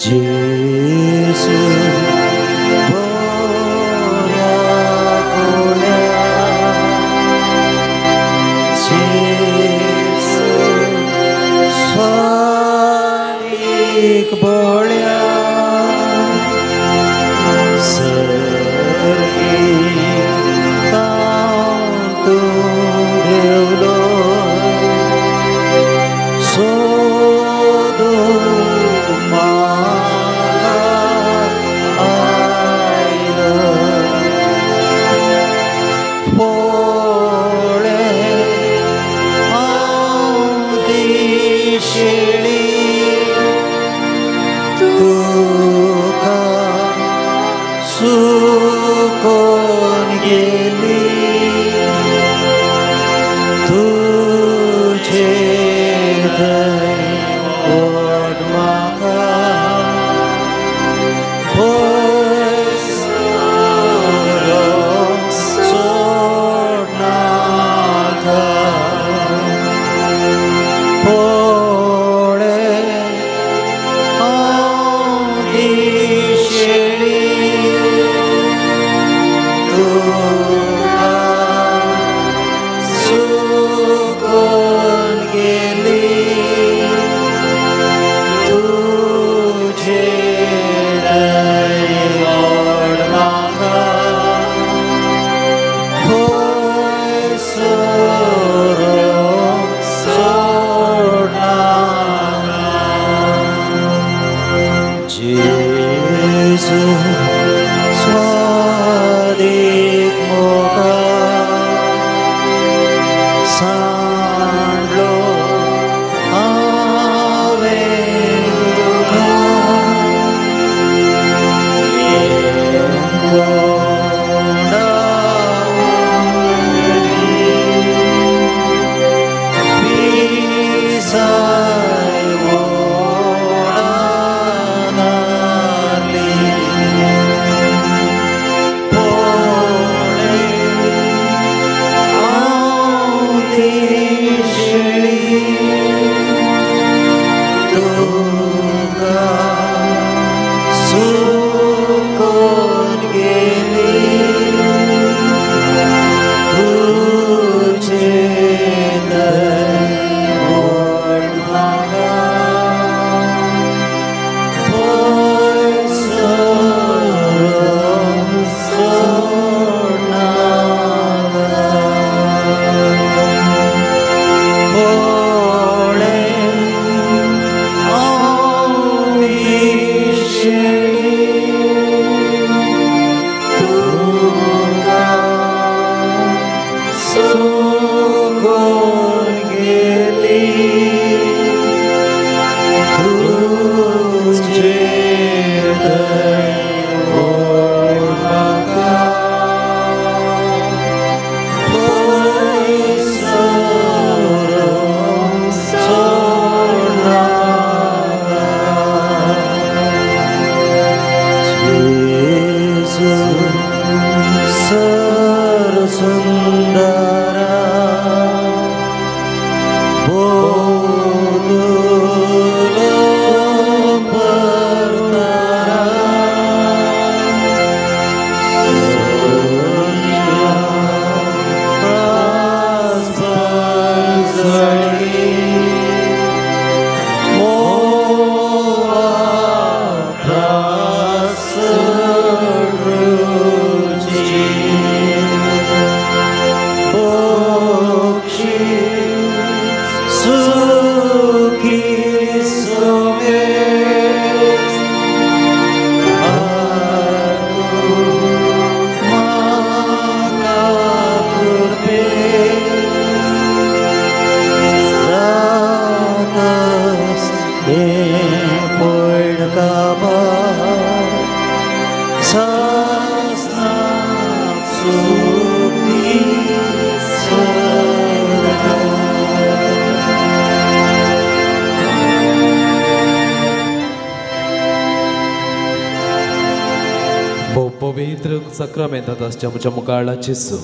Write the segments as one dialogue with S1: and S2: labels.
S1: जेजू बऱ्या गोळ्या जेजू स्वारीक बळ्या
S2: पवित्र सक्रमेंतात आसच्या म्हज्या मुखार चिसू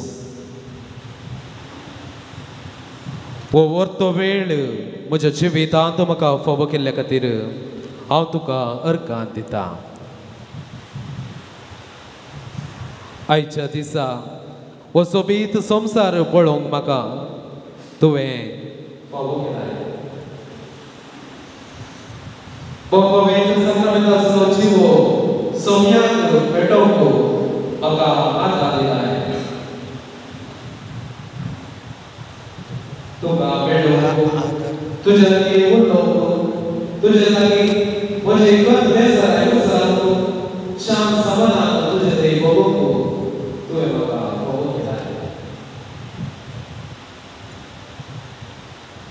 S2: वो वर्तो वेळ म्हज्या जिवितांत म्हाका फोव केल्ल्या खातीर हांव तुका अर्गां दितां. आयच्या दिसा हो सोबीत संवसार पळोवंक म्हाका तुवें फावो केलाय. पवित्र साक्रामेंताचो जिवो सोम्याक पेटोवंक म्हाका आदार दिलाय. तुका मेळोवंक तुजे लागीं उलोवंक तुजे लागीं म्हजे बेजाराय उसारूंक शांत समाधान तुजे थंय भोगूंक तुवें म्हाका फावो केलाय.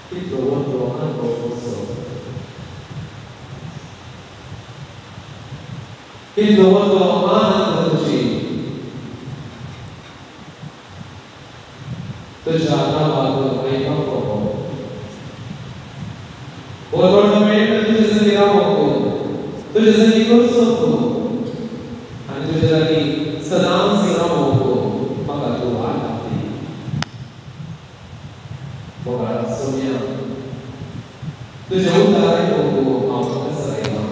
S2: कितलो व्हडलो अनुभव कसो, कितलो व्हडलो आनंद तुजी तुज्या नांवाक महिमा करूं. हो व्हडलो मेळ तुजे संगी रावंक तुजे संगी करचोक आनी तुजे लागीं सदांच रावंक म्हाका तूं आदार दी. बोगाळ सोम्या तुजे उद्दार आयकूंक हांव कसो येना.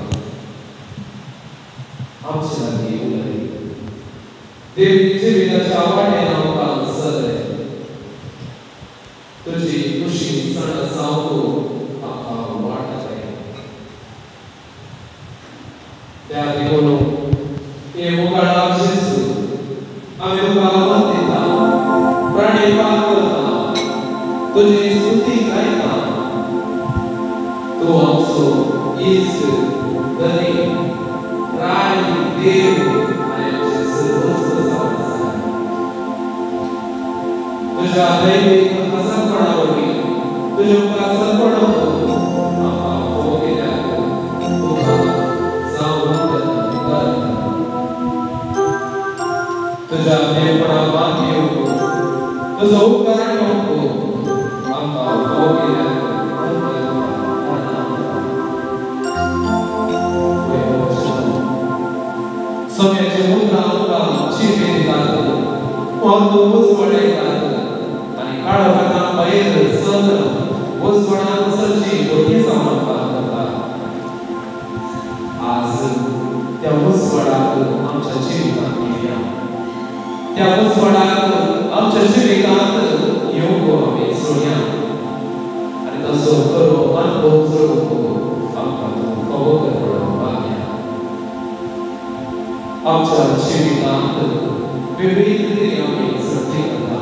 S2: आमचे लागीं उलय देवी जिविताच्या वाटेन आमकां चलय. तुजी खुशी सण जावंक आमकां वाटय. त्या देखून हे मोगाळाक जेजू आमी तुका वंदिता, प्रणिपात करता, तुजी स्तुती गायता. तूं आमचो इश्ट, धनी, राय, देव आनी आमचे सर्वस्व जावन आसा. तुज्या दैवीक हसरपणा वरवीं तुजे उपकार सरपणूक आमकां फावो केल्याक तुका जावं येता. तुज्या देवपणा मान्य येवंक तुजो उपकार आठवंक आमकां फावो केल्याक सोम्याचे मुद्दा आमकां शिरके दितात, तूं उजवाडयतात आनी काळोखांतल्यान भायर सर उजवाडांत सरची भुरगीं जावन आमकां करता. आज त्या उजवाडाक आमच्या जिवितांत येवया. त्या उजवाडाक आमच्या जिवितांत येवंक आमी सोडया आनी तसो बरो अनुभव जळोवंक आमकां तूं फावो करपाक मागया. आमच्या जिवितांत विविध तरेन आमी सर्ती करता.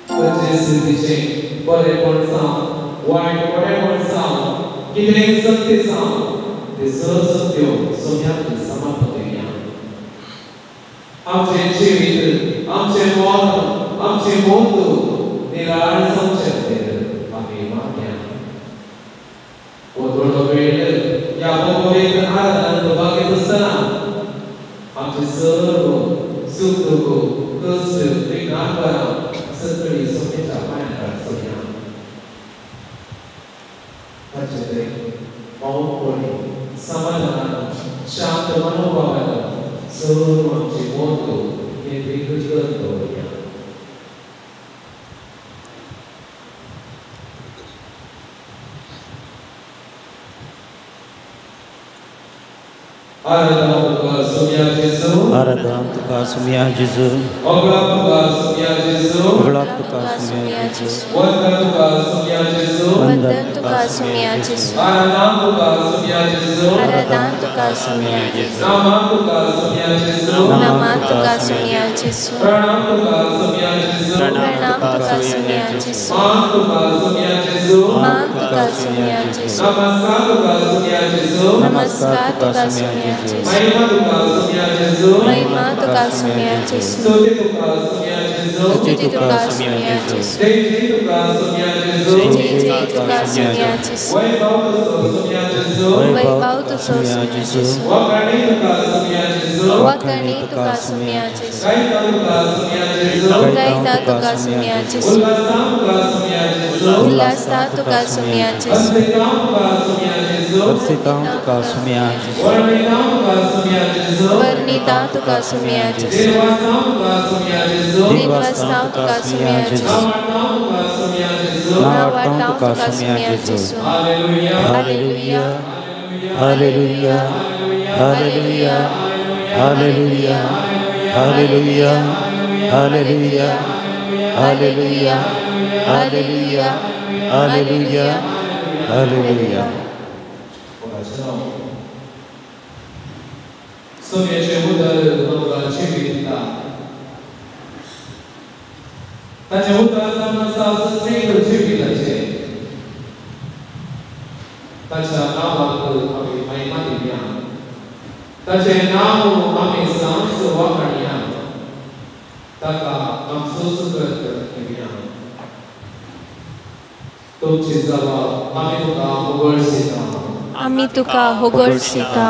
S2: खंयचे स्थितीचें बरेपण जावं वायटपण जावं कितेंय सत्य जावं तें सत्यो सोम्याक समर्पया. आमचें जिवीत, आमचें मन, आमचें मोग निराळ जावचे खातीर आमी मागया. हो थोडो वेळ ह्या पवित्र आराधनांत भाग घेत आसतना आमचे सर्व सुख दुख कश्ट विघ्नांतरां सगळीं सोम्याच्या पांयार सोडया. ताचे थंय पावपणी समाधान शांत मनोभावान सर्व आमची मोग हे विकृत दवरया. आराधना तुका सोम्या जेजू,
S1: आराधना तुका सोम्या जेजू,
S2: ओगळाक तुका सोम्या जेजू,
S1: ओगळाक तुका सोम्या जेजू,
S2: वंदन तुका सोम्या जेजू,
S3: वंदन तुका सोम्या जेजू,
S2: आराधना तुका सोम्या जेजू,
S3: आराधना तुका सोम्या जेजू,
S2: नाम तुका सोम्या जेजू,
S3: नाम तुका सोम्या जेजू,
S2: प्रणाम तुका सोम्या जेजू,
S3: प्रणाम तुका सोम्या जेजू,
S2: मान तुका सोम्या जेजू,
S3: मान तुका सोम्या जेजू,
S2: नमस्कार तुका सोम्या जेजू,
S3: नमस्कार तुका सोम्या जेजू,
S2: महिमा तुका सोम्या जेजू,
S3: महिमा तुका सोम्या जेजू,
S2: स्तुती तुका सोम्या जेजू,
S3: स्तुती तुका सोम्या जेजू,
S2: जय तुका सोम्या जेजू,
S3: जय तुका सोम्या जेजू,
S2: वैभव तुका सोम्या जेजू,
S3: वैभव तुका सोम्या जेजू,
S2: वखाणी तुका सोम्या जेजू,
S3: वखणी तुका सोम्या जेजू,
S2: गायता तुका सोम्या जेजू,
S3: गायता तुका सोम्या जेजू,
S2: उल्लासा तुका सोम्या जेजू,
S3: उल्लासा तुका सोम्या जेजू,
S2: अस्तित्व तुका सोम्या जेजू,
S1: वर्षिता तुका सोम्या जेजू,
S2: वर्णिता तुका सोम्या जेजू,
S3: वर्णिता तुका सोम्या जेजू,
S2: निर्वासा तुका सोम्या जेजू,
S3: निर्वस्ता तुका सोम्या जेजू,
S2: नावार्ता तुका सोम्या जेजू,
S3: नावार्ता तुका सोम्या जेजू.
S2: Hallelujah,
S3: hallelujah.
S2: Hallelujah.
S1: Hallelujah hallelujah hallelujah hallelujah hallelujah hallelujah hallelujah hallelujah hallelujah
S2: 圣别全部的那个去领导，但全部的他们是这个去领的钱，但是那么的他们没那里面，但是那么他们上次我看一样，大家他们说是个里面，都知道吧？他们都讲不过是的。
S3: आम्ही तुका होगळसिता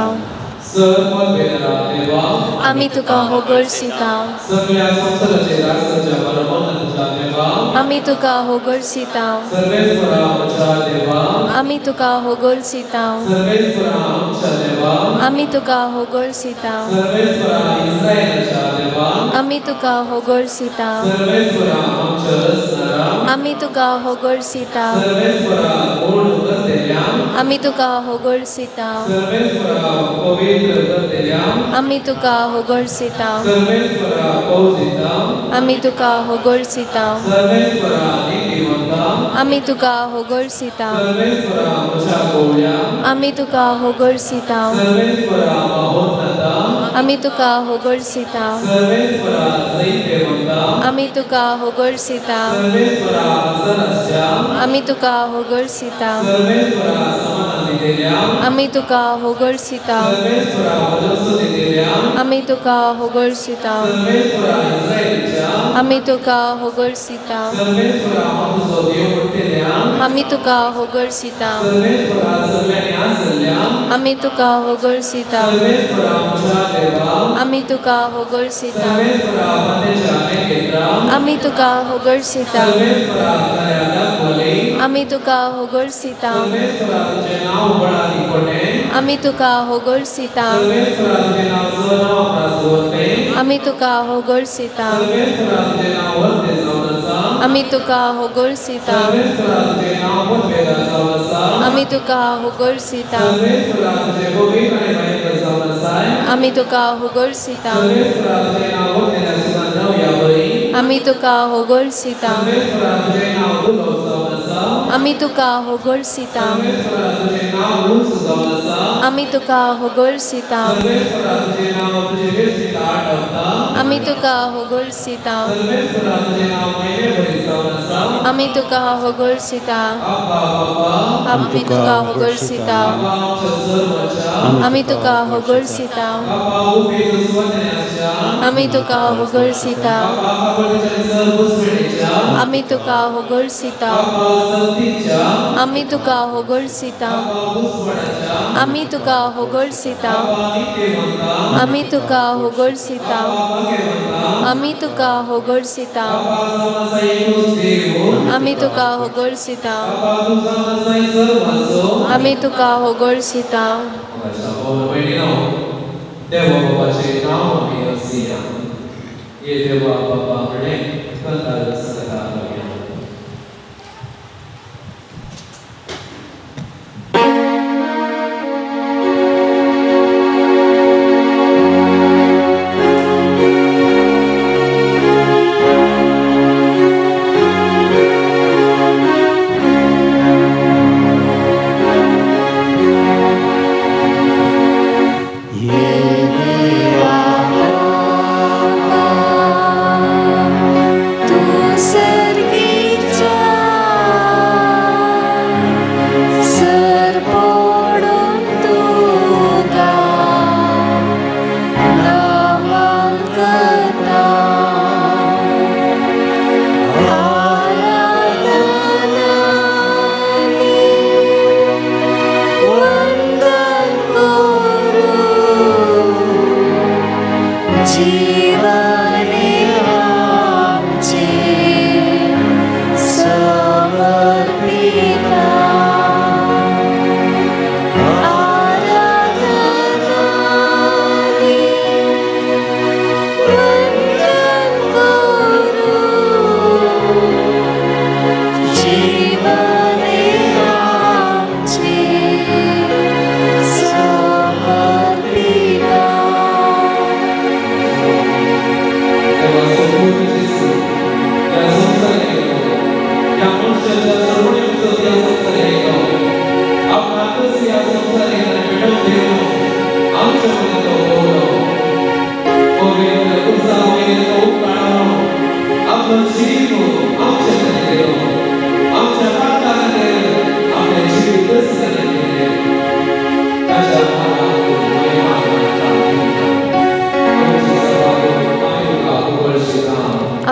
S2: सर्व वेदना देवा
S3: आम्ही तुका होगळसिता
S2: सगळ्या संसाराचे राष्ट्राच्या परमानंदच्या देवा
S3: आम्ही तुका होगळसिता
S2: सर्वेश्वरा आमच्या देवा
S3: आम्ही तुका होगळसिता
S2: सर्वेश्वरा आमच्या देवा
S3: आम्ही तुका होगळसिता
S2: सर्वेश्वरा इस्रायलच्या देवा
S3: आम्ही तुका होगळसिता
S2: सर्वेश्वरा आमच्या असणारा
S3: आम्ही तुका होगळसिता
S2: सर्वेश्वरा गुण करतेल्या
S3: आम्ही तुका होगळसिता
S2: सर्वेश्वरा पवित्र करतेल्या
S3: आम्ही तुका होगळसिता
S2: सर्वेश्वरा पौजिता
S3: आम्ही तुका होगळसिता
S2: सर्वेश्वरा नीतिवंता
S3: आम्ही तुका होगळसिता
S2: सर्वेश्वरा आमच्या गोळ्या
S3: आम्ही तुका होगळसिता
S2: सर्वेश्वरा महोन्नता
S3: आम्ही तुका होगळसिता
S2: सर्वेश्वरा दैत्यवंता
S3: आम्ही तुका होगळसिता
S2: सर्वेश्वरा असनस्या
S3: आम्ही तुका होगळसिता
S2: सर्वेश्वरा समाधानी दिल्या
S3: आम्ही तुका होगळसिता
S2: सर्वेश्वरा वजस्वती दिल्या
S3: आम्ही तुका होगळसिता
S2: सर्वेश्वरा इस्रायलच्या
S3: आम्ही तुका होगळसिता
S2: सर्वेश्वरा मधुसो देव दिल्या
S3: आम्ही तुका होगळसिता
S2: सर्वेश्वरा सगळ्यांनी आसल्या
S3: आम्ही तुका होगळसिता
S2: सर्वेश्वरा आमच्या देवा
S3: आम्ही तुका होगळसिता
S2: सर्वेश्वरा पतेच्या नेत्रा
S3: आम्ही तुका होगळसिता
S2: सर्वेश्वरा खऱ्या दाखवले
S3: आम्ही तुका होगळसिता
S2: सर्वेश्वरा तुझे नाव बळानी कोणे
S3: आम्ही तुका होगळसिता
S2: सर्वेश्वरा तुझे नाव सर्व प्रासवते
S3: आम्ही तुका होगळसिता
S2: सर्वेश्वरा तुझे नाव वरते जाऊन असा
S3: आम्ही तुका होगळसिता
S2: सर्वेश्वरा तुझे नाव वरते जाऊन असा
S3: आम्ही तुका होगळसिता
S2: सर्वेश्वरा तुझे पवित्र आणि भयंकर जाऊन असा
S3: आम्ही तुका होगळसिता
S2: सर्वेश्वरा तुझे नाव वरते सुगंध यावरी
S3: आम्ही तुका होगळसिता
S2: सर्वेश्वरा तुझे नाव दुर्लभ जाऊन असा
S3: आम्ही तुका होगळसिता
S2: सर्वेश्वरा तुझे नाव उंच जाऊन असा
S3: आम्ही तुका होगळसिता
S2: सर्वेश्वरा तुझे नाव तुझे व्यवस्थित आठवता
S3: आम्ही तुका होगळसिता
S2: सर्वेश्वरा तुझे नाव महिने भरीत जाऊन असा
S3: आम्ही तुका होगळसिता
S2: आप्पा बाप्पा
S3: आम्ही तुका होगळसिता
S2: आप्पा आमच्या सर्वच्या
S3: आम्ही तुका होगळसिता
S2: आप्पा उभे दुसवण्याच्या
S3: आम्ही तुका होगळसिता
S2: आप्पा बळीच्या सर्व श्रेणीच्या
S3: आम्ही तुका होगळसिता
S2: आप्पा संतीच्या
S3: आम्ही तुका होगळसिता
S2: आप्पा बुसवण्याच्या
S3: आम्ही तुका होगळसिता
S2: आप्पा नित्यवंता
S3: आम्ही तुका होगळसिता
S2: आप्पा भगवंता
S3: आम्ही तुका होगळसिता
S2: आप्पा समसाई देव
S3: आम्ही तुका होगळसिता
S2: आप्पा तुझा नसाई सर्वांचो
S3: आम्ही तुका होगळसिता
S2: देवा बाबाचे नाव आम्ही असिया ये देवा बाबा कडे कंदार सदा करूया
S3: तू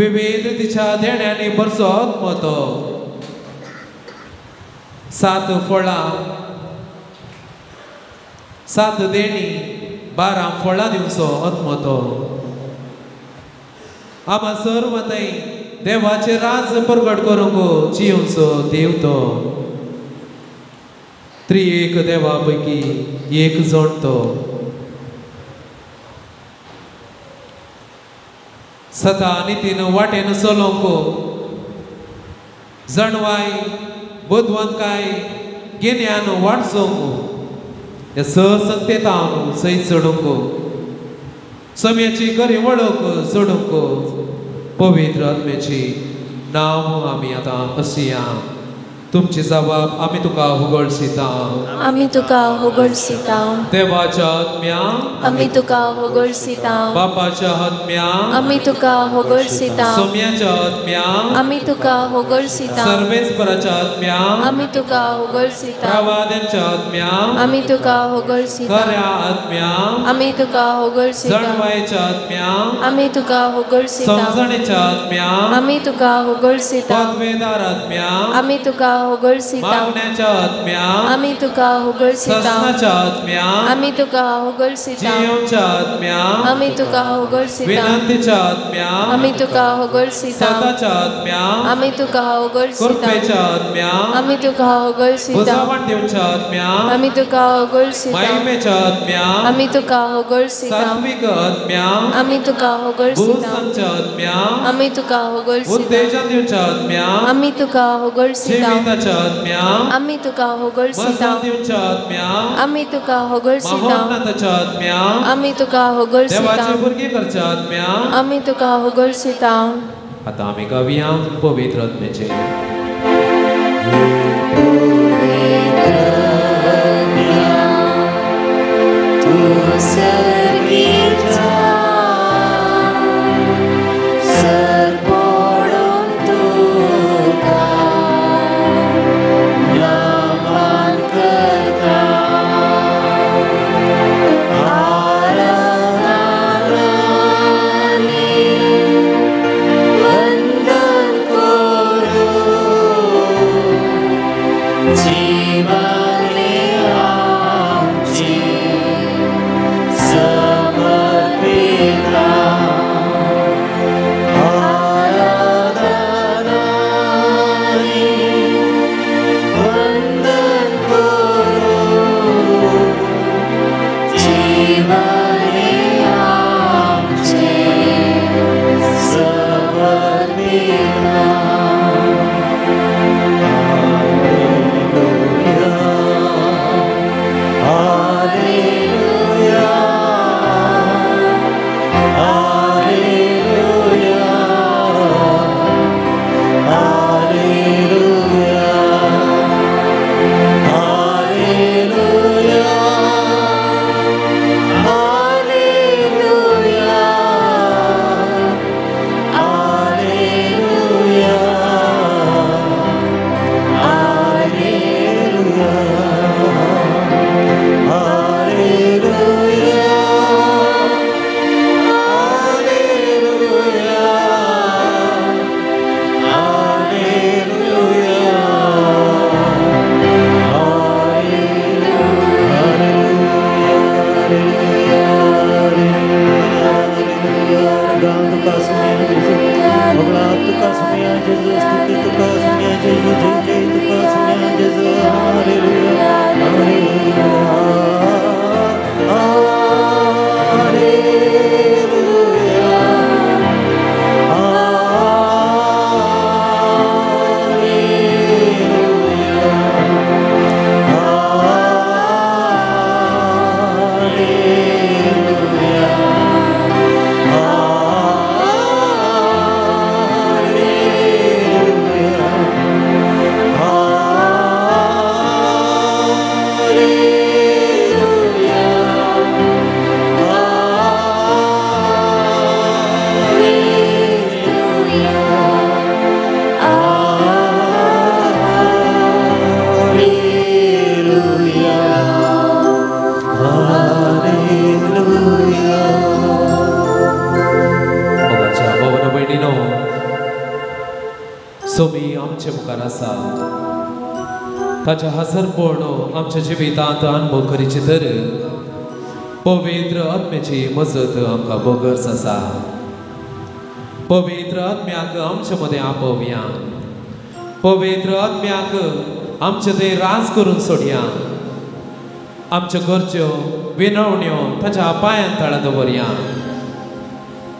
S2: विविधतेच्या देण्याने भरसोत मतो 7 फळां 7 देणी 12 फळां दिवचो आत्मतो आमा सर्वताई देवाचे राज प्रगट करूंक जिवचो देव तो त्रिएक देवा पैकी एक जण तो सता नितीन वाटेन चलोंक जणवाय बुधवंतकाय गिन्यान वाटचोंक हे संतेत हांव सैत चडूंक समयाची गरी वळख चडूंक पवित्र आत्म्याची नांव आमी आतां असिया तुमची जबाब आमी तुका उगडसिता
S3: आमी तुका उगडसिता
S2: देवाच्या आत्म्या
S3: आमी तुका उगडसिता
S2: बापाच्या आत्म्या
S3: आमी तुका उगडसिता
S2: सोम्याच्या आत्म्या
S3: आमी तुका उगडसिता
S2: सर्वेस्पराच्या आत्म्या
S3: आमी तुका उगडसिता
S2: प्रवाद्यांच्या आत्म्या
S3: आमी तुका उगडसिता
S2: खऱ्या आत्म्या
S3: आमी तुका उगडसिता
S2: जणवायच्या आत्म्या
S3: आमी तुका उगडसिता
S2: समजणेच्या आत्म्या
S3: आमी तुका उगडसिता
S2: पदवेदार आत्म्या
S3: आमी तुका उगडसिता
S2: मागण्याच्या आत्म्या
S3: आमी तुका उगडसिता
S2: ससनाच्या आत्म्या
S3: आमी तुका उगडसिता
S2: जियोच्या आत्म्या
S3: आमी तुका उगडसिता
S2: विनंतीच्या आत्म्या
S3: आमी तुका उगडसिता
S2: सताच्या आत्म्या
S3: आमी तुका उगडसिता
S2: कृपेच्या आत्म्या
S3: आमी तुका उगडसिता
S2: बुजावण दिवच्या आत्म्या
S3: आमी तुका उगडसिता
S2: महिमेच्या आत्म्या
S3: आमी तुका उगडसिता
S2: सात्विक आत्म्या
S3: आमी तुका उगडसिता
S2: भूसंच्या आत्म्या
S3: आमी तुका उगडसिता
S2: उत्तेजन दिवच्या आत्म्या
S3: आमी तुका उगडसिता
S2: जीविताच्या आत्म्या
S3: आमी तुका उगडसिता
S2: मसन दिवच्या आत्म्या
S3: आमी तुका उगडसिता
S2: महोन्नताच्या आत्म्या
S3: आमी तुका उगडसिता
S2: देवाचे भुरगे करच्या आत्म्या
S3: आमी तुका उगडसिता
S2: आता आमी गावया पवित्र आत्म्याचे
S1: तू सर्गीचा सर पडून तुका नमन करता वंदन करू जीवने आमची समर्पिता आराधनानी वंदन करू जीवने आमची समर्पिता Hallelujah.
S2: मुखार आसा ताचे हजरपण आमच्या जिवितांत अनुभव करीचे तर पवित्र आत्म्याची मजत आमकां बोगस आसा. पवित्र आत्म्याक आमचे मदें आपोवया. पवित्र आत्म्याक आमचे ते राज करून सोडया. आमच्यो गरज्यो विनवण्यो ताच्या पांयां तळा दवरया.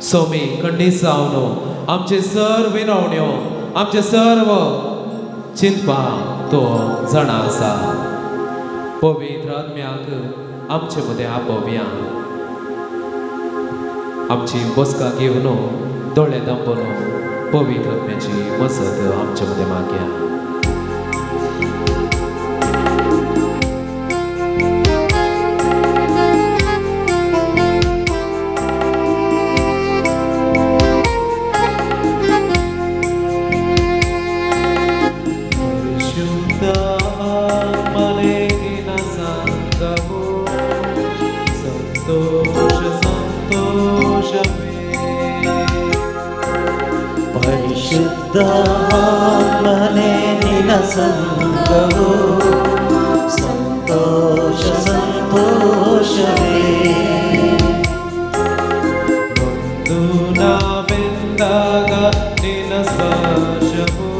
S2: सोमी खंडीत जावन आमचे सर्व विनवण्यो आमचे सर्व चिंता तो जाणा आसा. पवित्र आत्म्याक आमचे मदें आपोवया. आमची बसका घेवन दोळे दांपोवन पवित्र आत्म्याची मजत आमचे मदें मागया.
S1: ಆತ್ಮನೇ ನಿನ್ನ ಸಂಗವು ಸಂತೋಷ ಸಂತೋಷವೇ.
S2: ಒಂದು ನಾವೆಂದಾಗ ನಿನ್ನ ಸ್ಪರ್ಶವು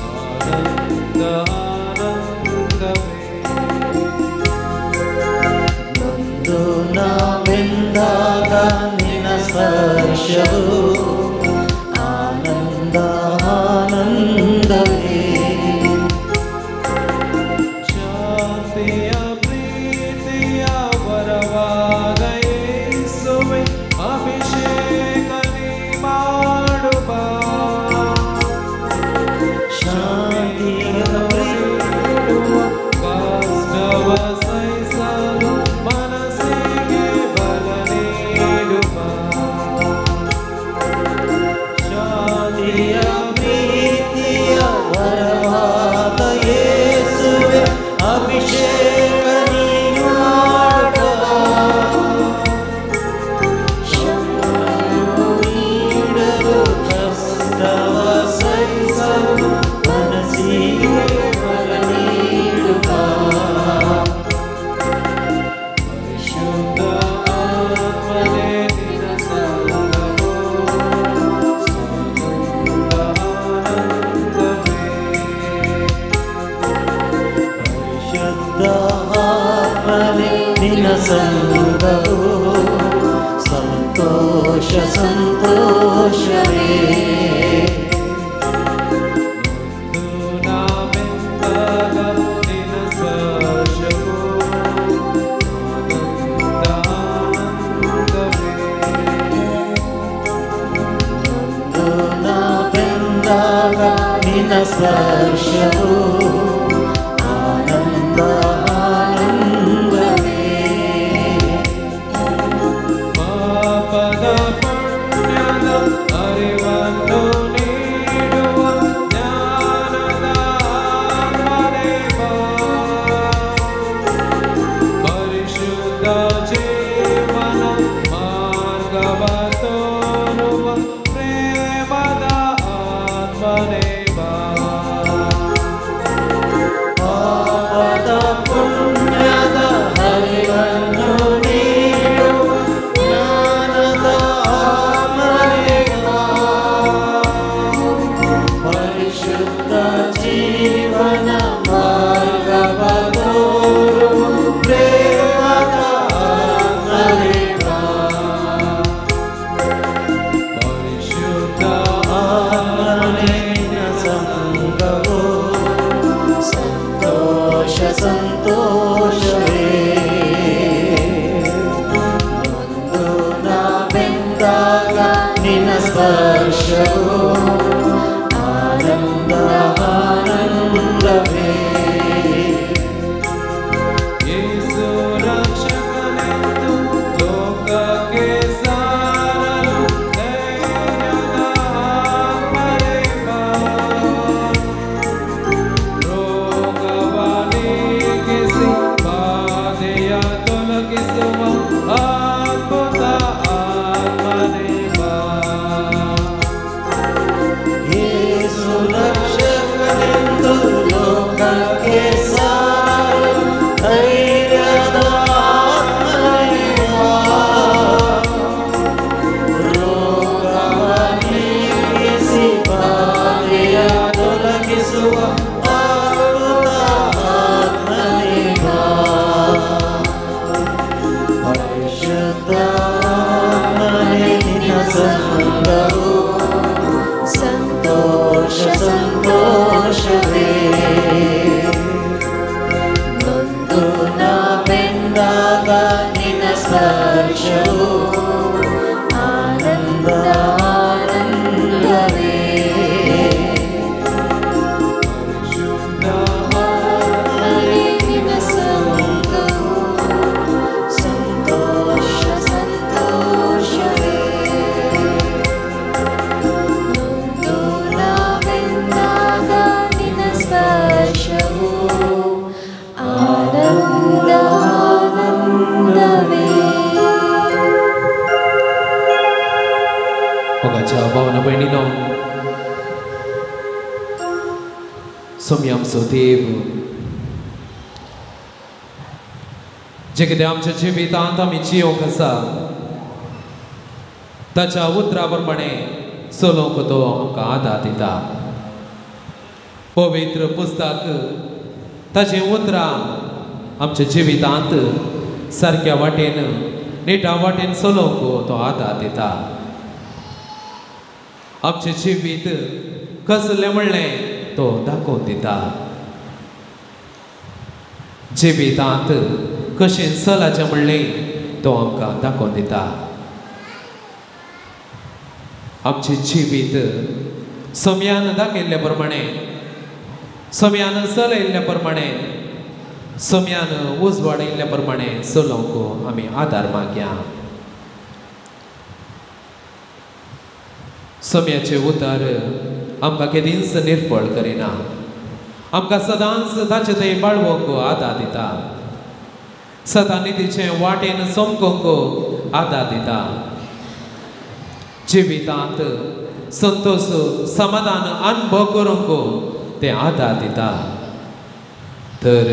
S2: ಆನಂದ ಆನಂದವೇ.
S1: ಒಂದು ನಾವೆಂದಾಗ ನಿನ್ನ ಸ್ಪರ್ಶವು ಆನಂದವೇ.
S2: ಶಾಂತಿಯ ಪ್ರೀತಿಯ ವರವಾದ ಯೇಸುವೆ ಅಭಿಷೇಕ ನೀ ಮಾಡುವ.
S1: ಶಾಂತಿಯ
S2: ಕಷ್ಟವ ಸಹಿಸಲು ಮನಸ್ಸಿಗೆ ಬಲ ನೀಡುವ.
S1: ಶಾಂತಿಯ ಪ್ರೀತಿಯ ವರವಾದ ಯೇಸುವೆ ಅಭಿಷೇಕ ನೀನು ಮಾಡುವ. ಶಕ್ತಿಯನ್ನು ನೀಡಲು ಕಷ್ಟವ ಸಹಿಸಲು ಮನಸ್ಸಿಗೆ ಬಲ ನೀಡುವ.
S2: ಪರಿಶುದ್ಧ ಆತ್ಮನೇ ನಿನ್ನ ಸಂಗವು
S1: ಪರಿಶುದ್ಧ ಆತ್ಮನೇ ನಿನ್ನ ಸಂಗವು ಸಂತೋಷ ಸಂತೋಷವೇ.
S2: ಒಂದು ನಾವೆಂದಾಗ ನಿನ್ನ ಸ್ಪರ್ಶವು ಆನಂದ ಆನಂದವೇ.
S1: ಒಂದು ನಾವೆಂದಾಗ ನಿನ್ನ ಸ್ಪರ್ಶವು ಆನಂದ ಆನಂದವೇ.
S2: ಪಾಪದ ಪುಣ್ಯದ ಅರಿವನ್ನು ನೀಡುವ ಜ್ಞಾನದ ಆತ್ಮನೇ ಬಾ. ಪರಿಶುದ್ಧ ಜೀವನ ಮಾರ್ಗವ ತೋರುವ ಪ್ರೇಮದ ಆತ್ಮನೇ ಬಾ.
S1: आनंदात्मने निन संगವು ಸಂತೋಷ ಸಂತೋಷವೇ ನೊಂದು ನಾವೆಂದಾಗ ನಿನ್ನ ಸ್ಪರ್ಶವು ಆನಂದ ಆನಂದವೇ ನಿನ್ನ ಸಂಗವು ಸಂತೋಷ ಸಂತೋಷವೇ ನೊಂದು ನಾವೆಂದಾಗ ನಿನ್ನ ಸ್ಪರ್ಶವು ಆನಂದ ಆನಂದವೇ
S2: Pagacha bhavana bainino Somyam Sodev जे कितें आमच्या जिवितांत आमी जियोंक आसा ताच्या उतरा प्रमाणे चलोवंक तो आमकां आदार दिता पवित्र पुस्तक ताची उतरां आमच्या जिवितांत सारक्या वाटेन नेटा वाटेन चलोवंक तो आदार दिता आमचें जिवीत कसलें म्हणलें तो दाखोवन दिता जिवितांत कशें चलाचें म्हणलें तो आमकां दाखोवन दिता आमचें जिवीत समयान दाखयल्ल्या प्रमाणे समयान चलयल्ल्या प्रमाणे समयान उजवाडिल्ल्या प्रमाणे चलोवंक आमी आदार मागया समयाचे उतार आमकां केदींच निर्फळ करिना आमकां सदांच ताचे थंय बाळगोवंक आदार दिता सदां नितीचे वाटेन चमकोवंक आदार दिता जिवितांत संतोष समाधान अनुभव करूंक ते आदार दिता तर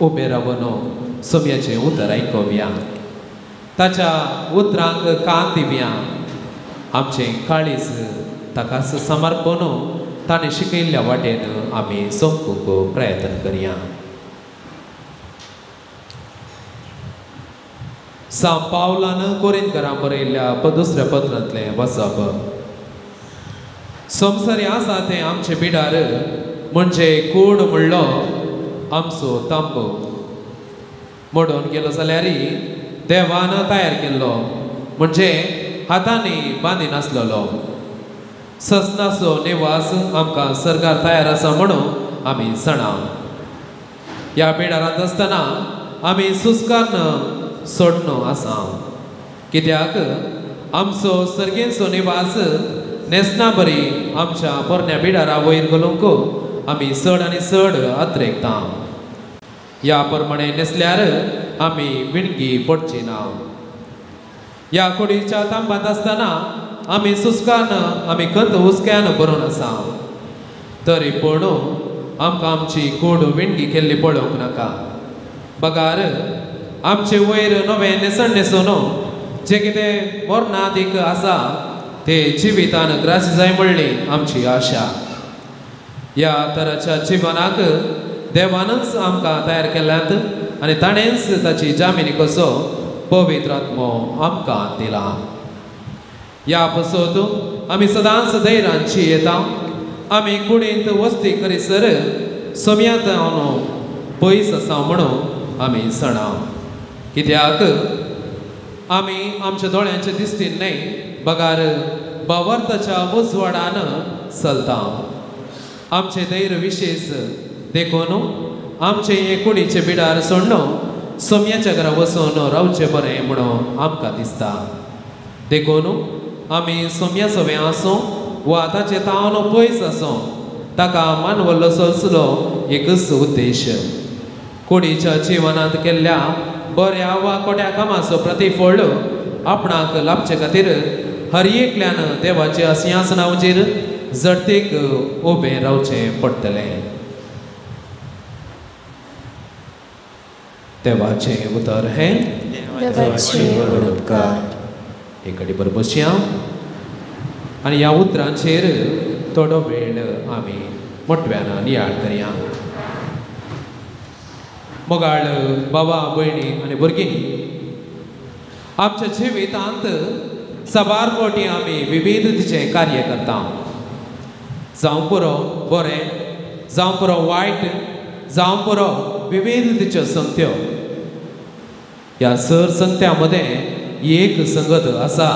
S2: उबे रावन समयाचे उतर आयकोवया ताच्या उतरांक कान दिवया आमचें काळीज ताकाच समर्पण ताणें शिकयल्ल्या वाटेन आमी चमकूंक प्रयत्न करया सांत पावलान कोरिंथकारांक बरयल्ल्या दुसऱ्या पत्रांतलें वचप संवसारी आसा तें आमचे बिडार म्हणजे कूड म्हणलो आमचो तांबो मोडून गेलो जाल्यार देवान तयार केल्लो म्हणजे हातांनी बांदी नासलेलो ससनाचो निवास आमकां सरकार तयार आसा म्हणून आमी जाणा ह्या बिडारांत आसतना आमी सुस्कान सोडनो आसा कित्याक आमचो सर्गेचो निवास नेसना बरी आमच्या पोरण्या बिडारा वयर घालूंक आमी चड आनी चड आत्रेकता ह्या प्रमाणे नेसल्यार आमी विणगी पडची ना ह्या कुडीच्या तांबात आसतना आमी सुस्कान आमी खंत हुस्क्यान भरून आसा तरी पूण आमकां आमची कूड विणगी केल्ली पळोवंक नाका बगार आमचे वयर नवें नेसण न्हेसून जे कितें वर्णादीक आसा ते जिवितान ग्रास जाय म्हणली आमची आशा ह्या तराच्या जिवनाक देवानच आमकां तयार केल्यात आनी ताणेंच ताची जामिनी कसो पवित्र आत्मो आमकां दिला ह्या पासत आमी सदांच धैर्यान येता आमी कुडींत वस्ती करीसर समयांत पयस आसा म्हणून आमी जाणा कित्याक आमी आमच्या दोळ्यांचे दिसतील न्हय बगार बावर्ताच्या उजवाडान चलता आमचे धैर्य विशेष देखून आमचे हे कुडीचे बिडार सोडून समयाच्या घरा वचून रावचें बरें म्हणून आमकां दिसता देखून आमी समया सवें आसूं वा ताचे तावन पयस आसूं ताका मानवल्लो चलचलो एकच उद्देश कुडीच्या जिवनांत केल्ल्या बऱ्या वा कोट्या कामाचो प्रतिफळ आपणाक लाभचे खातीर हर एकल्यान देवाच्या सिंहासनाचेर जडतेक उबें रावचें पडटलें देवाचें उतर हें एक कडी बरोबर बसया आनी ह्या उतरांचेर थोडो वेळ आमी मोठव्यान नियाळ करया मोगाळ बाबा भयणी आनी भुरगीं आमच्या जिवितांत सबार कोटी आमी विविधतेचे कार्य करता जावं पुरो बरें जावं पुरो वायट जावं पुरो विविधतेच्यो संगत्यो ह्या सर संगत्या मध्ये एक संगत आसा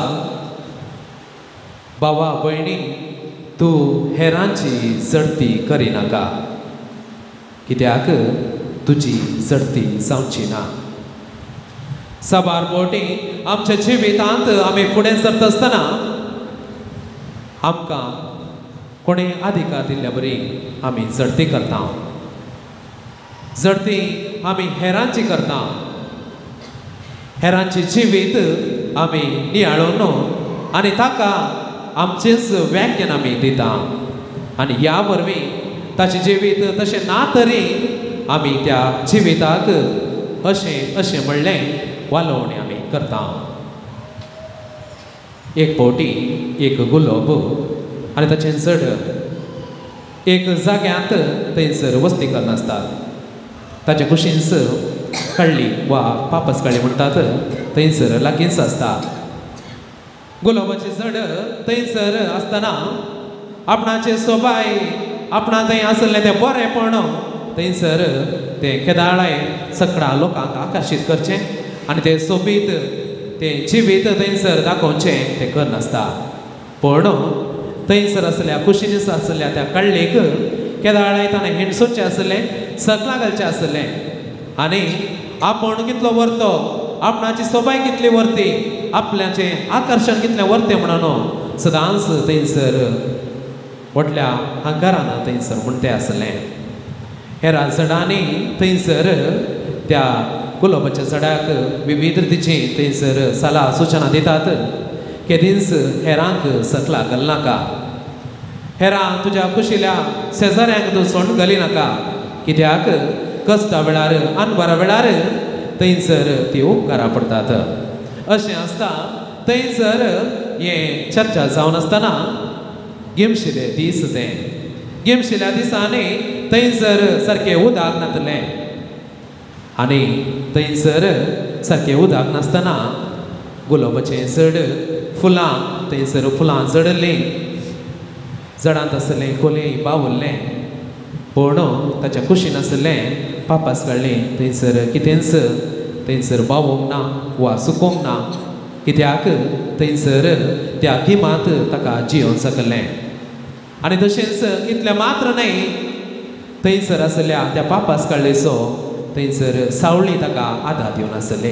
S2: भावा भयणी तूं हेरांची जडती करिनाका कित्याक तुजी जडती जावची ना सबार पोटी आमच्या जिवितांत आमी फुडें सरता आसतना आमकां कोणें अधिकार दिल्ल्या बरी आमी जडती करता जडती आमी हेरांची करता हेरांची जिवीत आमी नियाळून आनी ताका आमचेच व्याख्यान आमी दिता आनी ह्या वरवीं ताचें जिवीत तशें ना तरी आमी त्या जिविताक अशें म्हणलें वालोवणी आमी करता एक पोटी एक गुलाब आनी ताचें चड एक जाग्यांत थंयसर वस्तीकरण आसतात ताच्या कुशींच कळ्ळी वा पापस कळ्ळी म्हणटात थंयसर लागींच आसता गुलाबाचें झाड थंयसर आसतना आपणाचे सोबाय आपणा थंय आसलें तें बरेंपण थंयसर तें केदाळे सगळ्या लोकांक आकर्शीत करचें आनी तें सोबीत तें जिवीत थंयसर दाखोवचें तें करनासता पूण थंयसर आसल्या कुशीनीस आसल्या त्या कळ्ळेक केदाळे ताणें हिंडसोवचें आसलें सकलां घालचें आसलें आनी आपूण कितलो व्हरतो आपणाची सोबाय कितली व्हरती आपल्याचें आकर्शण कितलें व्हरतें म्हणून सदांच थंयसर व्हडल्या आंगारान थंयसर म्हणटें आसलें हेरा झाडांनी थंयसर त्या गुलाबाच्या झाडाक विविधतेची थंयसर सलाह सुचना दितात केदींच हेरांक सकला घालनाका हेरां तुज्या कुशिल्या शेजाऱ्यांक तूं सोंड घालिनाका कित्याक कश्टा वेळार अनवरा वेळार थंयसर ती उपकारा पडटात अशें आसता थंयसर हें चर्चा जावन आसतना गिमशिले दीस तें गिमशिल्या दिसांनी थंयसर सारकें उदक नातलें आनी थंयसर सारकें उदक नासतना गुलाबाचें झाड फुलां थंयसर फुलां जडलीं जडांत आसलें कोलें बावुरलें पूण ताच्या कुशीन आसलें पापास काडलीं थंयसर कितेंच थंयसर बावूंक ना वा सुकोवंक ना कित्याक थंयसर त्या गिमांत ताका जियोन सकलें आनी तशेंच इतलें मात्र न्हय थंयसर आसल्या त्या पापास काडलेचो थंयसर सावळी ताका आदार दिवन आसले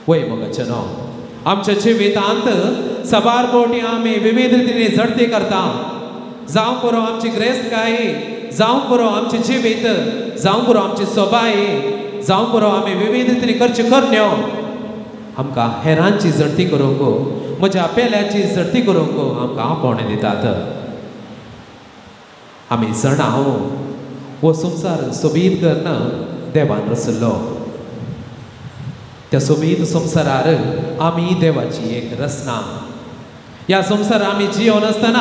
S2: वय मोगाचेनो आमच्या जिवितांत सबार पोटी आमी विविधतेनी झडती करता जावं पुरो आमची ग्रेस्तकाय जावं पुरो आमची जिवीत जावं पुरो आमची सोबाय जावं पुरो आमी विविधतेनी करच्यो करण्यो आमकां हेरांची झडती करूंक म्हज्या पेल्याची झडती करूंक आमकां आपोवणें दितात आमी जाणा हो संवसार सोबीत करून देवान रचलो त्या सोबीत संवसारार आमी देवाची एक रचना ह्या संवसार आमी जियोन आसतना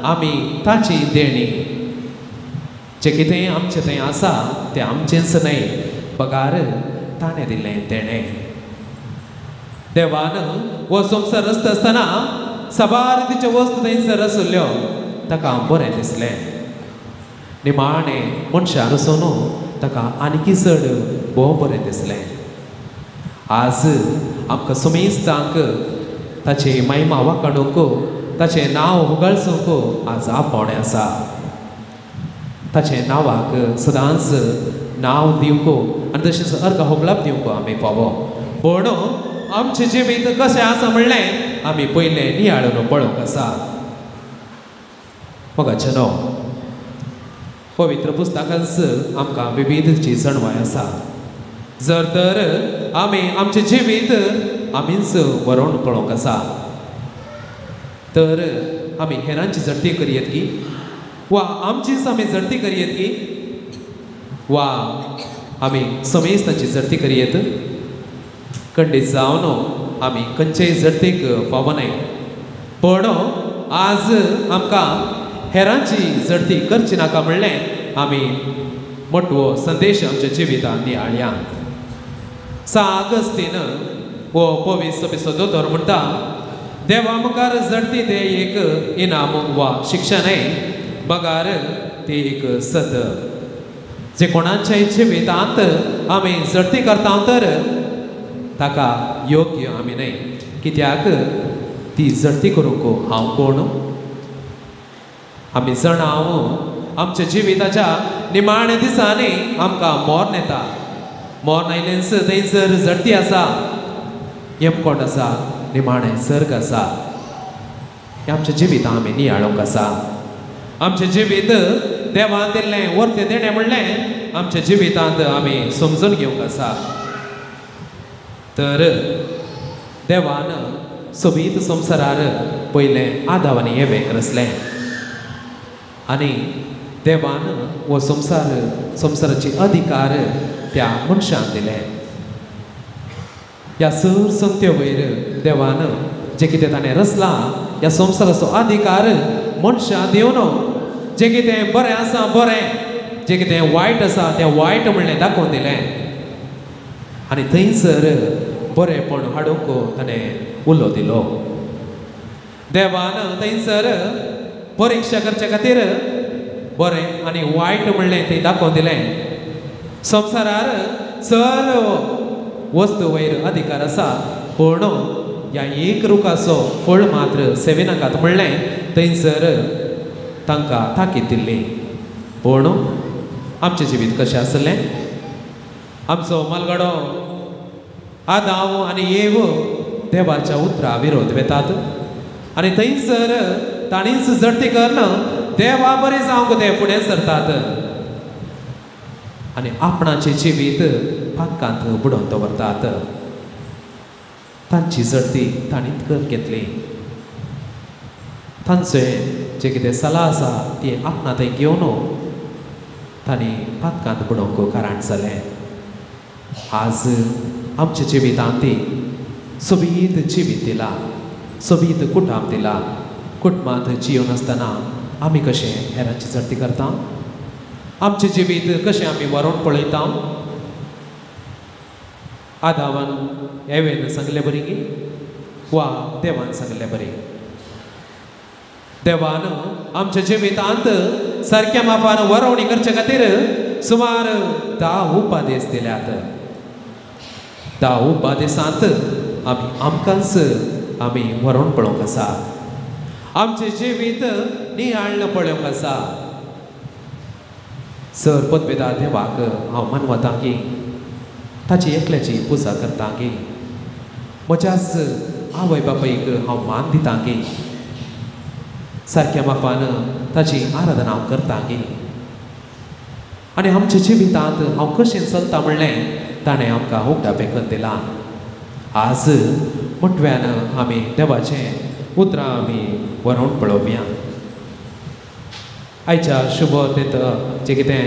S2: आमी ताची देणी जें कितें आमचें थंय आसा तें आमचेंच न्हय पगार ताणें दिलें तेणें देवान हो संवसार रचता आसतना सबार तिच्यो वस्तू थंयसर आसल्यो ताका बरें दिसलें निमाणें मनशां रचून ताका आनीक चड भोव बरें दिसलें आज आमकां समेस्तांक ताची महिमा वाखाणूंक ताचें नांव उगळसूंक आज आपोवणें आसा ताचे नांवाक सदांच नांव दिवंक आनी तशेंच अर्घ होगलाप दिवंक आमी फावो पूण आमचें जिवीत कशें आसा म्हणलें आमी पयलें नियाळून पळोवंक आसा मोगाचेनो पवित्र पुस्तकांत आमकां विविधतेची जणवाय आसा जर तर आमी आमचें जिवीत आमीच व्हरोन पळोवंक आसा तर आमी हेरांची झडती करयत की वा आमचीच आमी झडती करयत की वा आमी समेस्ताची झडती करयत खंडीत जावन आमी खंयचेय झडतीक फावो न्हय पूण आज आमकां हेरांची झडती करची नाका म्हणलें आमी मोठो संदेश आमच्या जिवितांत नियाळ्या 6 ऑगस्टीन वो पवित्र पिसो दोतोर म्हणटा देवा मुखार जडती ते एक इनाम वा शिक्षण आहे बगार ते एक सत जे कोणाच्याय जिवितांत आमी जडती करता तर ताका योग्य आमी न्हय कित्याक ती जडती करूंक हांव कोण आमी जाणाव आमच्या जिविताच्या निमाणे दिसांनी आमकां मोर येता मोर आयलेंस थंयसर जडती आसा येमकोंड आसा निमाणे सर्ग आसा आमचें जिवीत आमी नियाळोंक आसा आमचें जिवीत देवान दिल्लें वर्ते देणें म्हणलें आमच्या जिवितांत आमी समजून घेवंक आसा तर देवान सोबीत संवसारार पयलें आदाम आनी एवेक रचलें आनी देवान हो संवसाराचे अधिकार त्या मनशाक दिले ह्या सर संत्यो वयर देवान जे कितें ताणें रचलां ह्या संवसाराचो अधिकार मनशाक दिवन जें कितें बरें आसा बरें जें कितें वायट आसा तें वायट म्हणलें दाखोवन दिलें आनी थंयसर बरेंपण हाडूंक ताणें उलो दिलो देवान थंयसर परीक्षा करचे खातीर बरें आनी वायट म्हणलें तें दाखोवन दिलें संवसारार सर्व वस्तू वयर अधिकार आसा पूण ह्या एक रुखाचो फळ मात्र सेविनाकात म्हणलें थंयसर तांकां ताकीद दिल्ली पूण आमचें जिवीत कशें आसलें आमचो मलगडो आदाम आनी येव देवाच्या उतरा विरोध वेतात आनी थंयसर ताणींच जडती करन देवा बरें जावंक ते फुडें सरतात आनी आपणाचें जिवीत पातकांत बुडोवन दवरतात तांची जडती ताणींच घेतली तांचें जें कितें सला आसा ती आपणा थंय घेवन तांणी पातकांत बुडोवंक कारण जालें आज आमच्या जिवितांत सोबीत जिवीत दिलां सोबीत कुटुंब दिलां कुटुंबांत जियोन आसतना आमी कशें हेरांची जडती करता आमचें जिवीत कशें आमी व्हरोन पळयता आदामान एवेन सांगलें बरी गी वा देवान सांगलें बरी देवान आमच्या जिवितांत सारक्या मापान वरवणी करचे खातीर सुमार 10 उपादेश दिल्यात 10 उपादेशांत आमी आमकांच आमी व्हरोन पळोवंक आसा आमचें जिवीत नियाळन पळोवंक आसा सर पदवेदार देवाक हांव मानवतां की ताची एकल्याची पुजा करता गे म्हज्याच आवय बापायक हांव मान दितां गे सारक्या मापान ताची आराधना हांव करता गे आनी आमच्या जिवितांत हांव कशें चलता म्हणलें ताणें आमकां उगडापेकन दिलां आज मुटव्यान आमी देवाचें उतरां आमी व्हरोन पळोवया आयच्या शुभ तेत जें कितें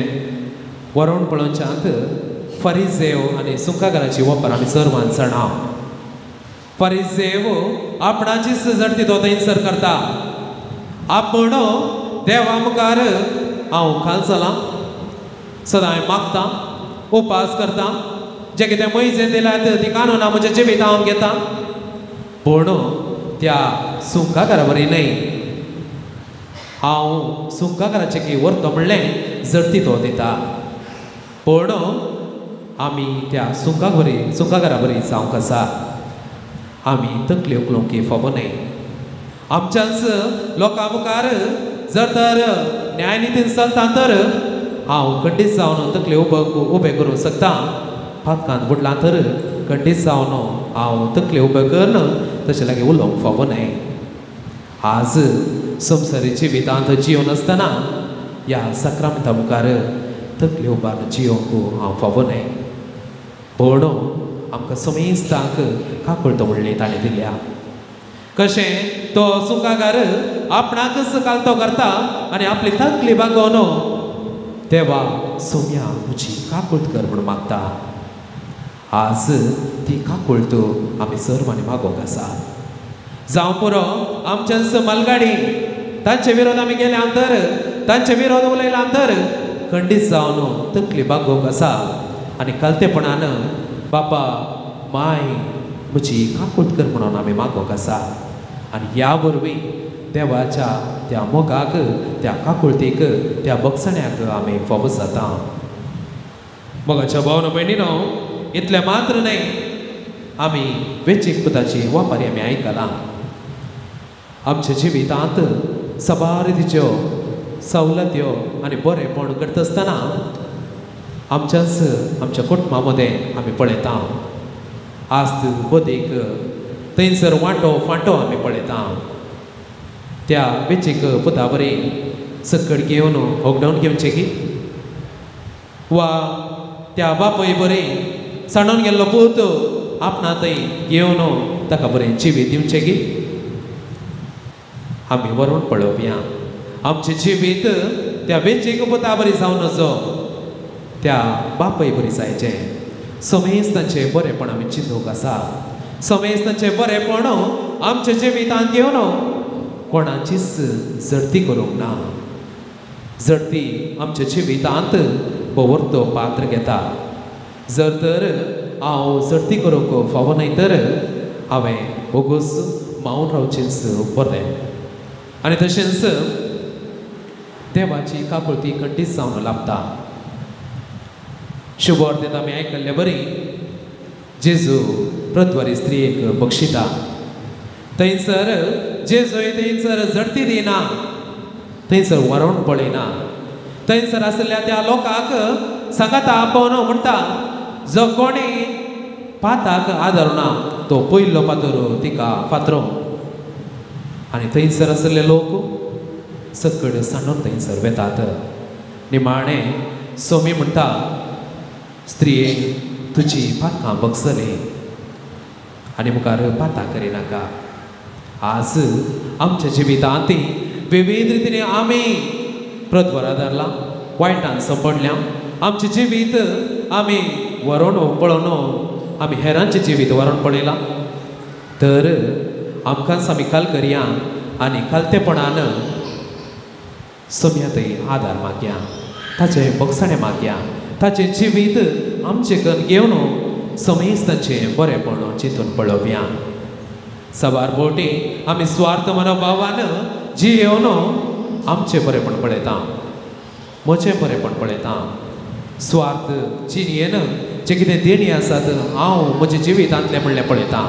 S2: व्हरोन पळोवच्यांत फरिसेव आनी सुंकाकाराची वापर आमी सर्वान जाणाव फरिसेव आपणाचीच जडती तो थंयसर करता आपूण देवा मुखार हांव खाल चलां सदां मागतां उपास करता जें कितें मैजेन दिल्यात ती कानूना म्हज्या जिवितांत हांव घेता पूण त्या सुंकाकारा वरी न्हय हांव सुंकाकाराचें की व्हरतो म्हणलें जडती तो दिता पूण आमी त्या सुंकाकारा बरी जावंक आसा आमी तकली उखलूंक फावो न्हय आमच्याच लोकां मुखार जर तर न्यायनितीन चलता तर हांव खंडीत जावन तकली उबें करूंक शकता पातकांत बुडलां तर खंडीत जावन हांव तकली उबें करन तशें लागीं उलोवंक फावो न्हय आज संवसारी जिवितांत जियोन आसतना ह्या सक्रामिता मुखार तकली उबारून जियोंक हांव फावो न्हय पूण आमकां समेस्तांक काकूळटो म्हणली ताणें दिल्या कशें तो सुंकाकार आपणाकच कालतो करता आनी आपली तकली बागोवन देवा सोम्या म्हजी काकूळट कर म्हूण मागता आज ती काकूळट आमी सर्वांनी मागोवंक आसा जावं पुरो आमच्याच मलगाडी तांचे विरोध आमी गेल्या तर तांचे विरोध उलयल्या तर खंडीत जावन तकली बागोवंक आसा आनी कालतेपणान बापा माय म्हजी काकूट कर म्हणून आमी मागोवंक आसा आनी ह्या वरवीं देवाच्या त्या मोगाक त्या काकुळतेक त्या बगसण्याक आमी फावो जाता. मोगाच्या भावना भयणीनो, इतलें मात्र न्हय, आमी वेंचीक पदाची वापारी आमी आयकलां. आमच्या जिवितांत सबार रितीच्यो सवलत्यो आनी बरेंपण करता आसतना आमच्या कुटुंबा मदें आमी पळयता आस्त बदेक थंयसर वांटो फांटो आमी पळयता. त्या वेंचीक पदा बरी सकट घेवन होगडावन घेवचें की, वा त्या बापय बरी सांडून गेल्लो पूत आपणा थंय घेवन ताका बरें जिवीत दिवचें की. आमी व्हरून पळोवया आमचें जिवीत त्या वेंचीक पुता बरी जावन नजो, त्या बापय बरी जायचें. समेज तांचें बरेंपण आमी चिंतूंक आसा. समेज तांचें बरेंपण आमच्या जिवितांत घेवन कोणाचीच जडती करूंक ना. जडती आमच्या जिवितांत बवरतो पात्र घेता. जर तर हांव जडती करूंक फावो न्हय तर हांवें ओगूच मावून रावचेंच बरें. आनी तशेंच देवाची काकुळती कंठीच जावन लाभता. शुभ अर्देत आमी आयकल्ले बरी जेजू प्रद्वारी स्त्रियेक बक्षिता. थंयसर जेजूय थंयसर जडती दिना, थंयसर व्हरोन पळयना. थंयसर आसलेल्या त्या लोकांक सांगाता आपोवन म्हणटा, जो कोणी पाताक आदरना तो पयलो पातोर तिका फातरो. आनी थंयसर आसले लोक सकट सांडून थंयसर वेतात. निमाणें सोमी म्हणटा, स्त्रिये तुजी पातकां बगसली आनी मुखार पातां करिनाका. आज आमच्या जिवितांत विविध रितीने आमी प्रद्वारा धरला, वायटान सांपडल्या. आमचें जिवीत आमी व्हरोन पळोवन आमी हेरांचें जिवीत व्हरोन पळयलां. तर आमकांच आमी काल करया आनी कालतेपणान सोम्या थंय आदार मागया, ताचें बगसणें मागया, ताचें जिवीत आमचे कन घेवन समेज ताचें बरेंपण चिंतून पळोवया. सवार भोवटी आमी स्वार्थ मनोभावान जियेवन आमचें बरेंपण पळयता, म्हजें बरेंपण पळयता. स्वार्थ चिनयेन जे कितें देणी आसात हांव म्हज्या जिवितांतलें म्हणलें पळयता.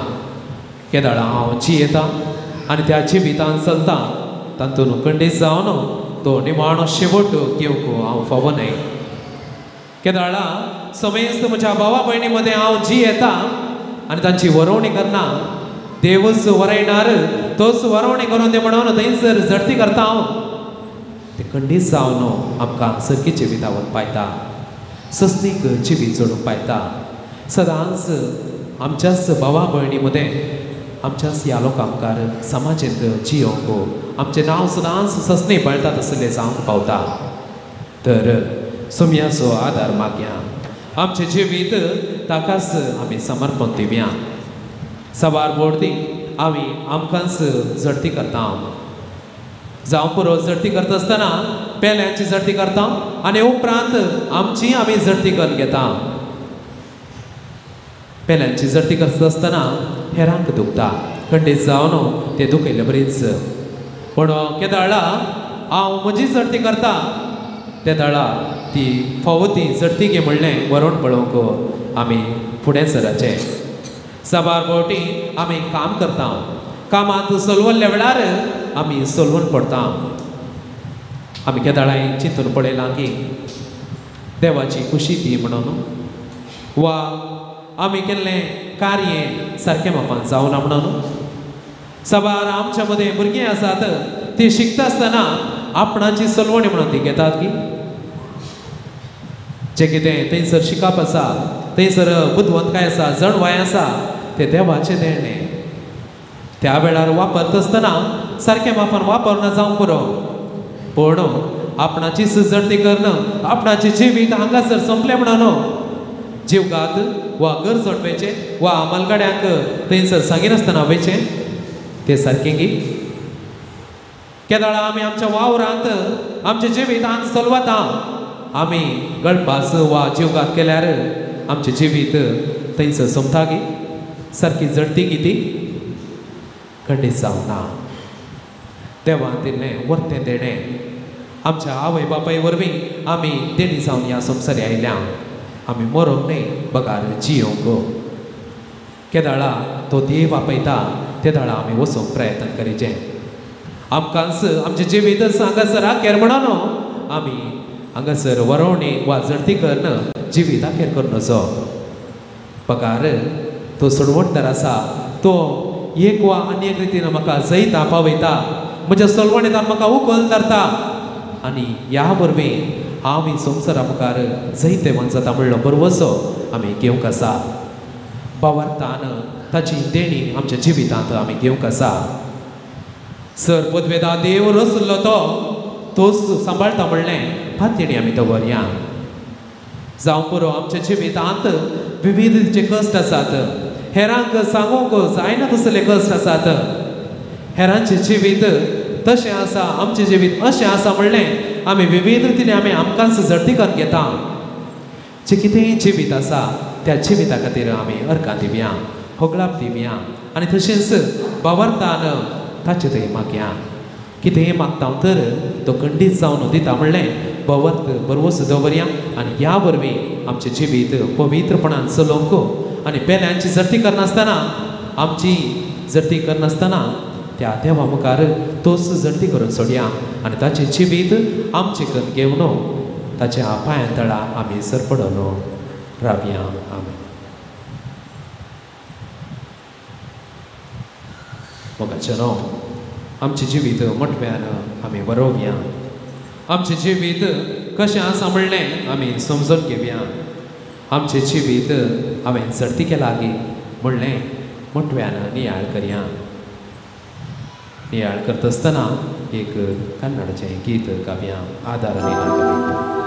S2: केदाळा हांव जियेता आनी त्या जिवितांत चलता, तातूंत खंडीत जावन तो निमाणो शेवट घेवंक हांव फावो न्हय. केदाळा समेस्त म्हज्या भावा भयणी मदें हांव जियेता आनी तांची वरवणी करना. देवच वरयणार, तोच वरवणी करून दे म्हणून थंयसर झडती करता हांव. ते खंडीत जावन आमकां सरकी जिवितांत पायता, सस्तीक जिवीत जोडूंक पायता. सदांच आमच्याच भावा भयणी मदें आमच्याच ह्या लोकांकार समाजींत जियोंक आमचें नांव सदांच सस्ती पळटात तसलें जावंक पावता. तर सोम्याचो आदार मागया, आमचें जिवीत ताकाच आमी समर्पण दिवया. सवार भोवती आमी आमकांच जडती करता. जावं पुरो जडती करता आसतना पेल्यांची जडती करता आनी उपरांत आमची आमी जडती करून घेता. पेल्यांची जडती करता आसतना हेरांक दुखता, खंडीत जावन ते दुखयले बरीच. पूण केदाळा हांव म्हजी जडती करता, तेदाळा ती फावो ती जडती घे म्हणलें व्हरोन पळोवंक आमी फुडें सराचे. सवार भोवटी आमी काम करता, कामांत सोलवल्ल्या वेळार आमी सोलवून पडटा. आमी केदाळाय चिंतून पळयलां की देवाची खुशी ती म्हणून, वा आमी केल्लें कार्य सारकें मापान जावना म्हणून. सवार आमच्या मदें भुरगीं आसात, ती शिकता आसतना आपणाची सोलवणी म्हणून ती घेतात की जें कितें थंयसर शिकप आसा, थंयसर बुद्धवंतकाय आसा, जणवाय आसा, तें देवाचें देणें. त्या वेळार वापरता आसतना सारकें मापान वापरना जावंक पुरो. पूण आपणाची जडती करून आपणाचें जिवीत हांगासर संपलें म्हणून जीवघात वा घर सोडवेचें वा आमलगाड्यांक थंयसर सांगिनासतना वयचें तें सारकें गी. केदाळा आमी आमच्या वावरांत आमच्या जिवितांत चलवता, आमी गळपास वा जीवघात केल्यार आमचें जिवीत थंयसर सोंपता गी. सारकी जडती किती खंडीत जावं ना. देवान दिल्लें वर्तें देणें आमच्या आवय बापाय वरवीं आमी देणी जावन ह्या संवसारी आयल्या. आमी मरोंक न्ही बगार जियोंक. केदाळा तो देव आपयता ते दाळा आमी वचूंक प्रयत्न करीचे. आमकांच आमचे जिवीत हांगासर केर म्हणून आमी हांगासर वरोवणी वा जडती करन जिवीत आखेर करनचो. पगार तो सोडवणदार आसा. तो एक वा आनी एक रितीन म्हाका जैता पावयता. म्हज्या सोलवणेंतल्यान म्हाका उखल धरता आनी ह्या वरवीं हांव ही संवसारा मुखार जैतेवंत जाता म्हणलो बरोवसो आमी घेवंक आसा. भावार्थान ताची देणी आमच्या जिवितांत आमी घेवंक आसा. सर पदवेदा देव रचलो तोच सांबाळटा म्हणलें फातेणी आमी दवरया. जावं पुरो आमच्या जिवितांत विविध जे कश्ट आसात. हेरांक सांगूंक जायना तसले कश्ट आसात. हेरांचें जिवीत तशें आसा आमचें जिवीत अशें आसा म्हणलें आमी विविध रितीने आमी आमकांच जडतीकन घेता. जें कितेंय जिवीत आसा त्या जिविता खातीर आमी अर्कां दिवया, होगलाप दिवया आनी तशेंच भावार्थान ताचे थंय मागया. कितेंय मागता तर तो खंडीत जावन दिता म्हणलें भावार्थ बरोवस दवरया आनी ह्या वरवीं आमचें जिवीत पवित्रपणान चलोवंक आनी पेल्यांची जडती करनासतना आमची जडती करनासतना त्या देवा मुखार तोच जडती करून सोडया आनी ताचें जिवीत आमचें कन्न घेवन ताच्या पांयां तळा आमी सरपडून रावया. आमी मोगाचेनो आमचें जिवीत मोठव्यान आमी वरोवया. आमचें जिवीत कशें आसा म्हणलें आमी समजून घेवया. आमचें जिवीत हांवें जडतीके लागीं म्हणलें मोठव्यान नियाळ करया. नियाळ करता आसतना एक कन्नडचें गीत गावया. आदार दिना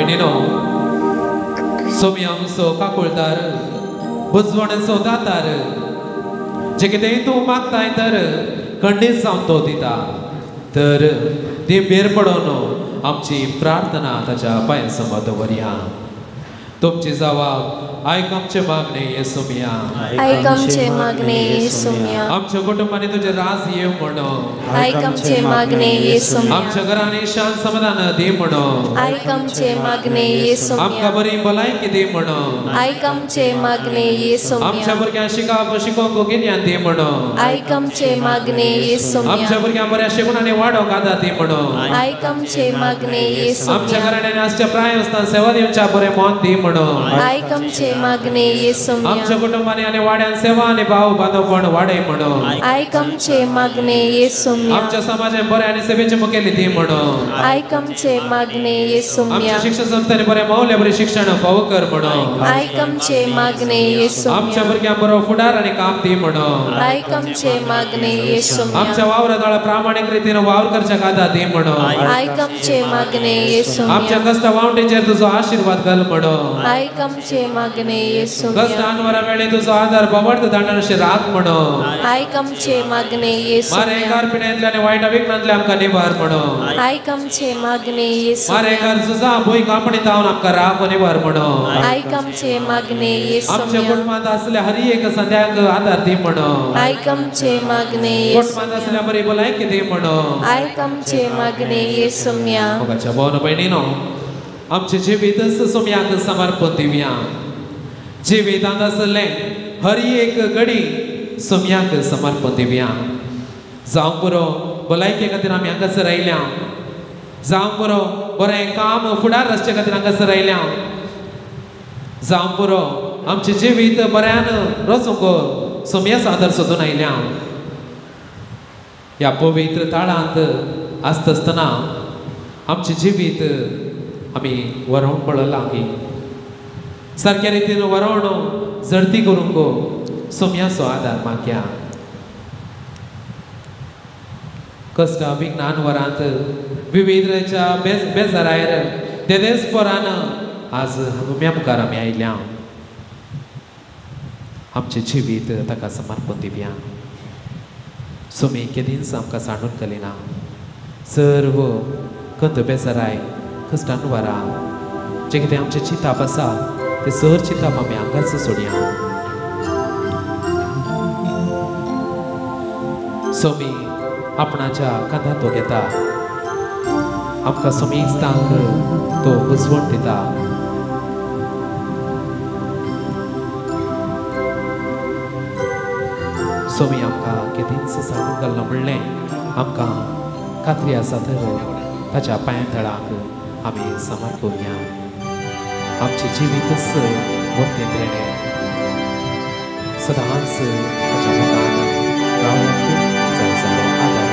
S2: भयणीनो सोमी आमचो काकुळदार बुजवणचो दातार जे कितेंय तूं मागताय तर खंडीत जावन तो दिता तर ती बेर पडोन आमची प्रार्थना ताच्या पांय समोर दवरया तुमची जबाब आयक आमचे मागणे येसुमिया
S3: ऐक आमचे मागणे येसुमिया
S2: आमच्या कुटुंबाने तुझे राज येव म्हणो
S3: ऐक आमचे मागणे येसुमिया
S2: आमच्या घराने शांत समाधान दे म्हणो
S3: ऐक आमचे मागणे येसुमिया
S2: आमका बरी भलायकी दे म्हणो
S3: ऐक आमचे मागणे येसुमिया
S2: आमच्या भुरग्यांक शिकोवंक गिन्यान दे म्हणो
S3: ऐक आमचे मागणे
S2: आमच्या
S3: येसुमिया
S2: भुरग्यांक बऱ्या शिकून वाडोवंक आदार दे म्हणो
S3: ऐक आमचे मागणे
S2: आमच्या
S3: येसुमिया
S2: घराण्याने आजच्या प्रायस्तान सेवा दिवच्या बरे मोन दे म्हणो
S3: ऐक आमचे मागणे येसुमिया
S2: आमच्या कुटुंबाने आणि वाड्यान सेवा आणि भाव बांधवपण वाडय म्हणो
S3: ऐक आमचे मागणे येसुमिया
S2: आमच्या समाजान बरे आणि सेवेचे मुखेली दे म्हणो
S3: ऐक आमचे मागणे येसुमिया
S2: आमच्या शिक्षण संस्थेने बरे मौल्य बरे शिक्षण फावो कर म्हणो
S3: ऐक आमचे मागणे येसुमिया
S2: आमच्या भुरग्यांक बरो फुडार आणि काम दे म्हणो
S3: ऐक आमचे मागणे येसुमिया
S2: आमच्या वावरात प्रामाणिक रीतीने वावर करच्या कादा दे म्हणो
S3: ऐक आमचे मागणे
S2: आमच्या
S3: येसुमिया
S2: कष्ट वावटेचेर तुझो आशीर्वाद घाल म्हणो
S3: ऐक आमचे मागणे
S2: कष्ट
S3: येसुमिया
S2: अनवरा वेळी तुझो आधार बवड दांडारशे राख म्हणो
S3: ऐक आमचे मागणे
S2: मारे
S3: येसुमिया
S2: एकार पिण्यातल्या आणि वाईट विघ्नातल्या आमका निवार म्हणो
S3: ऐक आमचे मागणे
S2: मारे
S3: येसुमिया
S2: एकार तुझा भूई कापणी तावन आमका राख निवार म्हणो
S3: ऐक आमचे मागणे
S2: आमच्या
S3: येसुमिया
S2: कुटुंबात असल्या हरी एक संध्याक आधार दे म्हणो
S3: ऐक आमचे मागणे
S2: कुटुंबात
S3: येसुमिया
S2: असल्या बरी भलायकी दे म्हणो
S3: ऐक आमचे मागणे येसुमिया
S2: मोगाच्या भावना बहिणीनो आमचे जिवीतच सोम्याक समर्पण दिवया जिवीतांत असले हरी एक घडी सोम्याक समर्पण दिवया जावं बरो भलायके खातीर आमी हांगासर आयल्या जावं बरो बरें काम फुडार रचचे खातीर हांगासर आयल्या जावं बरो आमचे जिवीत बऱ्यान रचूंक सोम्या सादर सोदून आयल्या ह्या पवित्र ताळांत आसता आसतना आमचे जिवीत आमी वरोवंक पडला की सारक्या रितीन वरोवण झडती करूंक सोम्याचो आदार मागया कश्टा विघ्नान वरांत विविधच्या बेजारायर देदेस्परान आज सोम्या मुखार आमी आयल्या आमचे जिवीत ताका समर्पण दिवया सोमी केदींच आमकां सांडून घालिना सर्व कंत बेजाराय कश्टान वरां जे कितें आमचे चिताप आसा ते सर चिताप आमी हांगाच सोडया सोमी आपणाच्या कांधात तो घेता आमकां सोमी इस्तांक तो बुजवण दिता सोमी आमकां केदींच सांडून घालना म्हणलें आमकां खात्री आसा तर ताच्या पांय तळाक आमी समर्पया आमचे जिवीतच वर्तें तेणें सदांच ताच्या मुखार रावूंक जाय जालो आदार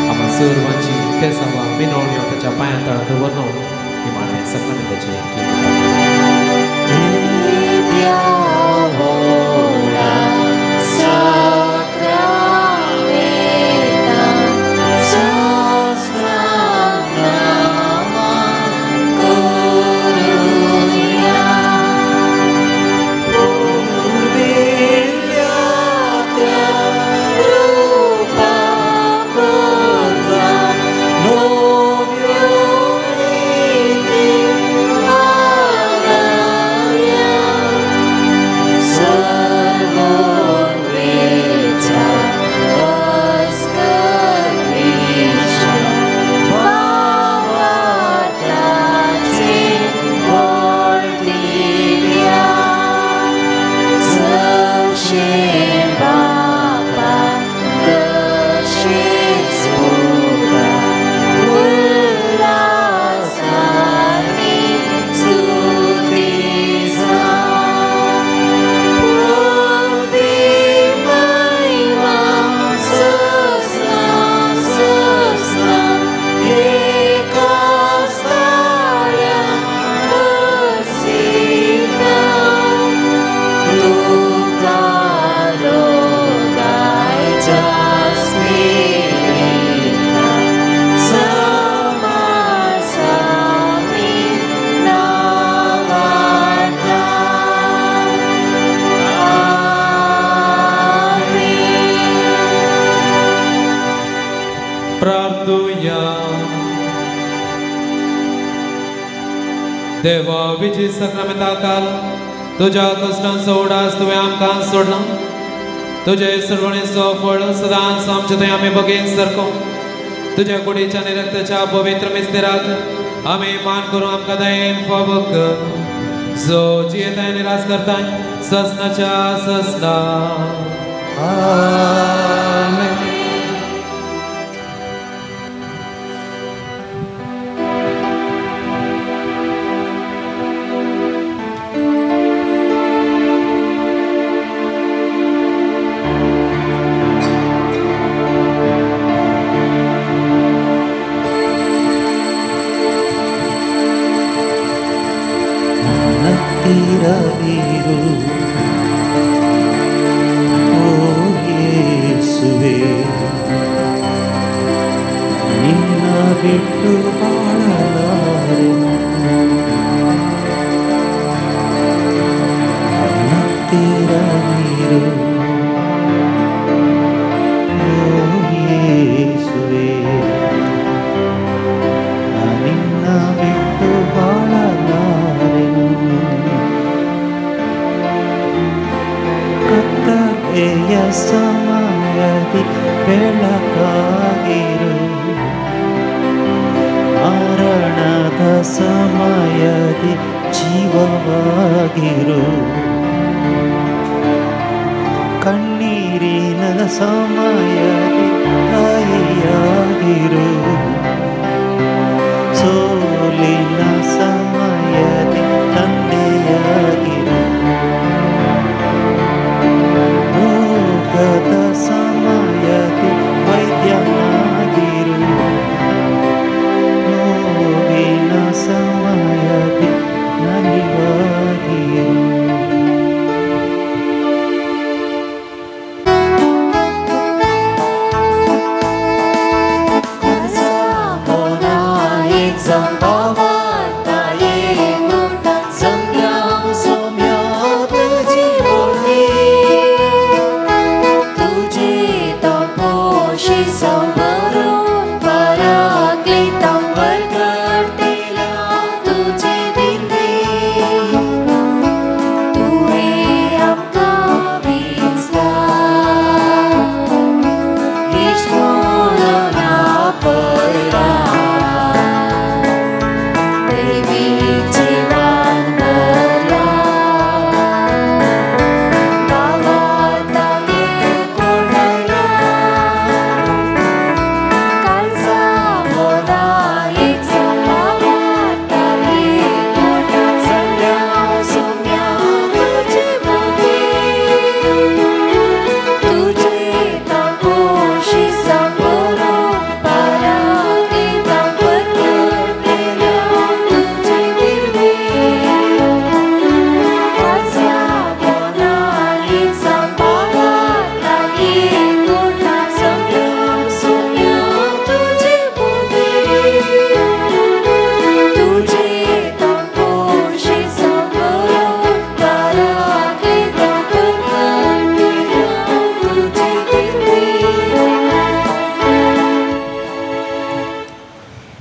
S2: आम्हा सर्वांची ते सवा विनवण्यो ताच्या पांया तळाक दवरून निमाणें सकाळी ताचे
S1: So
S2: देवा विजय सक्रामेंता काल तुझ्या कष्टांचो उडास तुवें आमकां सोडला तुझे सर्वणेचो फळ सदांच आमचे थंय आमी बगेन सरको तुझ्या कुडीच्या आनी रक्ताच्या पवित्र मिस्तेराक आमी मान करून आमकां दयेन फावो कर जो जियेताय निराश करताय ससनाच्या ससना आमेन.
S4: ಇರದಿರು ಓ ಯೇಸುವೆ ನಿನ್ನ ಬಿಟ್ಟು ಬಾಳಲಾರೆ ನತ್ತಿರದಿರು ಓ ಯೇಸುವೆ ನಿನ್ನ ಬಿಟ್ಟು ಬಾಳಲಾರೆನು ಕತ್ತಲೆಯ ಸಮಯದಿ ಬೆಳಕಾಗಿರು ಮರಣದ ಸಮಯದಿ ಜೀವವಾಗಿರು ಕಣ್ಣೀರಿನ ಸಮಯದಿ ತಾಯಿಯಾಗಿರು ಸೋಲಿನ ಸಮಯದಿ ತಂದೆಯಾಗಿರು ರೋಗದ ಸಮಯದಿ ವೈದ್ಯನಾಗಿರು ನೋವಿನ ಸಮಯದಿ ನಲಿವಾಗಿರು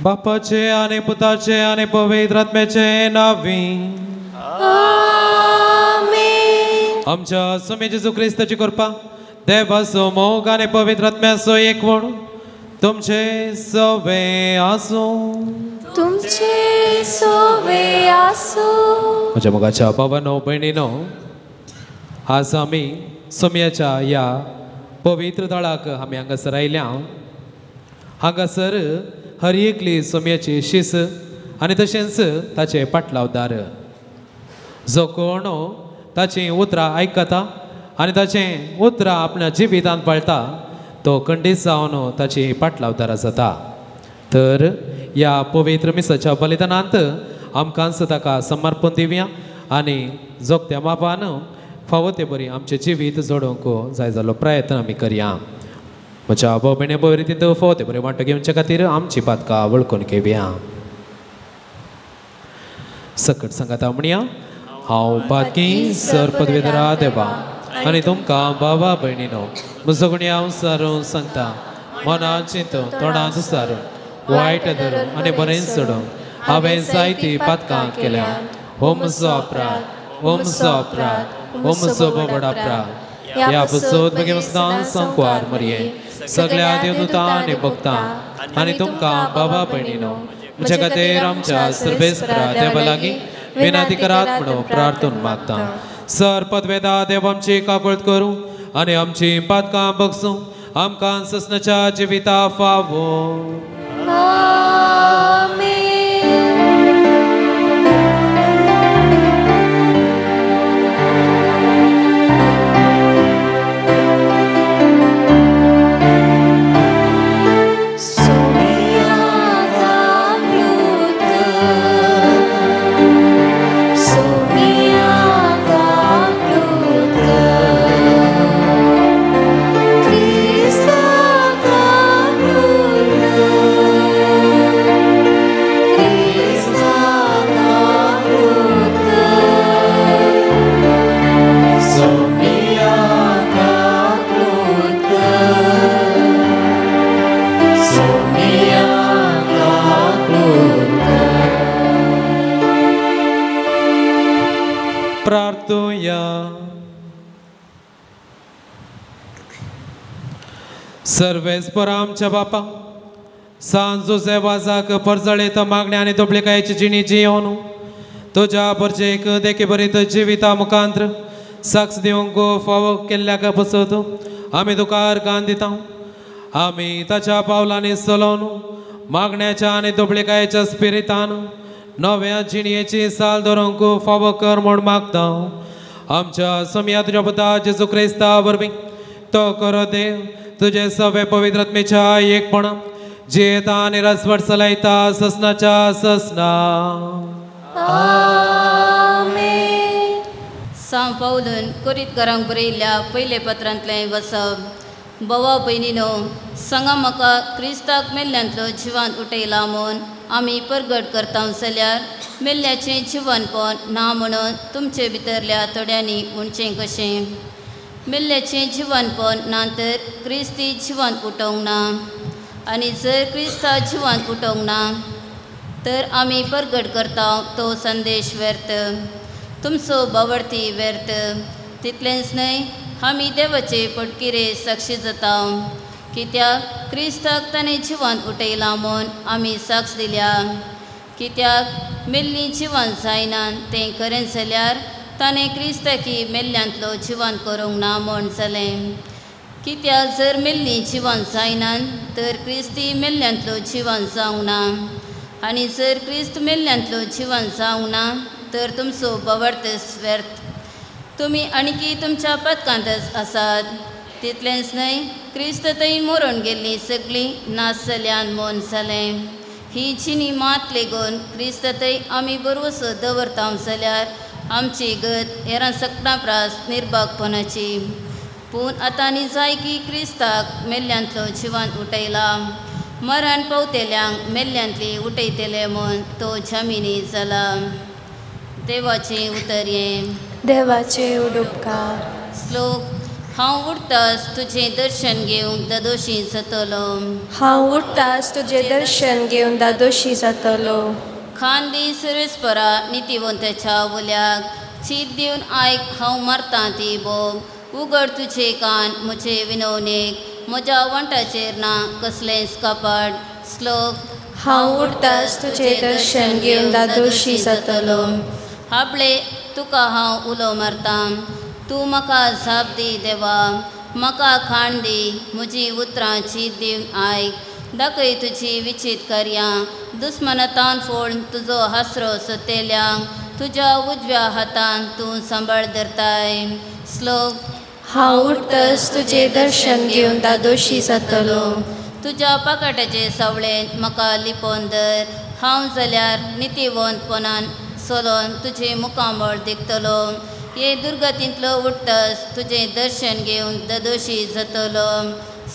S2: बापाचे आणि पुताचे आणि पवित्र आत्म्याचे नावी
S3: आमेन.
S2: आमच्या स्वामी जेजू ख्रिस्ताची कृपा देवाचो मोग आणि पवित्र आत्म्याचो एकवण तुमचे सवे आसो
S3: तुमचे सोवे आसो.
S2: म्हज्या मोगाच्या भावांनो भयणीनो आज आमी सोम्याच्या या पवित्र दळाक आमी हांगासर आयल्या. हांगासर हर एकली सोम्याची शीस आनी तशेंच ताचे पाटलावदार जो कोण ताची उतरां आयकता आनी ताचें उतरां आपल्या जिवितांत पाळटा तो खंडीत जावन ताची पाटलावदार जाता. तर या पवित्र मिसाच्या बलिदानांत आमकांच ताका समर्पण दिवया आनी जोगत्या मापान फावो ते बरी आमचें जिवीत जोडूंक जाय जालो प्रयत्न आमी करया. म्हज्या भाव भयणी बरे तितून फावो ते बरे वांटो घेवचे खातीर आमची पातकां वळखून घेवया. सकट सांगात म्हणया हांव बाकी सर पदवीधरा देवा आनी तुमकां बाबा भयणीनो म्हजो गुणी हांव सारून सांगता मनान चिंतून तोंडांत सारून वायट धरून आनी बरें सोडून हांवें जायतीं पातकां केल्या हो म्हजो अपराध हो म्हजो अपराध हो म्हजो बोबड अपराध ह्या बसोत बेगीन वचना सांकवार मरये सगळ्या देवदूतां आनी भक्तां आनी तुमकां बाबा भयणीनो म्हज्या खातीर आमच्या सर्वेस्परा देवा लागीं विनंती करात म्हणून प्रार्थून मागता सर पदवेदा देव आमची काकूळट करूं आनी आमची पातकां बगसूं आमकां ससनाच्या जिविता फावो सर्वेस्पर आमच्या बापा सांजो सेवाजाक परजळेत मागण्या आनी तोपलेकायची जिणी जियोन तुज्या परजेक देखे बरीत जिविता मुखांत्र साक्ष दिवंक फावो केल्ल्याक बसत आमी तुकार गान दिता आमी ताच्या पावलांनी चलोवन मागण्याच्या आनी तोपलेकायच्या स्पिरितान नव्या जिणयेची साल धरूंक फावो कर म्हूण मागता आमच्या समया तुज्या पुता जेजू क्रिस्ता वरवीं तो कर देव तुझे सवे पवित्रत्मेच्या एकपण जेता आनी रसवट चलयता ससनाच्या ससना
S3: आमेन.
S5: सांव पावलून कुरीत घरांक बरयल्ल्या पयले पत्रांतलें वचप बोवा भयणीनो सांगा म्हाका क्रिस्ताक मेल्ल्यांतलो जिवांत उठयला म्हूण आमी परगट करता जाल्यार मेल्ल्याचें जिवनपण ना म्हणून तुमचे भितरल्या थोड्यांनी म्हणचें कशें मेल्ल्याचें जिवनपण ना तर क्रिस्ती जिवांत उठोवंक ना आनी जर क्रिस्ता जिवांत उठोवंक ना तर आमी परगट करता तो संदेश व्यर्थ तुमचो बावडती व्यर्थ तितलेंच न्हय आमी देवाचे पडकिरे साक्षी जाता कित्याक क्रिस्ताक ताणें जिवांत उठयलां म्हूण आमी साक्ष दिल्या कित्याक मेल्लीं जिवांत जायनान तें खरें जाल्यार ताणें क्रिस्ताकी मेल्ल्यांतलो जिवांत करूंक ना म्हूण जालें कित्याक जर मेल्लीं जिवांत जायनान तर क्रिस्ती मेल्ल्यांतलो जिवांत जावंक ना आनी जर क्रिस्त मेल्ल्यांतलो जिवांत जावंक ना तर तुमचो बावडत व्यर्थ तुमी आनीकी तुमच्या पदकांतच आसात तितलेंच न्हय क्रिस्त थंय मरून गेल्लीं सगळीं नाश जाल्यान म्हूण जालें ही जिणी मात लेगून क्रिस्त थंय आमी बरोसो दवरता जाल्यार आमची गत हेरां सकना प्रास निर्भागपणाची पूण आतां न्ही जाय की क्रिस्ताक मेल्ल्यांतलो जिवांत उठयला मरण पावतेल्यांक मेल्ल्यांतली उठयतले म्हूण तो जमिनी जाला देवाचें उतर हें
S3: देवाचे उडुपकार
S5: श्लोक हांव उठतास तुजें दर्शन घेवंक दादोशी जातलो
S3: हांव उठतास तुजें दर्शन घेवन दादोशी जातलो
S5: खांदी सर्वेस्परा नितीवंताच्या वल्याक चीत दिवन आयक हांव मरतां ती भोग उगड तुजे कान म्हजे विनवणेक म्हज्या वंटाचेर ना कसलेंच कपाट श्लोक
S3: हांव उठतास तुजें दर्शन घेवन दादोशी जातलो
S5: आपले तुका हांव उलो मारतां तूं म्हाका जाप दी देवा म्हाका खाण दी म्हजी उतरां चीत दिवन आयक दाखय तुजी विचित कार्यां दुस्मनतान फोडून तुजो हासरो सतेल्यांक तुज्या उजव्या हातान तूं सांबाळ धरताय श्लोक
S3: हांव उठतास तुजें दर्शन घेवन दादोशी जातलो
S5: तुज्या पाकाटाचे सावळेंत म्हाका लिपोवन धर हांव जाल्यार नितीवंतपणान चलोन तुजें मुखामळ देखतलो हे दुर्गतींतलो उठतास तुजें दर्शन घेवन दादोशी जातलो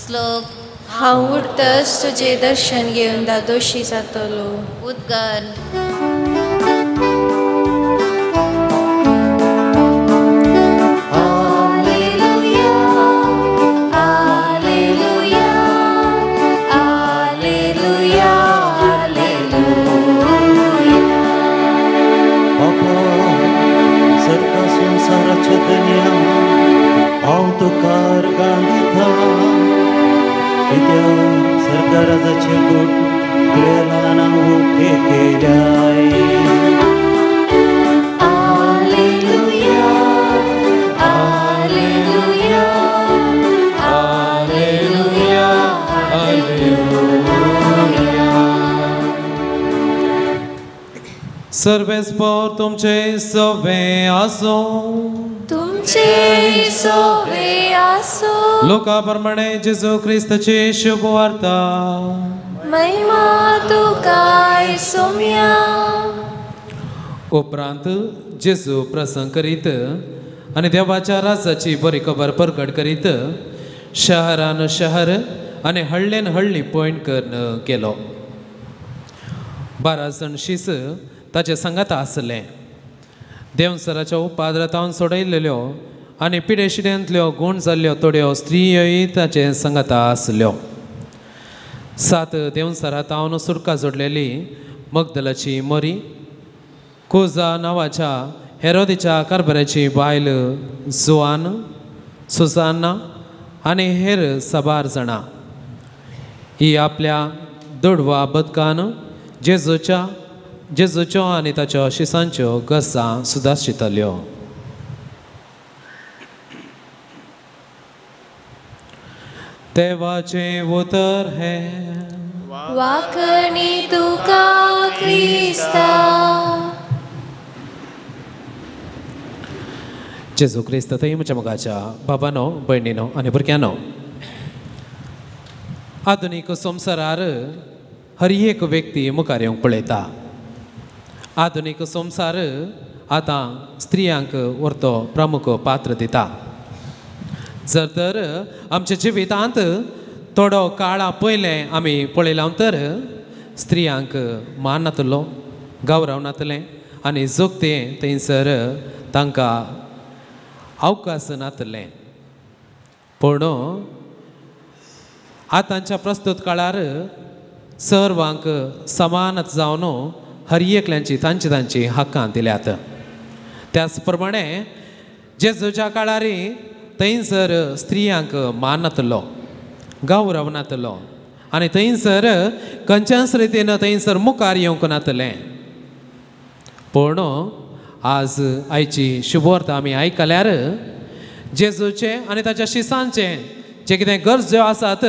S5: श्लोक
S3: हांव उठतास तुजें दर्शन घेवन दादोशी जातलो
S5: उद्गार
S3: Alleluia, Alleluia, Alleluia.
S4: वेळान उठे केल्याय
S1: Alleluia, Alleluia, Alleluia, Alleluia.
S2: सर्वेस्पर तुमचे सवे आसो.
S1: तुमचे सोवे आसो.
S2: लोकाप्रमाणे जेजू ख्रिस्ताची शुभ वार्ता.
S1: महिमा तुकाय सोम्या.
S2: उपरांत जेजू प्रसंग करीत आनी देवाच्या राजाची बरी खबर प्रकट करीत शहरान शहर आनी हळ्ळेन हळ्ळी पॉयंट करून गेलो. 12 जण शिस ताचे संगात आसले. देवसराच्या उपाद्रतावन सोडयलेल्यो आनी पिडेशिड्यांतल्यो गूण जाल्ल्यो थोड्यो स्त्रियोय ताचे संगात आसल्यो. 7 देवसरातावन सुरका जोडलेली मगदलाची मरी, कोजा नांवाच्या हेरोदीच्या कारभाराची बायल जोआन, सुसान्ना आनी हेर 12 जाणां ही आपल्या दोडवा बदकान जेजूच्यो आनी ताच्या शिसांच्यो गरजा सुदारशिताल्यो. देवाचे उतर हे
S1: वाकणी तुका क्रिस्ता.
S2: जेजू क्रिस्त थंय म्हज्या मोगाच्या बाबानो, भयणीनो आनी भुरग्यानो, आधुनीक संवसारार हर एक व्यक्ती मुखार येवंक पळयता. आधुनीक संवसार आतां स्त्रियांक व्हरतो प्रमुख पात्र दिता. जर तर आमच्या जिवितांत थोडो काळा पयलें आमी पळयलां तर स्त्रियांक मान नातलो, गौरव नातलें आनी जोगतें थंयसर तांकां अवकाश नातलें. पूण आतांच्या प्रस्तुत काळार सर्वांक समानच जावन हर एकल्यांची तांची हक्कां दिल्यात. त्याच प्रमाणे जेजूच्या काळार थंयसर स्त्रियांक मान नातलो, गौरव नातलो आनी थंयसर खंयच्याच रितीन थंयसर मुखार येवंक नातलें. पूण आज आयची शुभवार्ता आमी आयकल्यार जेजूचे आनी ताच्या शिसांचे जे कितें गरजो आसात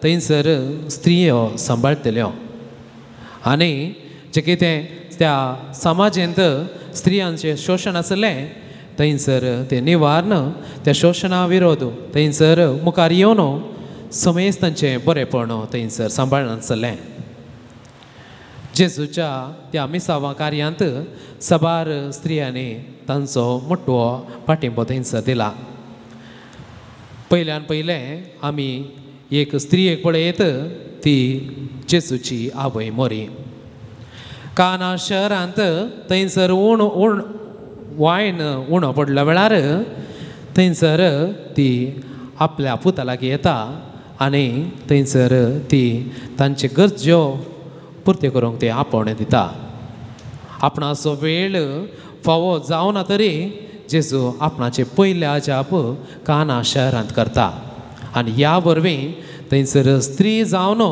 S2: थंयसर स्त्रियो सांबाळटल्यो आनी जे कितें त्या समाजांत स्त्रियांचें शोशण आसलें थंयसर तें निवारण, त्या शोशणा विरोध थंयसर मुखार येवन समेज तांचें बरेपण थंयसर सांबाळन चल्लें. जेजूच्या त्या मिसावा कार्यांत 12 स्त्रियांनी तांचो मोठो पाठिंबो थंयसर दिला. पयल्यान पयलें आमी एक स्त्रियेक पळयत, ती जेजूची आवय मोरी. काना शहरांत थंयसर वायन उणो पडल्या वेळार थंयसर ती आपल्या पुता लागीं येता आनी थंयसर ती तांचे गरज्यो पुर्त्यो करूंक ती आपोवण दिता. आपणाचो वेळ फावो जावना तरी जेजू आपणाचे पयले अजाप काना शहरांत करता आनी ह्या वरवीं थंयसर स्त्री जावन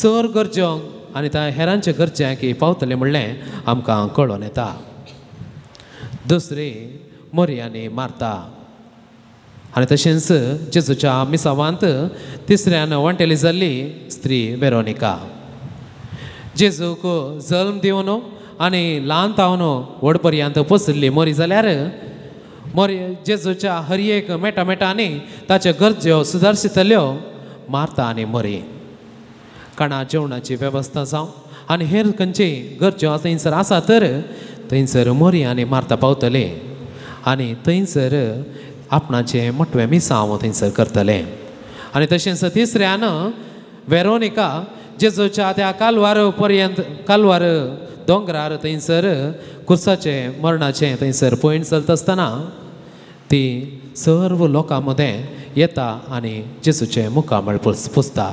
S2: सर गरज्यो आनी त्या हेरांच्या गरज्यांक पावतले म्हणलें आमकां कळोन येता. दुसरी मोरी आनी मार्ता आनी तशेंच जेजूच्या मिसावांत तिसऱ्यान वंटेली जाल्ली स्त्री वेरोनिका. जेजूक जल्म दिवन आनी ल्हान तावन व्हड पर्यंत पसरली मोरी जाल्यार मोरी जेजूच्या हर एक मेटांनी ताच्यो गरज्यो सुदारशितल्यो मार्ता आनी मोरी. काणा जेवणाची वेवस्था जावं आनी हेर खंयची गरज्यो थंयसर आसा तर थंयसर मोरी आनी मार्ता पावतले आनी थंयसर आपणाचें मोठवें मिसांव थंयसर करतले. आनी तशेंच तिसऱ्यान वेरोनिका जेजूच्या त्या कालवार दोंगरार थंयसर कुर्साचें मरणाचें थंयसर पॉयंट चलता आसतना ती सर्व लोकां मदें येता आनी जेजूचें मुखामळ पुसता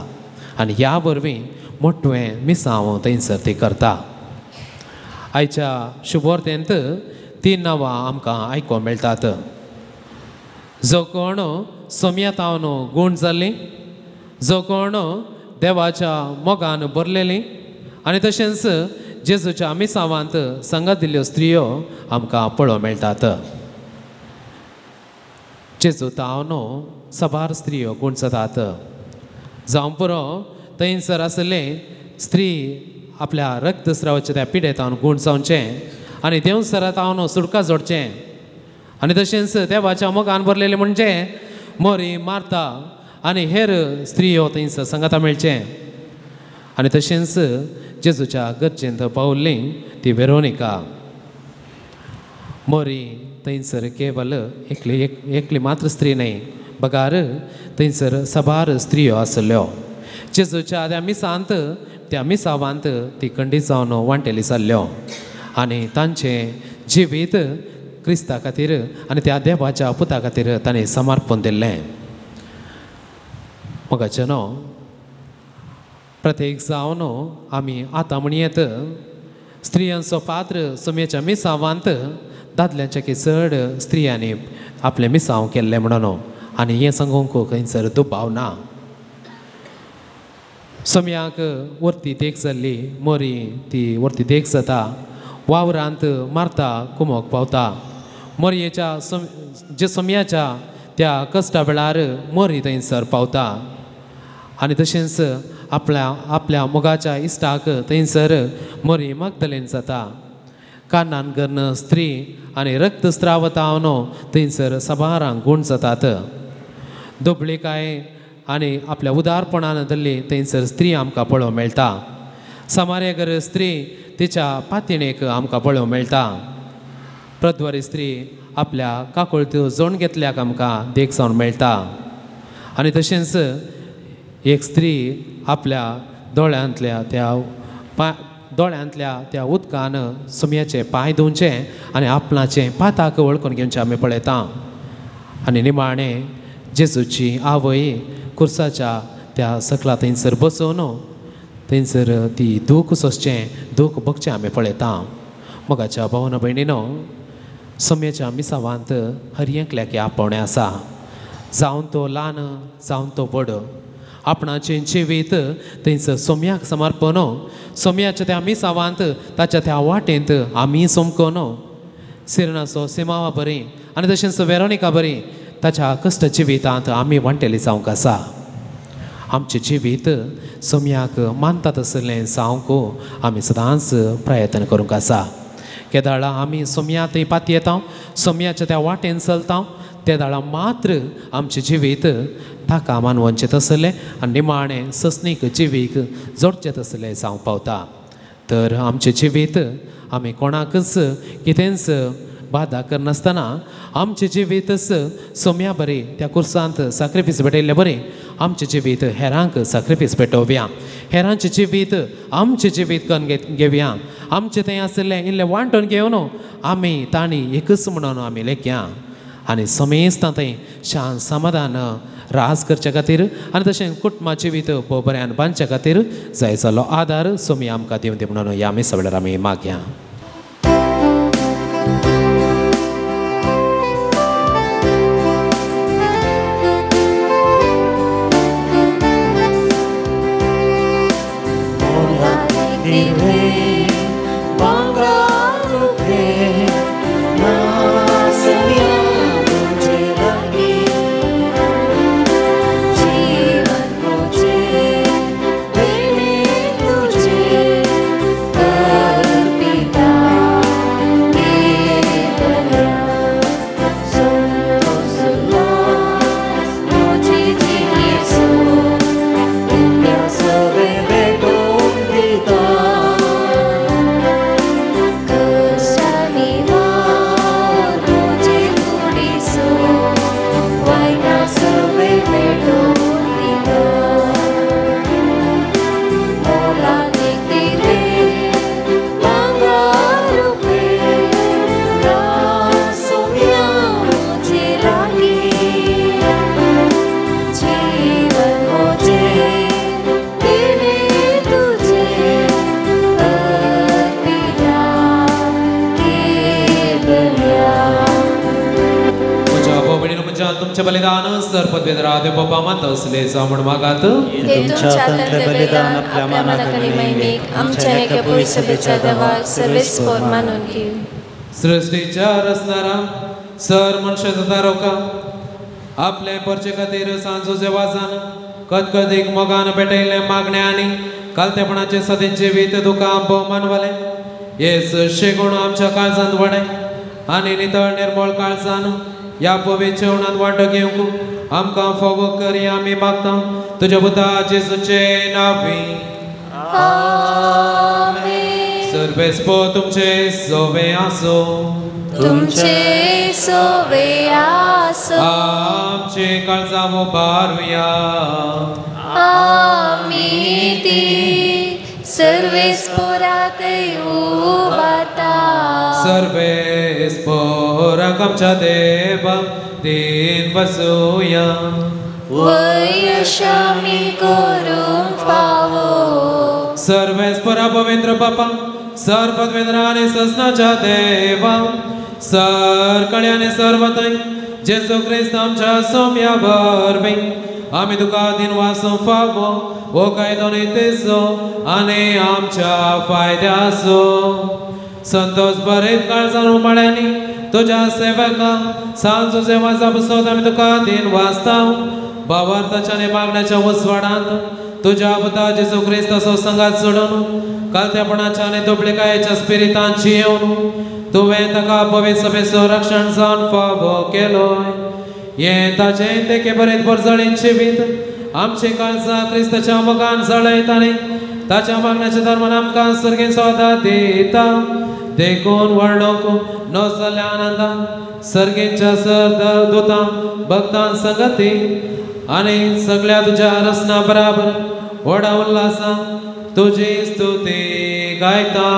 S2: आनी ह्या वरवीं मोठवें मिसांव थंयसर ती करता. आयच्या शुभवार्तेंत 3 नांवां आमकां आयकोंक मेळटात. जो कोण सोम्यातावन गूण जाल्ली, जो कोण देवाच्या मोगान भरलेली आनी तशेंच जेजूच्या मिसावांत संगात दिल्ल्यो स्त्रियो आमकां पळोवंक मेळटात. जेजू तावनो सबार स्त्रियो गुण जातात. जावं पुरो थंयसर आसले स्त्री आपल्या रक्तस्रावाच्या त्या पिडेतावन गुण जावचें आनी देवसरात हांव सुडका जोडचें. आनी तशेंच देवाच्या मोगान भरलेलें म्हणजे मोरी मार्ता आनी हेर स्त्रियो थंयसर संगता मेळचें. आनी तशेंच जेजूच्या गरजेंत पावल्ली ती वेरोनिका. मोरी थंयसर केवल एकली मात्र स्त्री न्हय, बगार थंयसर सबार स्त्रियो आसल्यो. जेजूच्या त्या मिसावांत ती खंडीत जावन वांटेली जाल्ल्यो आनी तांचें जिवीत क्रिस्ता खातीर आनी त्या देवाच्या पुता खातीर ताणें समर्पण दिल्लें. मोगाचेनो प्रत्येक जावन आमी आतां म्हणयेत स्त्रियांचो पात्र सुमयेच्या मिसावांत दादल्यांच्या चड स्त्रियांनी आपलें मिसांव केल्लें म्हणून आनी हें सांगूंक खंयसर दुबाव ना. सोम्याक वर्ती देख जाल्ली, मोरी ती वर्ती देख जाता, वावरांत मारता कुमोक पावता. मोरयेच्या जे सोम्याच्या त्या कश्टा वेळार मोरी थंयसर पावता. आनी तशेंच आपल्या मोगाच्या इश्टाक थंयसर मोरी मगदलेन जाता. कानान गर्न स्त्री आनी रक्तस्राव तावन थंयसर सबारांक गुण जातात. दुबळीकाय आनी आपल्या उदारपणान धरली थंयसर स्त्री आमकां पळोवंक मेळटा. समार्यगर स्त्री तिच्या पातिणेक आमकां पळोवंक मेळटा. प्रद्वारी स्त्री आपल्या काकुळत्यो जोड घेतल्याक आमकां देख जावन मेळटा. आनी तशेंच एक स्त्री आपल्या दोळ्यांतल्या त्या उदकान सुमयाचे पांय धुवचे आनी आपणाचे पाताक वळखून घेवचें आमी पळयता. आनी निमाणें जेजूची आवय कुर्साच्या त्या सकला थंयसर बसून थंयसर ती दूख सोंसचें दूख बगचें आमी पळयता. मोगाच्या भावन भयणीनो, सोम्याच्या मिसावांत हर एकल्याक आपणे आसा. जावं तो ल्हान जावं तो व्हड, आपणाचें जिवीत थंयसर सोम्याक समर्पण. सोम्याच्या त्या मिसावांत ताच्या त्या वाटेंत आमी सोमकोन सिरनाचो सिमावा बरी आनी तशेंच वेरोनिका बरी ताच्या कश्ट जिवितांत आमी वांटेली जावंक आसा. आमचें जिवीत सोम्याक मानता तसलें जावंक आमी सदांच प्रयत्न करूंक आसा. केदाळा आमी सोम्या थंय पाती येता, सोम्याच्या त्या वाटेन चलता, त्या दाळा मात्र आमचें जिवीत ताका मानवचें तसलें आनी निमाणें ससनीक जिवीक जोडचें तसलें जावंक पावता. तर आमचें जिवीत आमी कोणाकच कितेंच बाधा करनासतना आमचें जिवीतच सोम्या बरी त्या कुर्सांत सॅक्रिफीस भेटयल्लें बरें आमचें जिवीत हेरांक सॅक्रिफीस पेटोवया. हेरांचें जिवीत आमचें जिवीत करून घेवया. आमचें थंय आसलें इल्लें वांटून घेवन आमी तांणी एकच म्हणून आमी लेखया आनी समेस्तां थंय शांत समाधान रास करचे खातीर आनी तशें कुटुंबा जिवीत बऱ्यान बांदचे खातीर जाय जालो आदार सोमी आमकां दिवं दी म्हणून ह्या मिसा वेळार आमी मागया. तुमचे बलिदान सर पदवेदरादे बाबा मात असले जामण मागात
S1: हे तुमच्या तंत्र बलिदान आपल्या मनाखाली मैमेक आमच्या नैक्य पुरी सभेच्या देवाक सर्वेस्पोर मानून घेऊ.
S2: सृष्टीच्या रचणारा सर मनशाचा तारोका आपले परचे खातीर सांजोचे वाजान कदकदीक मोगान पेटयले मागणे आनी कालतेपणाचे सदेन जिवीत दुकां भोवमानवाले येस शेगूण आमच्या काळजांत वडे आनी नितळ निर्मळ काळजान या पवित्र जेवणांत वांटो घेवंक आमकां फोव करी आमी मागता तुज्या पुता जेजूचे नांवी. सर्वेस्पो तुमचे सोवे आसो
S1: तुमचे सोवे आसो
S2: आमचे काळजा उबारुया
S1: आमी ती सर्वेस्पोरात उबारता.
S2: सर्वेस्पोराक आमच्या देवा दिन बसूया
S1: वयश आमी करूंक फावो.
S2: सर्वेस्परा पवित्र बापा सर पदवेंद्र आनी ससनाच्या देवा सर कळ्याने सर्वतय जेसू क्रिस्त आमच्या सोम्या बरवी आमी तुका दिन वासो फावो वो कायदो नेतेसो आनी आमच्या फायद्यासो संतोष बरेत काळजान उमाड्यांनी तुज्या सेवका सांजो सेवाचा बसोत आमी तुका दिन वाचता भावार्थाच्या मागण्याच्या वसवाडांत तुझ्या पुता जेजू क्रिस्ताचो संगात सोडून कालत्यापणाच्या आनी दोबळेकायेच्या स्पिरितान जियेवन तुवें ताका पवित्र सभेचो रक्षण जावन फावो केलोय. हें ताचें तेके बरेत बरजळीत जिवीत आमचे काळजां क्रिस्ताच्या मोगान जळयतानी ताच्या मागण्याच्या धर्मान आमकां सर्गेन सौदा दिता. देखून वर्णोक नोस जाल्ल्या आनंदान सर्गेच्या सर दोतां भक्तां संगती आनी सगळ्या तुझ्या रसना बराबर व्हडा उल्हासान तुजी स्तुती गायता.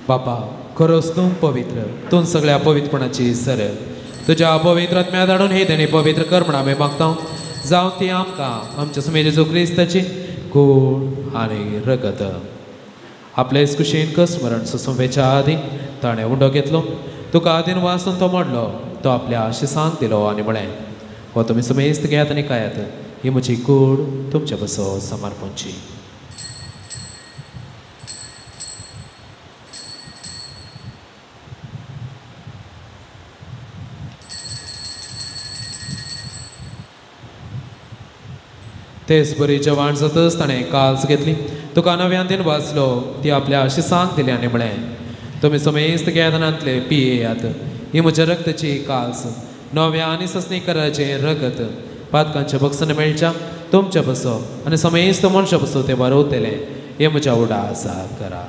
S2: बापा खरोच तूं पवित्र तूं सगळ्या पवित्रपणाची सर तुज्या पवित्र आत्म्या धाडून हे तेणी पवित्र कर म्हण आमी मागता जावं ती आमकां आमच्या समेत जेजू क्रिस्ताची कूड आनी रगत. आपले कुशीन कसमरण सुसुंबेच्या आदी ताणें उंडो घेतलो तुका आदीन वाचून तो मोडलो तो आपल्या शिसांक दिलो आनी म्हळें हो तुमी समेस्त घेयात आनी खायात ही म्हजी कूड तुमच्या बसो समर्पणची. तेच बरी जवान जातच ताणें काल्स घेतली तुका नव्यान दिन वाचलो ती आपल्या शिसांक दिली आनी म्हळें तुमी समेस्त घेयातनांतले पियेयात ही म्हज्या रक्ताची काल्स नव्या आनी ससनी कराचें रगत पातकांच्या बक्षान मेळच्या तुमच्या बसो आनी समेस्त मनशां बसो ते बरवतले हे म्हज्या उडासा करा.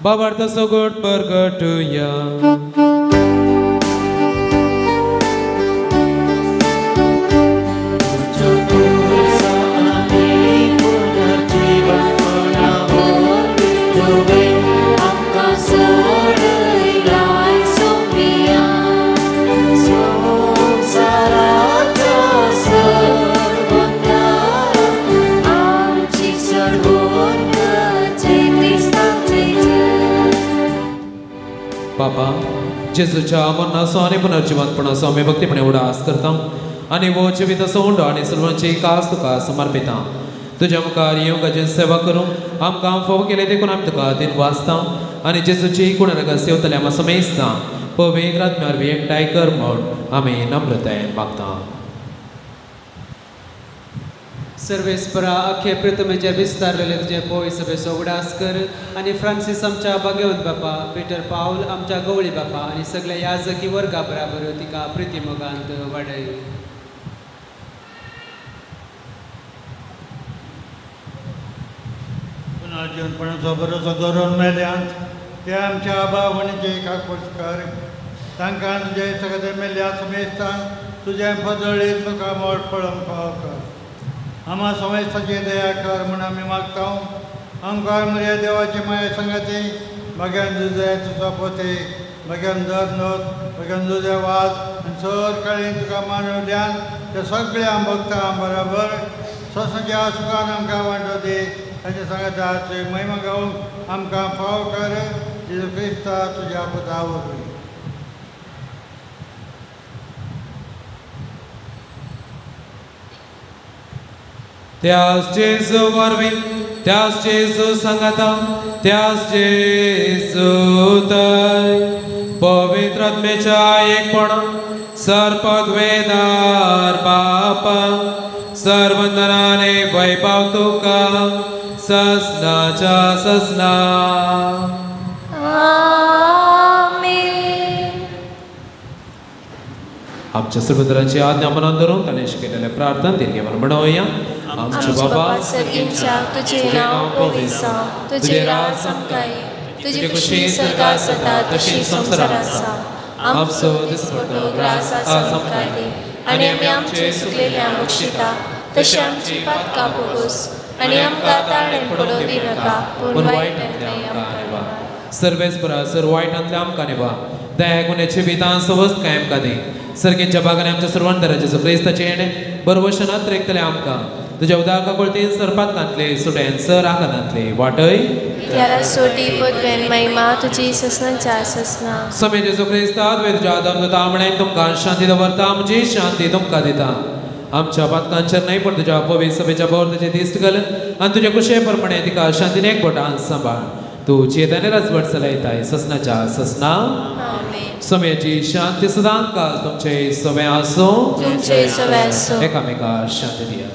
S2: बाबार्थाचो गोड परगटुया. बापा जेजूच्या मरणाचो आनी पुनर्जिवंतपणाचो आमी भक्तीपणे उडास करता आनी वो जिविताचो उंडो आनी सर्वांची कास तुका समर्पिता. तुज्या मुखार येवंकाची सेवा करूंक आमकां फोव केले देखून आमी तुका दिन वाचता आनी जेजूची कुणरगास येवतले आमी समेस्ता पवित्र आत्म्यार बी एकठांय कर म्हूण आमी नम्रतायेन मागता. सर्वेस्परा अख्खे पृथ्वीचेर विस्तारलेले तुजे पोय सभेचो उगडास कर आनी फ्रांसीस आमच्या भाग्यवंत बापा, पीटर पाऊल आमच्या गवळी बापा आनी सगळ्या याजकी वर्गा बराबर तिका प्रितीमोगांत वाडय.
S6: पुनर्जीवनपणाचो बरोसो दवरून मेल्यांत ते आमच्या आबावणीचे काकुळकार तांकां तुजे सगळे मेल्ल्या समेस्तान तुजें फदळीत तुका मोड फळम फाव कर. आम्हा समेस्ताची दया कर म्हूण आमी मागता. आमकां मरे देवाची माया संगती मागेन तुजे तुजो पोते मागेन दर नोत मागेन तुजे वाज आनी चड काळी तुका मानव द्यान ते सगळ्या भक्तां बरोबर ससाच्या सुखान आमकां वांटो दी. ताचे सांगताचे महिमा गावूंक आमकां फाव कर. जेजू क्रिस्ता तुज्या पुता वरवीं.
S2: त्याच जेजू वरवीं, त्याच जेजू सांगता, त्याच जेजू दय पवित्र आत्मेच्या एकपणा सर्पद्वेदार बापा सर्वंदनाने वैभव तुका ससनाच्या ससना. आमच्या सर्वतरांची आज्ञा मनात धरून ताणें शिकयलेले प्रार्थना तेंगे म्हणूया. आमचे बाबा
S3: सर्गींच्या तुझे नाव पवित्र जावं, तुझे राज आमकां ये, तुझी खुशी स्वर्गात जाता तशी संवसारांत आसा. आमचो दिसपटो ग्रास आसा आमकां दी आनी आमी आमचे चुकलेल्या बक्षिता तशी आमची पातकां पळोवस आनी आमकां ताळेन पडोवं दी नाका पूण वायटांतल्यान आमकां निवार.
S2: सर्वेस्परा सर वायटांतल्यान आमकां निवार. दया गुण्याची बितां सवस्त काय आमकां दी. सर्गेच्या बागाने आमच्या सर्वांतराचे जो क्रिस्ताचे येणे बरोवशनात रेखतले आमकां तुज्या उदका कळतेन सरपात घातले सुट्यान सर आकांतांतले वाटय.
S3: त्याला सोटी पदवेन महिमा तुजी ससनाच्या ससना.
S2: समय जेजू क्रिस्ता तुज्या आदार तुमकां शांती दवरता. आमची शांती तुमकां दिता. आमच्या पातकांचेर न्हय पण तुज्या पवित्र सभेच्या बोर्दाचे दिश्ट घाल आनी तुजे कुशे प्रमाणे तिका शांतीन एकवटान सांबाळ. तू चेतने राजवट चलयताय ससनाच्या ससना. समयाची शांती सदां काल तुमचे सवे आसूं.
S3: तुमचे सवे आसूं.
S2: एकामेका शांती दिया.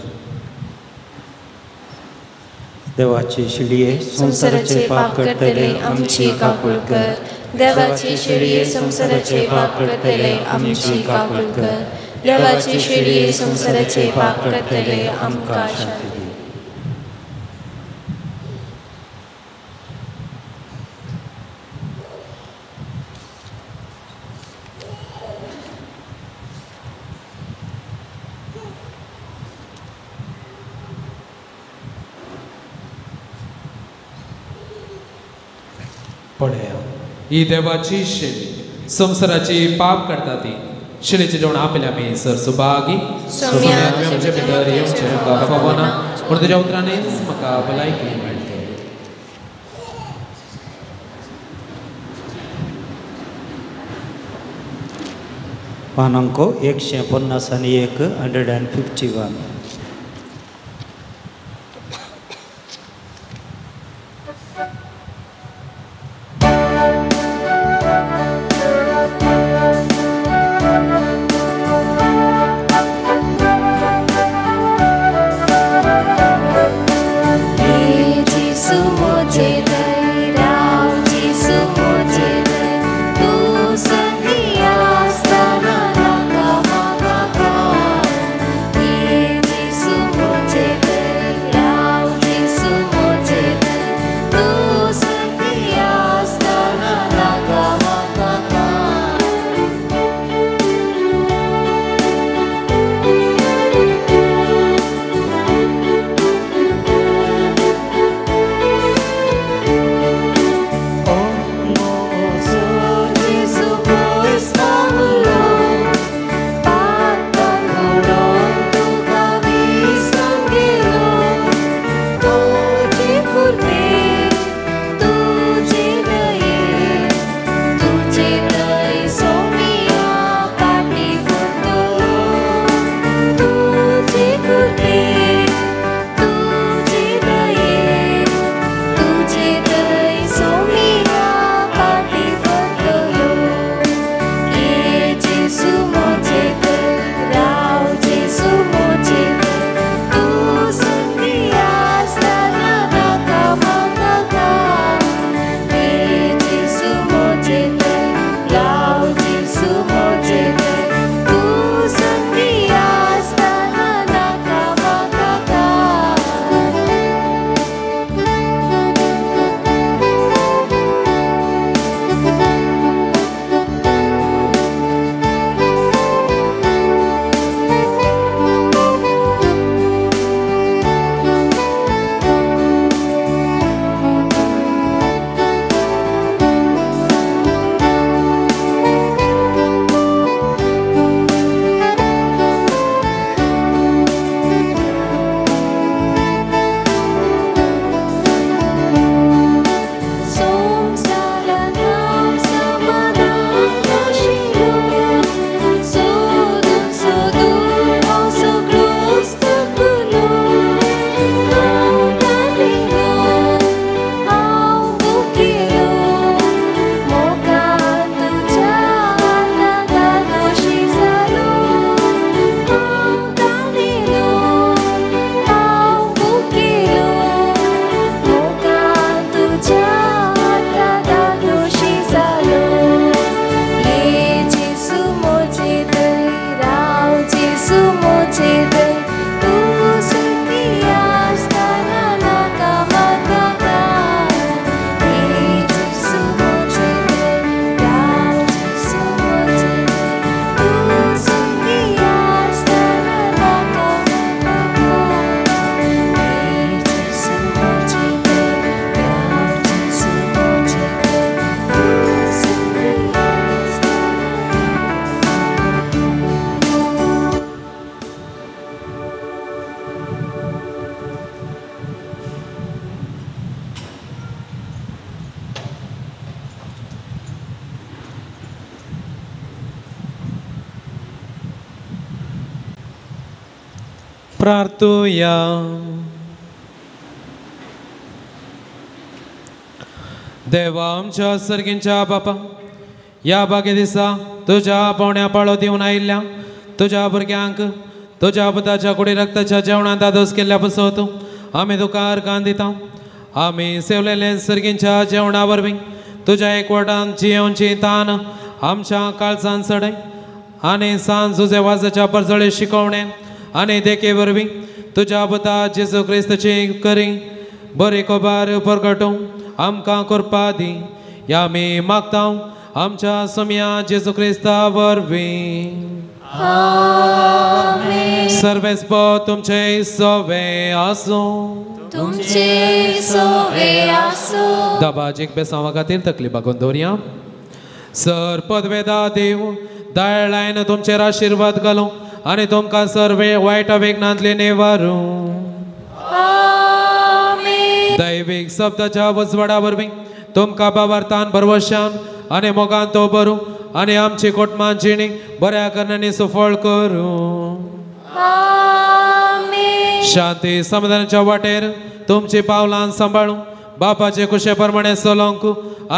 S4: देवाची शिडये संसाराचे पाप करतले आमची काकूळ कर.
S3: देवाची शिडये संसाराचे पाप करतले आमची काकूळ कर. देवाची शिडये संसाराचे पाप करतले आमकां शांती दी.
S2: ही देवाची शेळी संसाराची पाप करता ती शेळीचे जेवण आपल्या मी सर सुभागी आमचे भितर येवचे फावना पूण तुज्या उतरांनीच म्हाका भलायकी मेळटली.
S4: पानांको 151 151.
S3: Thank you.
S2: प्रार्थूया. देवा आमच्या सर्गींच्या बापा, या बागे दिसा तुझ्या पावण्या पाळो दिवन आयिल्ल्या तुझ्या भुरग्यांक तुझ्या पुताच्या कुडी रक्ताच्या जेवणात दादोस केल्ल्या बसवतो आमी तुका अर्गां दिता. आमी सेवलेले सर्गींच्या जेवणा वरवीं तुझ्या एकवटान जियोवची तान आमच्या काळजांत चडय आनी सांज तुजे वाजाच्या परजळे शिकवणे आनी देखे वरवीं तुझ्या पुता जेजू क्रिस्ताची करी बरी खबर परगटूं आमकां करपा दी. या आमी मागता आमच्या सोम्या जेजू क्रिस्ता वरवीं. सर्वेस्प तुमचे सवे आसूं.
S3: तुमचे सवे आसूं.
S2: दाबाजीक बेसांवा खातीर तकली बागोवन दवरया. सर पदवेदा देव दाळ लायन तुमचेर आशिर्वाद घालूं आनी तुमकां सर्वे वायट वेगनांतले निवारूं. दैवीक शब्दाच्या वजवडा वरवीं तुमकां बावार्थान बरवशान आनी मोगान तो भरूं आनी आमची कुटुंबां जिणी बऱ्या कारणांनी सुफळ करूं. शांती समाधानाच्या वाटेर तुमची पावलां सांबाळूं बापाचे कुशे प्रमाणे चलोवंक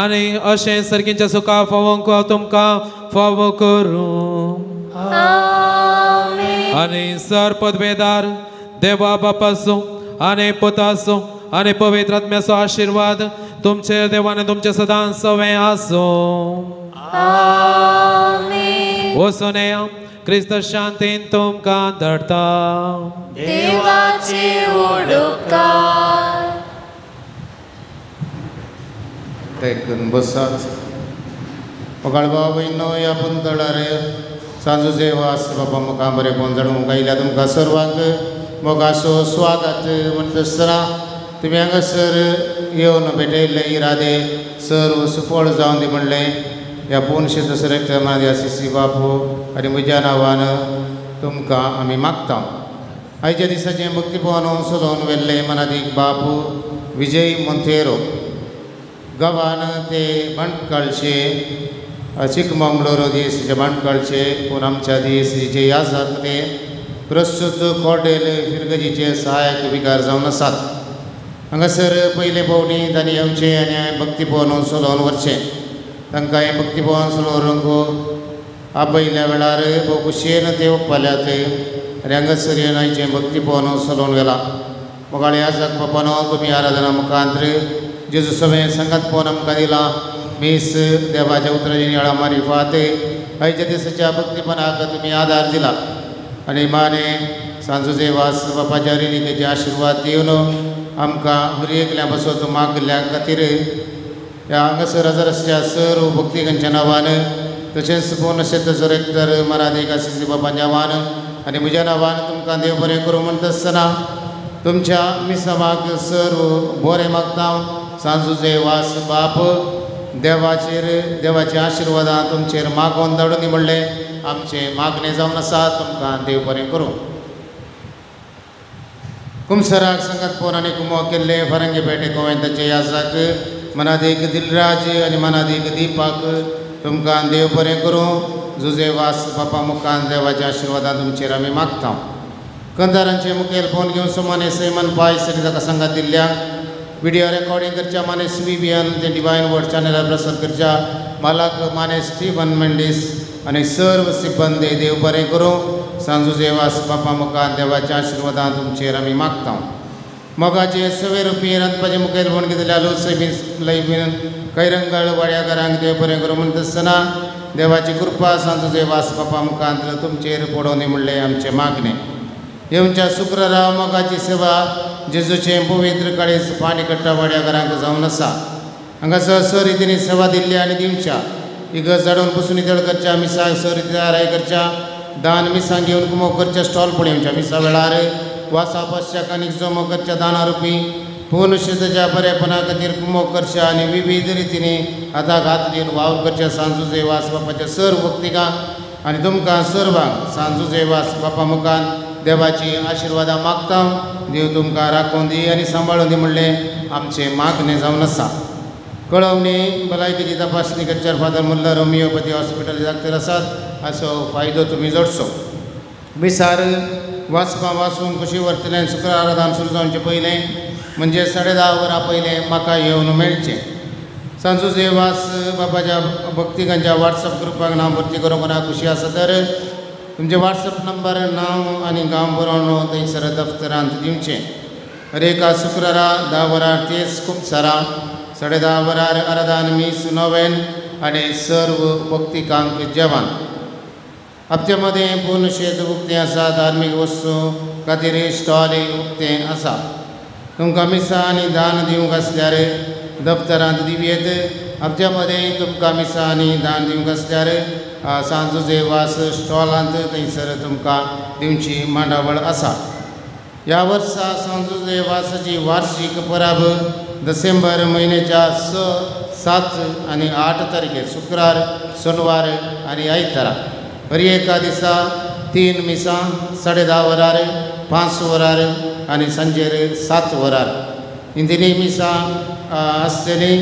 S2: आनी अशें सर्गींच्या सुखा फावोवंक तुमकां फावो करूं. आनी सर पदवेदार देवा बापाचो आनी पुताचो आनी पवित्र आत्म्याचो आशिर्वाद तुमचे देवान तुमचे सदां सवे आसूं. वचून येया क्रिस्त शांतीन तुमकां धाडटा.
S3: देवाचे उपकार.
S7: देखून बसात. मोगाळ भाव भयणो ह्या पुंतळार सांजूचे वास बाबा मुखां बरें पोंजणूंक आयल्या तुमकां सर्वांक मोगाचो स्वागत म्हणटा आसतना तुमी हांगासर येवन भेटयल्ले इरादे सर्व सुफळ जावन दी म्हणलें ह्या पोनशे दसऱ्याक मादी आशिसी बापू आनी म्हज्या नांवान तुमकां आमी मागता. आयच्या दिसाचें भक्तीपवन सलोवन व्हेल्ले मनादीक बापू विजय मोंतेरो गांवान ते बांदकाळचे चिकमंगळूर दीस जे बांदकाळचे पूण आमच्या दीस जे याजाक ते प्रस्तुत कॉटेल फिरगजीचे सहायक विकार जावन आसात. हांगासर पयले पावटी तांणी आमचे आनी भक्तीपवन चलोवन व्हरचें. तांकां हें भक्तीपवन चलोवंक आपयल्या वेळार भोव खुशयेन ते ओप्पाल्यात आनी हांगासर येवन आयचें भक्तीपवन चलोवन गेलां. मोगाळे याजाक बापानो तुमी आराधना मुखांत्र जेजू सवें संगत पोवन आमकां दिलां. मीस देवाच्या उतराची नियाळा मारिफात आयच्या दिसाच्या भक्तीपणाक तुमी आदार दिला आनी माने सांजूचे वास बापाच्या रिलीकेचे आशिर्वाद दिवन आमकां हर एकल्या बसोवचो मागल्या खातीर ह्या हांगासर हजाराच्या सर्व भक्तिकांच्या नांवान तशेंच पूर्ण शेतसर एकतर मरादेक आशिसी बापाच्या नांवान आनी म्हज्या नांवान तुमकां देव बरें करूं म्हणटा आसतना तुमच्या मिसामाक सर्व बरें मागता. सांजूचे वास बाप देवाचे आशिर्वादां तुमचेर मागोवन धाडून म्हणलें आमचें मागणें जावन आसा. तुमकां देव बरें करूं. कुमसराक संगत पोवन आनी कुमो केल्ले फरंगी पेटे गोंयताचे याजाक मनादीक दिलराज आनी मनादीक दिपाक तुमकां देव बरें करूं. जुजे वास बापा मुखान देवाच्या आशिर्वादां तुमचेर आमी मागता. कंदारांचे मुखेल फोन घेवन सुमाने सैमन पायस आनी ताका संगात दिल्ल्या व्हिडिओ रेकॉर्डिंग करच्या माने स्विबियन ते डिवायन वर्ड चॅनलार प्रसाद करच्या मालक माने स्टीवन मेंडीस आनी सर्व सिब्बंदी देव बरें करूं. सांजूचे वास बापा मुखान देवाच्या आशिर्वादां तुमचेर आमी मागता. मोगाचे सवे रुपी रांदपाचे मुखेल फोन घेतल्या लयबीन कैरंगळ वाड्याकारांक देव बरें करूं म्हणटा आसतना देवाची कृपा सांजूचे वास बापा मुखान तुमचेर पडोवन दी म्हणलें आमचें मागणें. येवच्या शुक्रराव मोगाची सेवा जेजूचें पवित्र काळीज पाणी कट्टा वाड्याकारांक जावन आसा. हांगासर स रितीनी सेवा दिल्ली आनी दिवच्या. इगर्ज झाडून पुसून नितळ करच्या. मिसाक स रिती आराय करच्या. दान मिसां घेवन कुमो करच्या. स्टॉल पळोवच्या. मिसा वेळार वासा पश्चाक आनीक जमो करच्या दाना रुपी पूर्ण शेताच्या बरेपणा खातीर कुमो करच्या आनी विविध रितीनी हाताक हात दिवन वावर करच्या. सांजूचे वास बापाच्या सर्व भक्तिकांक आनी तुमकां सर्वांक सांजूचे वास बापा मुखान देवाची आशिर्वादां मागता. देव तुमकां राखून दी आनी सांबाळून दी म्हणलें आमचें मागणें जावन आसा. कळवणी भलायकेची तपासणी करच्यार फादर मुल्लर होमिओपॅथी हॉस्पिटल दाखतर आसात. हाचो फायदो तुमी जोडचो. मिसार वाचून कशी वरतले शुक्राराधान सुरू जावचे पयलें म्हणजे 10:30 वरां पयलें म्हाका येवन मेळचें. सांजू जेवास बाबाच्या भक्तिकांच्या WhatsApp ग्रुपाक नांव भरती करूंक ना खुशी आसा तर तुमचे WhatsApp नंबर नांव आनी गांव बरोवन थंयसर दफ्तरांत दिवचें. हर एका शुक्रारा 10 वरां तेच खूब सारा 10:30 वरार आराधन मीस नोवेन आनी सर्व भक्तिकांक जेवण. हप्त्यामध्ये पूर्ण शेत उक्तें आसा. धार्मीक वस्तू खातीर स्टॉल उक्तें आसा. तुमकां मिसां आनी दान दिवंक आसल्यार दफ्तरांत दिवयेत. हप्त्यामध्ये तुमकां मिसां आनी दान दिवंक आसल्यार सांजू जेवास स्टॉलांत थंयसर तुमकां दिवची मांडावळ आसा. ह्या वर्सा सांजू जेवासाची वार्षिक परब डिसेंबर म्हयन्याच्या 6, 7 आनी 8 तारखेर शुक्रार, सोनवार आनी आयतारा हर एका दिसा 3 मिसां 10:30 वरार, 5 वरार आनी सांजेर 7 वरार ही तिनी मिसां आसतली.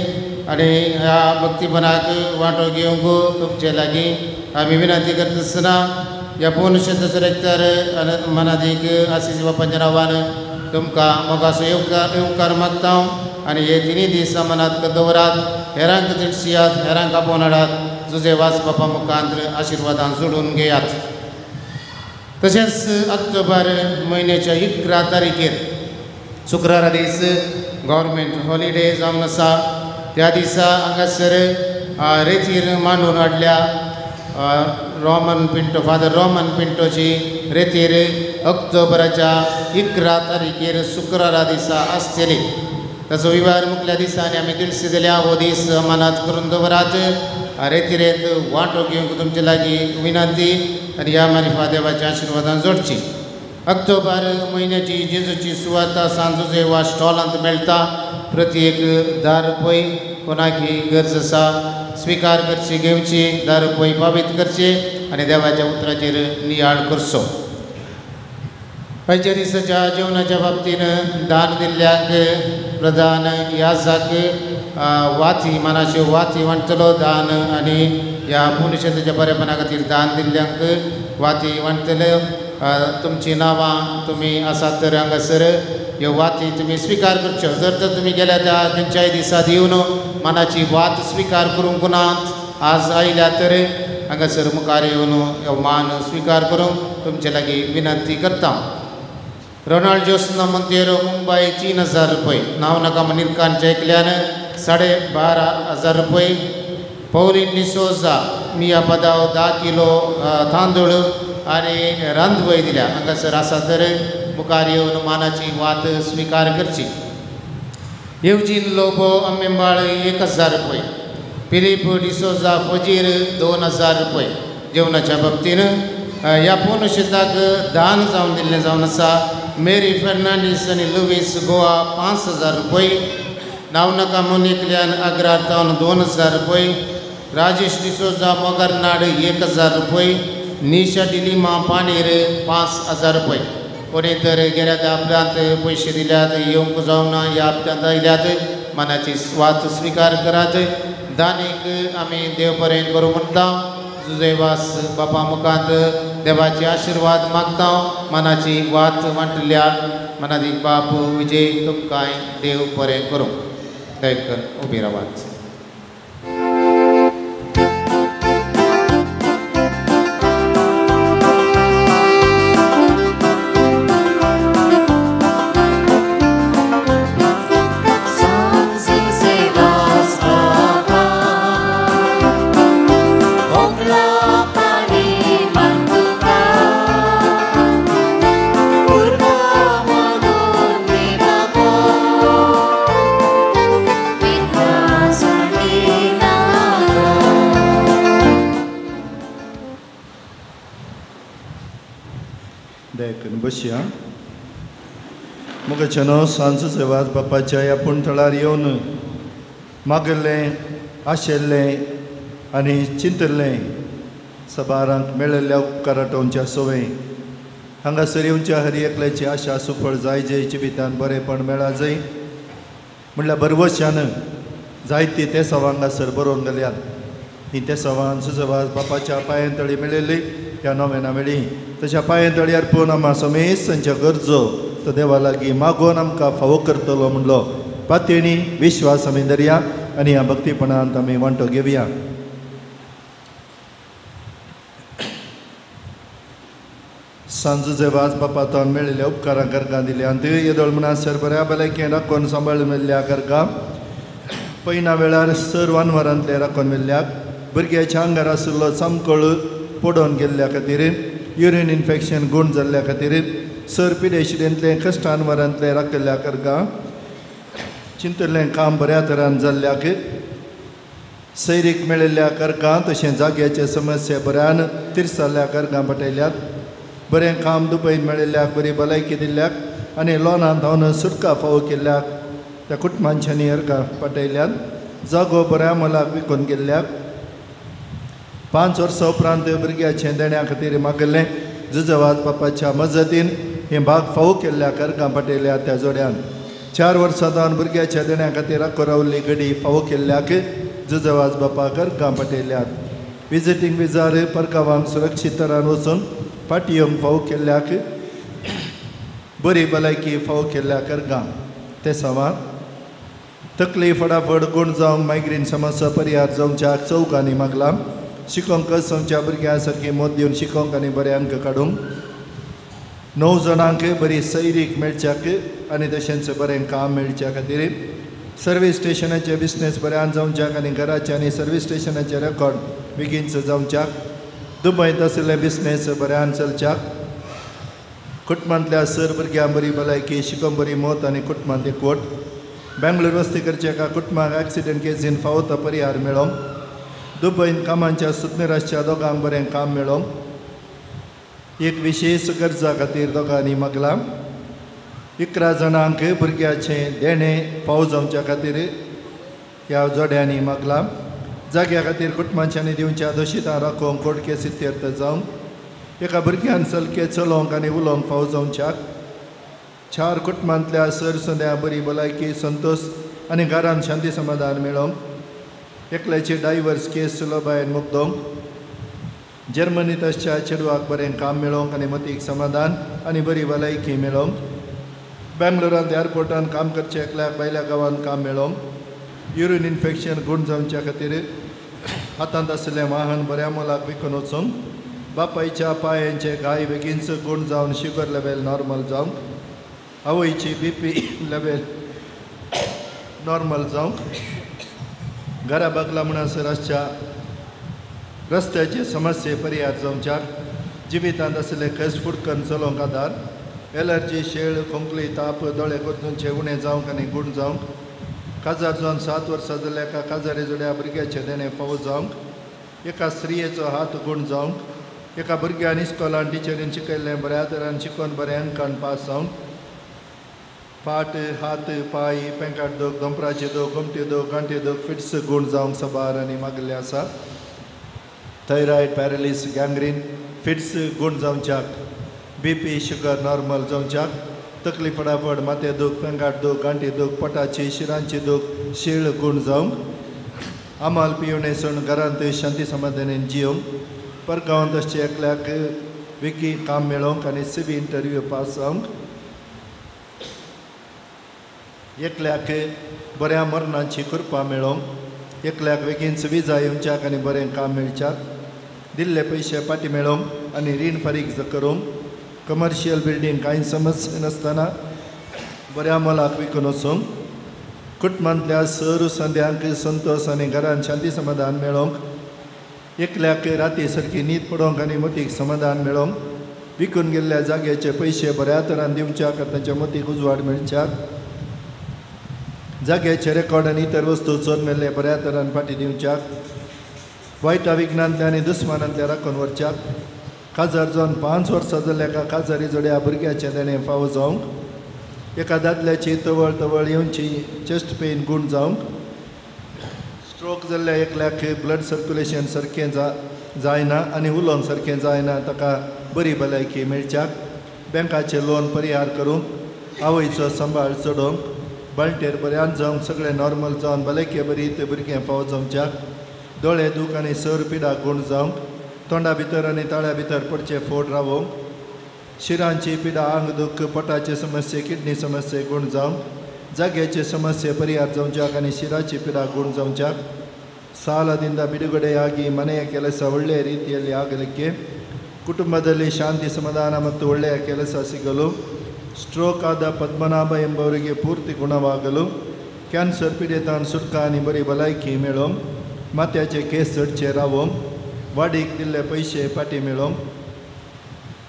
S7: आनी ह्या भक्तीपणाक वांटो घेवंक तुमचे लागीं आमी विनंती करता आसतना ह्या पूर्ण शेतसरेक्तर मनादीक आशिश बापाच्या नांवान तुमकां मोगाचो येवकार मागता. आनी हे 3 दीस मनांत दवरात. हेरांक दिडशियात, हेरांक आपोवन हाडात. तुजे वास बापा मुखांत्र आशिर्वादान जोडून घेयात. तशेंच ऑक्टोबर म्हयन्याच्या 11 तारखेर शुक्रारा दीस गव्हर्मेंट हॉलिडे जावन आसा. त्या दिसा हांगासर रेतीर मांडून हाडल्या फादर रोमन पिंटोची रेतीर ऑक्टोबराच्या 11 तारखेर शुक्रारा दिसा आसतली. ताचो विवार मुखल्या दिसांनी आमी दिडशी दिल्या. हो दीस मनात करून दवरात. रेतीरेंत वांटो घेवंक तुमचे लागीं विनंती आनी ह्या मारिफा देवाच्या आशिर्वादान जोडची. ऑक्टोबर म्हयन्याची जेजूची सुवात सांजू जेवा स्टॉलांत मेळटा. प्रत्येक 10 रुपये कोणाकी गरज आसा स्विकार करची, घेवची, 10 रुपये फावीत करचे आनी देवाच्या उतराचेर नियाळ करचो. आयच्या दिसाच्या जेवणाच्या बाबतीन दान दिल्ल्यांक प्रधान याजाक वाती मानाच्यो वाती वांटतलो दान आनी ह्या पुणशेताच्या बरेपणा खातीर दान दिल्ल्यांक वाती वांटतले. तुमची नांवां तुमी आसात तर हांगासर ह्यो वाती तुमी स्विकार करच्यो. जर तर तुमी गेल्या त्या खंयच्याय दिसा दिवन मनाची वात स्विकार करूंक नात, आज आयल्या तर हांगासर मुखार येवन ह्यो मान स्विकार करूंक तुमचे लागीं विनंती करता. रोनाल्ड जोस्ना मोंतेरो मुंबय 3000 रुपये. नांव नाका निरकांच्या एकल्यान 12,500 रुपये. पौलीन डिसोजा मिया पदाव 10 किलो तांदूळ आनी रांदवय दिल्या. हांगासर आसा तर मुखार येवन मानाची वात स्विकार करची. येवजीन लोबो आंबेंबाळ 1000 रुपये. फिलीप डिसोजा फजीर 2000 रुपये. जेवणाच्या बाबतीन ह्या पूर्ण शेताक दान जावन दिल्लें जावन आसा. मेरी फर्नांडीस आनी लुवीस गोवा 5000 रुपये. नांव नाका मोनिकल्यान अग्रार टावन 2000 रुपये. राजेश डिसोजा मोगारनाड 1000 रुपये. निशा डिलिमा पानेर 5000 रुपये. कोणी तर गेल्या त्या हप्त्यांत पयशे दिल्यात, येवंक जावना, ह्या हप्त्यांत आयल्यात, मनाची स्वात स्विकार करात. दानीक आमी देव बरें करूं म्हणटा. जुजेवास बापा मुखांत देवाचे आशिर्वाद मागता. मनाची वात वांटल्या मनादीक बाप विजय तुमकांय देव बरें करूं. दयकर उबी रावात.
S8: बसया. मुखाच्यान सांजो सेवात बापाच्या ह्या पुणथळार येवन मागल्लें, आशेल्लें आनी चिंतल्लें सबारांक मेळिल्ल्या उपकाराटोवच्या सवय हांगासर येवच्या हरी एकल्याची आशा सुफळ जाय जय जिवितान बरेपण मेळा जय म्हणल्यार बरवशान जायती ते सवां हांगासर बरोवन गेल्यात. ही ते सवां सुजवाज बापाच्या पांयांतळी मेळिल्ली ह्या नोवेना वेळी तशा पांय तळी अर्पून आम्हा समेत तांच्या गरजो तो देवा लागीं मागोवन आमकां फावो करतलो म्हणलो पातयेणी विश्वास आमी धरया आनी ह्या भक्तीपणांत आमी वांटो घेवया. सांजुचे वाज बापातान मेळिल्ल्या उपकारां घरकां दिल्यांत येदोळ म्हणसर बऱ्या भलायकेन राखून सांबाळून मेल्ल्या घरकां पयना वेळार सर्वान वरांतले राखून मेल्ल्याक भुरग्याच्या आंगार आशिल्लो चामकळ पडोवन गेल्ल्या खातीर युरीन इन्फेक्शन गूण जाल्ल्या खातीर सर पिडेशिडेंतले कश्टान वरांतले राखल्या घरकां चिंतल्लें काम बऱ्या तरान जाल्ल्याक सैरीक मेळिल्ल्या घरकां तशें जाग्याचे समस्या बऱ्यान तिरसाल्ल्या घरकां पटयल्यात. बरें काम दुबईन मेळिल्ल्याक बरी भलायकी दिल्ल्याक आनी लोनांत हांव सुटका फावो केल्ल्याक त्या कुटुंबांच्यांनी हरकां पटयल्यात. जागो बऱ्या मोलाक विकून गेल्ल्याक 5 वर्सां उपरांत भुरग्याचें देण्या खातीर मागलें जुजवाज बापाच्या मजतीन हें भाग फावो केल्ल्याक हरकां पटयल्यात. त्या जोड्यान 4 वर्सां जावन भुरग्याच्या देण्या खातीर राखो रावल्ली घडी फावो केल्ल्याक जुजवाज बापाक हरकां पटयल्यात. विजिटींग विजार परगांवांक सुरक्षीत तरान वचून फाटी येवंक फावो केल्ल्याक बरी भलायकी फावो केल्ल्याक हरकां. ते सवार तकली फटाफट गूण जावंक मायग्रेन समस्या परिहार जावच्या चौकांनी मागला. शिकोवंक कसोवच्या भुरग्यां सारकी मोद दिवन शिकोवंक आनी बरे अंक काडूंक 9 जाणांक बरी सैरीक मेळच्याक आनी तशेंच बरें काम मेळच्या खातीर सर्वीस स्टेशनाचे बिझनेस बऱ्यान जावच्याक आनी घराचे आनी सर्वीस स्टेशनाचे रेकॉर्ड बेगीनच जावच्याक दुबयत आशिल्ले बिझनेस बऱ्यान चलच्याक कुटुंबांतल्या सर भुरग्यां बरी भलायकी शिकोवन बरी मोत आनी कुटुंबांत एकवट बेंगळूर वस्ती करचे एका कुटुंबाक एक्सिडेंट केसीन फावो तो परिहार मेळोवंक दुबयन कामांच्या सुत्नेराच्या दोगांक बरें काम मेळोवंक एक विशेष गरजा खातीर दोगांनी मागला. 11 जाणांक भुरग्याचें देणें फावो जावच्या खातीर ह्या जोड्यांनी मागला. जाग्या खातीर कुटुंबांच्यांनी दिवच्या दोशीतां राखोवंक कोर्ट केसी तीर्थ जावंक एका भुरग्यान सलके चलोवंक आनी उलोवंक फावो जावच्याक 4 कुटुंबांतल्या सरसुद्या बरी भलायकी संतोश आनी घरांत शांती समाधान मेळोवंक एकल्याची डायवर्स केस सुलभायेन मुक्तोवंक जर्मनीत आसच्या चेडवाक बरें काम मेळोवंक आनी मतीक समाधान आनी बरी भलायकी मेळोवंक बेंगलोरांत एअरपोर्टान काम करचे एकल्याक भायल्या गांवांत काम मेळोवंक युरीन इन्फेक्शन गूण जावच्या खातीर हातांत आशिल्लें वाहन बऱ्या मोलाक विकून वचूंक बापायच्या पांयांचे घाय बेगीनच गूण जावन शुगर लेवल नॉर्मल जावंक आवयची BP लेवल नॉर्मल जावंक घरा बागला म्हणसर आसच्या रस्त्याचे समस्ये परिहार जावच्याक जिवितांत आशिल्ले कस फुडकन चलोवंक आदार एलर्जी शेळ खोंकली ताप दोळे गरजूंचे उणें जावंक आनी गूण जावंक काजार जावन 7 वर्सां जाल्ल्या एका काजारी जोड्या भुरग्याचे देणें फावो जावंक एका स्त्रियेचो हात गूण जावंक एका भुरग्यान इस्कॉलान टिचरीन शिकयल्लें बऱ्या तरान शिकोवन बरें अंकान पास जावंक फाट हात पाय पेंकाट दोग दोंपराचे दोग घुमटे दोग गांठे दोग फिट्स गूण जावंक सबार आनी मागले आसा. थायरॉयड पॅरलीस गँग्रीन फिट्स गूण जावच्याक BP शुगर नॉर्मल जावच्याक तकली फटाफट माथे दूख पेंगाट दूख गांठी दूख पोटाची शिरांची दूख शीळ गूण जावंक आमाल पिवणे सण घरांत शांती समाधानान जियोवंक परगांवांत आसचे एकल्याक विकी काम मेळोवंक आनी CB इंटरव्यू पास जावंक एकल्याक बऱ्या मरणाची कृपा मेळोवंक एकल्याक बेगीनच विजा येवच्याक आनी बरें काम मेळच्याक दिल्ले पयशे पाटी मेळोवंक आनी रीण फारीक करूंक कमर्शियल बिल्डींग कांय समस्या नासतना बऱ्या मोलाक विकून वचूंक कुटुंबांतल्या सर संद्यांक संतोश आनी घरांत शांती समाधान मेळोवंक एकल्याक राती सारकी न्हीद पडोवंक आनी मतीक समाधान मेळोवंक विकून गेल्ल्या जाग्याचे पयशे बऱ्या तरान दिवच्याक आनी तांच्या मतीक उजवाड मेळच्याक जाग्याचे रेकॉर्ड आनी इतर वस्तू चोर मेल्ले बऱ्या तरान फाटी दिवच्याक वायटा विघ्नांतल्या आनी दुस्मानांतल्या राखून व्हरच्याक काजार जावन 5 वर्सां जाल्ल्या एका काजारी जोड्या भुरग्याचें देणें फावो जावंक एका दादल्याची तवळ तवळ येवची चेस्ट पेन गूण जावंक स्ट्रोक जाल्ल्या एकल्याक ब्लड सर्क्युलेशन सारकें जायना आनी उलोवंक सारकें जायना ताका बरी भलायकी मेळच्याक बँकाचे लोन परिहार करूंक आवयचो सांबाळ चडोवंक बाळटेर बऱ्यान जावंक सगळें नॉर्मल जावन भलायकी बरी ते भुरगें फावो जावच्याक दोळे दूख आनी सर पिडा गूण जावंक तोंडा भितर आनी ताळ्या भितर पडचे फोड रावोंक, शिरांची पिडा, आंग दुख, पोटाचे समस्ये, किडनी समस्ये गुण जावंक, जाग्याचे समस्ये परिहार जावच्याक आनी शिराची पिडा गुण जावच्याक, ಸಾಲದಿಂದ ಬಿಡುಗಡೆಯಾಗಿ ಮನೆಯ ಕೆಲಸ ಒಳ್ಳೆಯ ರೀತಿಯಲ್ಲಿ ಆಗಲಿಕ್ಕೆ, ಕುಟುಂಬದಲ್ಲಿ ಶಾಂತಿ ಸಮಾಧಾನ ಮತ್ತು ಒಳ್ಳೆಯ ಕೆಲಸ ಸಿಗಲು, ಸ್ಟ್ರೋಕ್ ಆದ ಪದ್ಮನಾಭ ಎಂಬವರಿಗೆ ಪೂರ್ತಿ ಗುಣವಾಗಲು, कॅन्सर पिडेतान सुटका आनी बरी भलायकी मेळोवंक, माथ्याचे केस चडचे रावोवंक, वाडीक दिल्ले पयशे फाटीं मेळोवंक,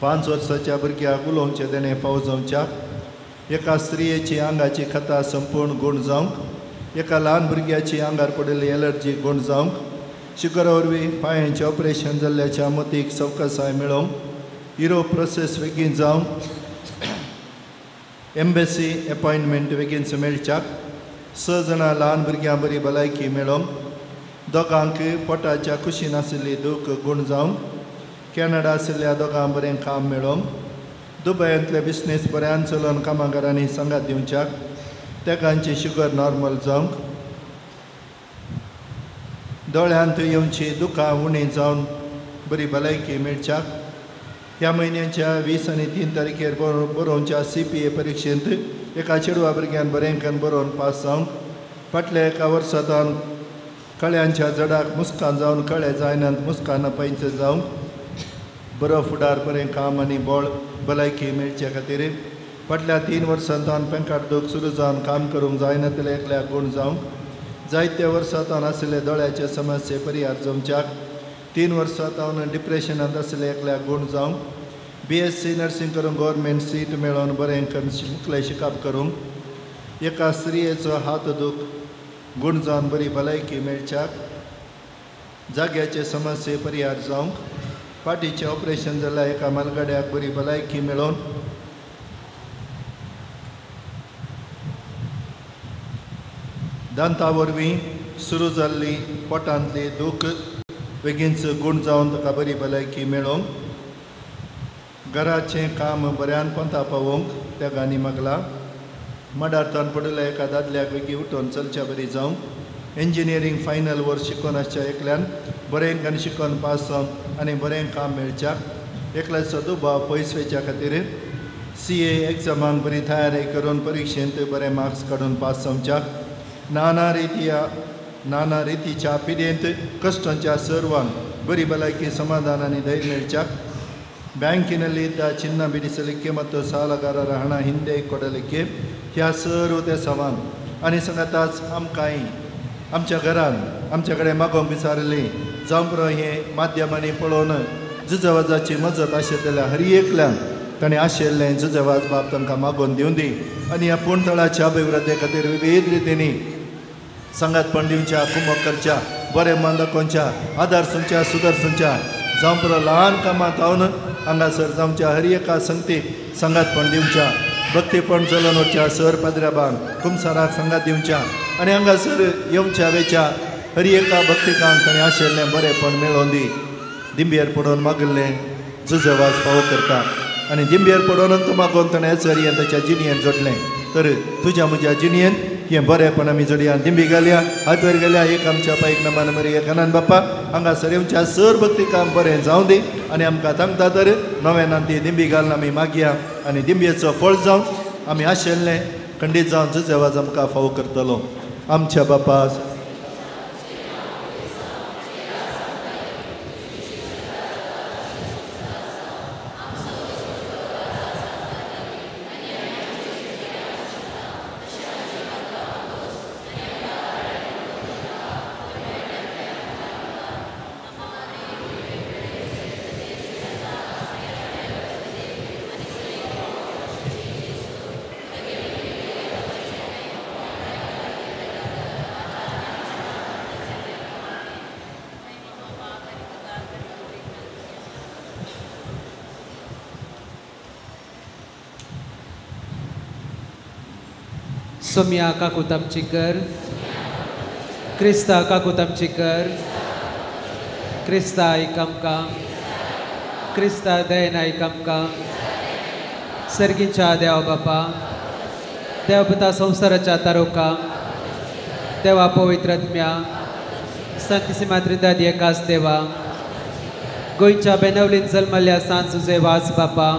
S8: 5 वर्साच्या भुरग्याक उलोवचें तेणें फाव जावच्याक, एका स्त्रियेची आंगाची खता संपूर्ण गुण जावंक, एका ल्हान भुरग्याची आंगार पडिल्ली एलर्जी गुण जावंक, शुगर वरवीं पांयांचें ऑपरेशन जाल्ल्याच्या मतीक सवकसाय मेळोवंक, युरोप प्रोसेस बेगीन जावंक, एम्बेसी अपॉयंटमेंट बेगीन मेळच्याक, 6 जाणां ल्हान भुरग्यां बरी भलायकी मेळोवंक, दोगांक पोटाच्या कुशीन आशिल्ली दूख गुण जावंक, कॅनडा आशिल्ल्या दोगांक बरें काम मेळोवंक, दुबयांतले बिझनेस बऱ्यान चलोवन कामागारांनी सांगात दिवच्याक, तेगांची शुगर नॉर्मल जावंक, दोळ्यांत येवची दुखां उणी जावन बरी भलायकी मेळच्याक, ह्या म्हयन्याच्या 20 आनी 3 तारखेर बरोवच्या CPA परिक्षेंत एका चेडवा भुरग्यान बरेंकन बरोवन पास जावंक, फाटल्या एका वर्सांतल्यान कळ्यांच्या जडाक मुस्कान जावन कळे जायनात मुस्कान पैंच जावंक, बरो फुडार बरें काम आनी बोळ भलायकी मेळचे खातीर, फाटल्या 3 वर्सांतल्यान पेंकाट दूख सुरू जावन काम करूंक जायनातले एकल्याक गुण जावंक, जायत्या वर्सांतल्यान आशिल्ले दोळ्याचे समस्ये परिहार जमच्याक, 3 वर्सांतल्यान डिप्रेशनांत आशिल्ले एकल्याक गुण जावंक, BSc नर्सिंग करून गव्हर्मेंट सीट मेळोवन बरें मुखलें शिकाप करूंक, एका स्त्रियेचो हात दूख गुण जावन बरी भलायकी मेळच्याक, जाग्याचे समस्ये परिहार जावंक, फाटीचें ऑपरेशन जाल्ल्या एका मालगाड्याक बरी भलायकी मेळोवन, दांता वरवीं सुरू जाल्ली पोटांतली दूख बेगीनच गुण जावन ताका बरी भलायकी मेळोवंक, घराचें काम बऱ्यान पंथा पावोवंक त्या गाणी मागला, मडार्थान पडिल्ल्या एका दादल्याक बेगी उठोवन चलच्या बरी जावंक, इंजिनियरींग फायनल वर्स शिकोवन आसच्या एकल्यान बरें करून शिकोवन पास जावंक आनी बरें काम मेळच्याक, एकल्याचो दुबाव पयस वेच्या खातीर CA एग्जामांक बरी तयारी करून परिक्षेंत बरें मार्क्स काडून पास जावच्याक, नाना रितीच्या पिडेंत कश्टांच्या सर्वांक बरी भलायकी समाधान आनी धैर्य मेळच्याक, ಬ್ಯಾಂಕಿನಲ್ಲಿ ಇದ್ದ ಚಿನ್ನ ಬಿಡಿಸಲಿಕ್ಕೆ ಮತ್ತು ಸಾಲಗಾರರ ಹಣ ಹಿಂದೆ ಕೊಡಲಿಕ್ಕೆ ह्या सर्व ते समान आनी सांगाताच आमकांय आमच्या घरान आमच्या कडेन मागोवंक विचारली जावं पुरो हे माध्यमांनी पळोवन जुजवाजाची मजत आशिल्ली जाल्यार हर एकल्यान ताणें आशिल्लें जुजवाज बाब तांकां मागोवन दिवं दी आनी ह्या पुणतळाच्या अभिवृद्धी खातीर विविध रितींनी संगातपण दिवच्या कुमक करच्या बरें मन दाखोवच्या आदार सुंच्या सुदर्शनच्या जावं पुरो ल्हान कामां तावन हांगासर जावच्या हर एका संगतीक संगातपण दिवच्या भक्तीपण चलोवन वचच्या सर पाद्र्याबांक कुमसाराक संगात दिवच्या आनी हांगासर येवच्या वेच्या हर एका भक्तिकांक ताणें आशिल्लें बरेंपण मेळोवन दी दिंब्येर पडोवन मागिल्लें जुजवाज फावो करता आनी दिंब्येर पडोवन मागोवन ताणें हेचर ताच्या जिणयेन जोडलें तर तुज्या म्हज्या जिणयेन हें बरेंपण आमी जोडया दिंबी घालया हात वयर घालया एक आमच्या पायक नमान मरी एक अनंत बाप्पा हांगासर येवच्या सर भक्तिकांक बरें जावं दी आनी आमकां सांगता तर नव्यान ती दिंबी घालून आमी मागया आनी दिंबयेचो फळ जावन आमी आशिल्लें खंडीत जावन जुजवाज आमकां फावो करतलो आमच्या बापा
S9: सोम्या काकूत आमची कर क्रिस्ता काकूत आमची कर क्रिस्ता आयक आमकां क्रिस्ता दयेन आयक आमकां सर्गीच्या देवा बापा देवपुता संवसाराच्या तारोका देवा पवित्र आत्म्या संतसिमा त्रिदाद एकाच देवा गोंयच्या बेनवलीन जल्मल्ल्या सांजुजे वास बापा,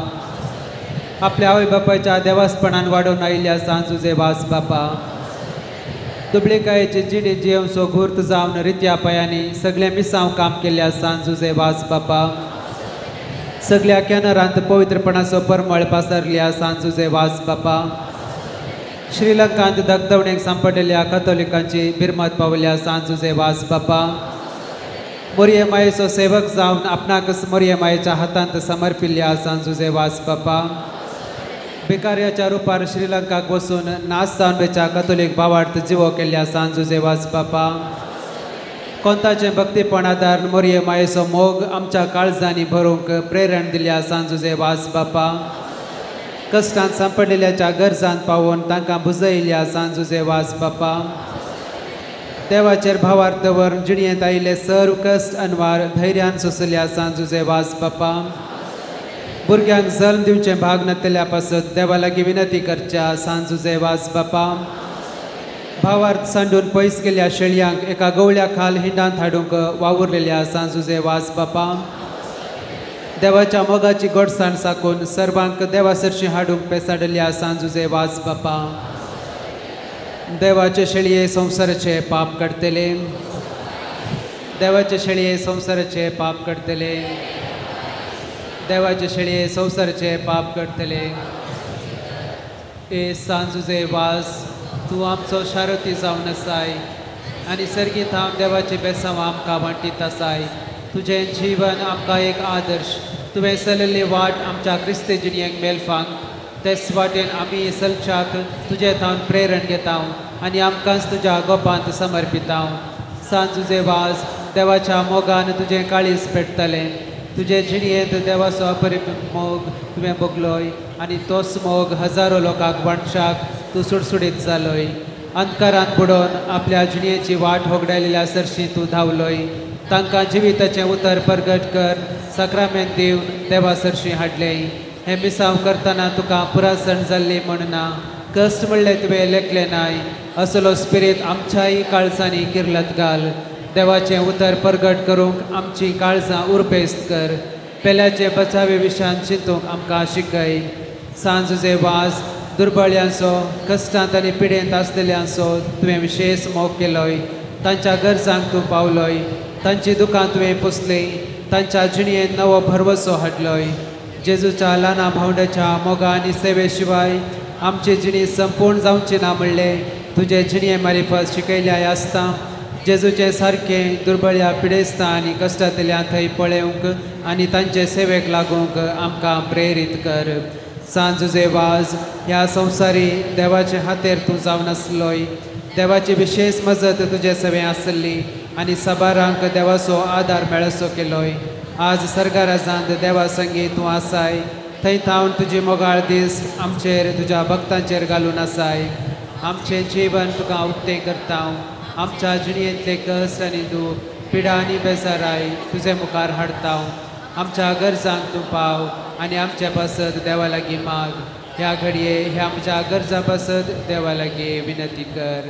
S9: आपल्या आवय बापायच्या देवासपणान वाडोवन आयिल्ल्या सांजुजे वास बापा, दुबळेकायेची जिणी जियेवचो घुर्त जावन रित्या पायांनी सगळे मिसांव काम केल्ल्या सांजुजे वास बापा, सगळ्या कॅनरांत पवित्रपणाचो परमळ पासरल्या सांजुजे वास बापा, श्रीलंकांत दगदवणेक सांपडलेल्या कथोलिकांची बिरमत पावल्या सांजुजे वास बापा, मोरये मायेचो सेवक जावन आपणाकच मोरये मायेच्या हातांत समर्पिल्ल्या सांजुजे वास बापा, भिकार्याच्या रुपार श्रीलंकाक वचून नास जावनच्या कथोलिक भावार्थ जिवो केल्ल्या सांजुजे वास बापा, कोंताचे भक्तीपण आदार मोरये मायेचो मोग आमच्या काळजांनी भरूंक प्रेरण दिल्या सांजुजे वास बापा, कश्टांत सांपडलेल्याच्या गरजांत पावोवन तांकां बुजयिल्ल्या सांजुजे वास बापा, देवाचेर भावार्थ दवरून जिणयेंत आयिल्ले सर्व कश्ट अनवार धैर्यान सोंसल्या सांजुजे वास बापा, भुरग्यांक जल्म दिवचे भाग नासलेल्या पासत देवा लागीं विनंती करच्या सांजुजे वास बापा, भावार्थ सांडून पयस गेल्ल्या शेळयांक एका गवळ्या खाल हिंडांत हाडूंक वावुरलेल्या सांजुजे वास बापा, देवाच्या मोगाची गोडसाण साकून सर्वांक देवा सरशी हाडूंक पेसाडल्या सांजुजे वास बापा, देवाचे शेळये संवसाराचे पाप काडतले, देवाचे शेळये संवसाराचे पाप काडतले, देवाचे शेळये संवसाराचे पाप काडतले. ए सांजुजे वास, तूं आमचो शारती जावन आसाय आनी सर्गीत हांव देवाची बेसांव आमकां वांटीत आसाय. तुजें जीवन आमकां एक आदर्श, तुवें चलिल्ली वाट आमच्या क्रिस्ती जिणयेक मेलफांक, तेच वाटेन आमी सलचाक तुजे थावन प्रेरण घेता आनी आमकांच तुज्या गोपांत समर्पिता. सांजुजे वास, देवाच्या मोगान तुजें काळीज पेटतलें. तुजे जिणयेंत देवाचो अपरिम मोग तुवें भोगलोय आनी तोच मोग हजारो लोकांक वांटशाक तूं सुडसुडीत जालोय. अंधकारांत बुडोवन आपल्या जिणयेची वाट होगडायलेल्या सरशी तूं धांवलोय. तांकां जिविताचें उतर परगट कर, सक्रामेंत दिवन देवा सरशी हाडले. हें मिसांव करतना तुका पुरासण जाल्ली म्हणना, कश्ट म्हणलें तुवें लेखलें नाय. असलो स्पिरीत आमच्याय काळजांनी किर्लत घाल. देवाचें उतर परगट करूंक आमची काळजां उरपेस्त कर. पेल्याचे बचावे विशान चिंतूंक आमकां शिकय. सांजुजे वास, दुर्बळ्यांचो, कश्टांत आनी पिडेंत आसलेल्यांचो तुवें विशेश मोग केलोय. तांच्या गरजांक तूं पावलोय. तांची दुकां तुवें पुसलीं. तांच्या जिणयेंत नवो भरवसो हाडलोय. जेजूच्या ल्हाना भावंडाच्या मोगा आनी सेवे शिवाय आमची जिणी संपूर्ण जावची ना म्हणलें तुजे जिणये मारिफत शिकयल्याय आसता. जेजूचे सारकें दुर्बळ्या पिडेस्तां आनी कश्टांतल्या थंय पळोवंक आनी तांचे सेवेक लागूंक आमकां प्रेरीत कर. सांजुजे वास, ह्या संवसारी देवाचे हातेर तूं जावन आसलोय. देवाची विशेष मजत तुजे सवें आसली आनी साबारांक देवाचो आदार मेळसो केलोय. आज सर्गाराजांत देवा संगी तूं आसाय. थंय थावन तुजी मोगाळ दीस आमचेर तुज्या भक्तांचेर घालून आसाय. आमचें जीवन तुका उक्तें करता. आमच्या जिणयेंतले कश्ट आनी दूख, पिडा आनी बेजाराय तुजे मुखार हाडता. आमच्या गरजांक तूं पाव आनी आमचे पासत देवा लागीं माग. ह्या घडये ह्या आमच्या गरजा पासत देवा लागीं विनंती कर.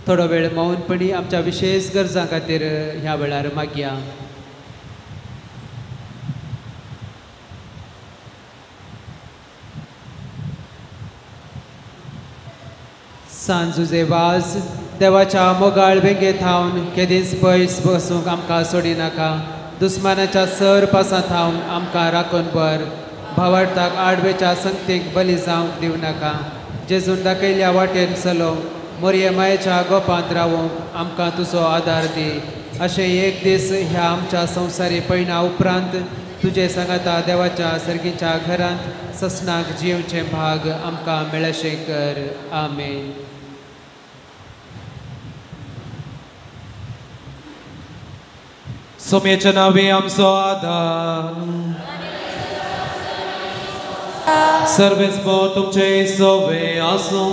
S9: थोडो वेळ मौनपणी आमच्या विशेष गरजां खातीर ह्या वेळार मागया. सांजुजे वास, देवाच्या मोगाळ वेंगे थावन केदींच पयस बसूंक आमकां सोडी नाका. दुस्मानाच्या सर पासां थावन आमकां राखून बर. भावार्थाक आडवेच्या संगतीक बली जावंक दिवं नाका. जेजून दाखयल्ल्या वाटेन चलो. मोरये मायेच्या गोपांत रावूंक आमकां तुजो आदार दी. अशें एक दीस ह्या आमच्या संवसारी पयणा उपरांत तुजे सांगाता देवाच्या सर्गीच्या घरांत ससनाक जिवचें भाग आमकां मेळशें कर. आमेन.
S2: सोम्याच्या नावे आमचो आदार. सर्वेस्पो तुमचे सोवे आसूं.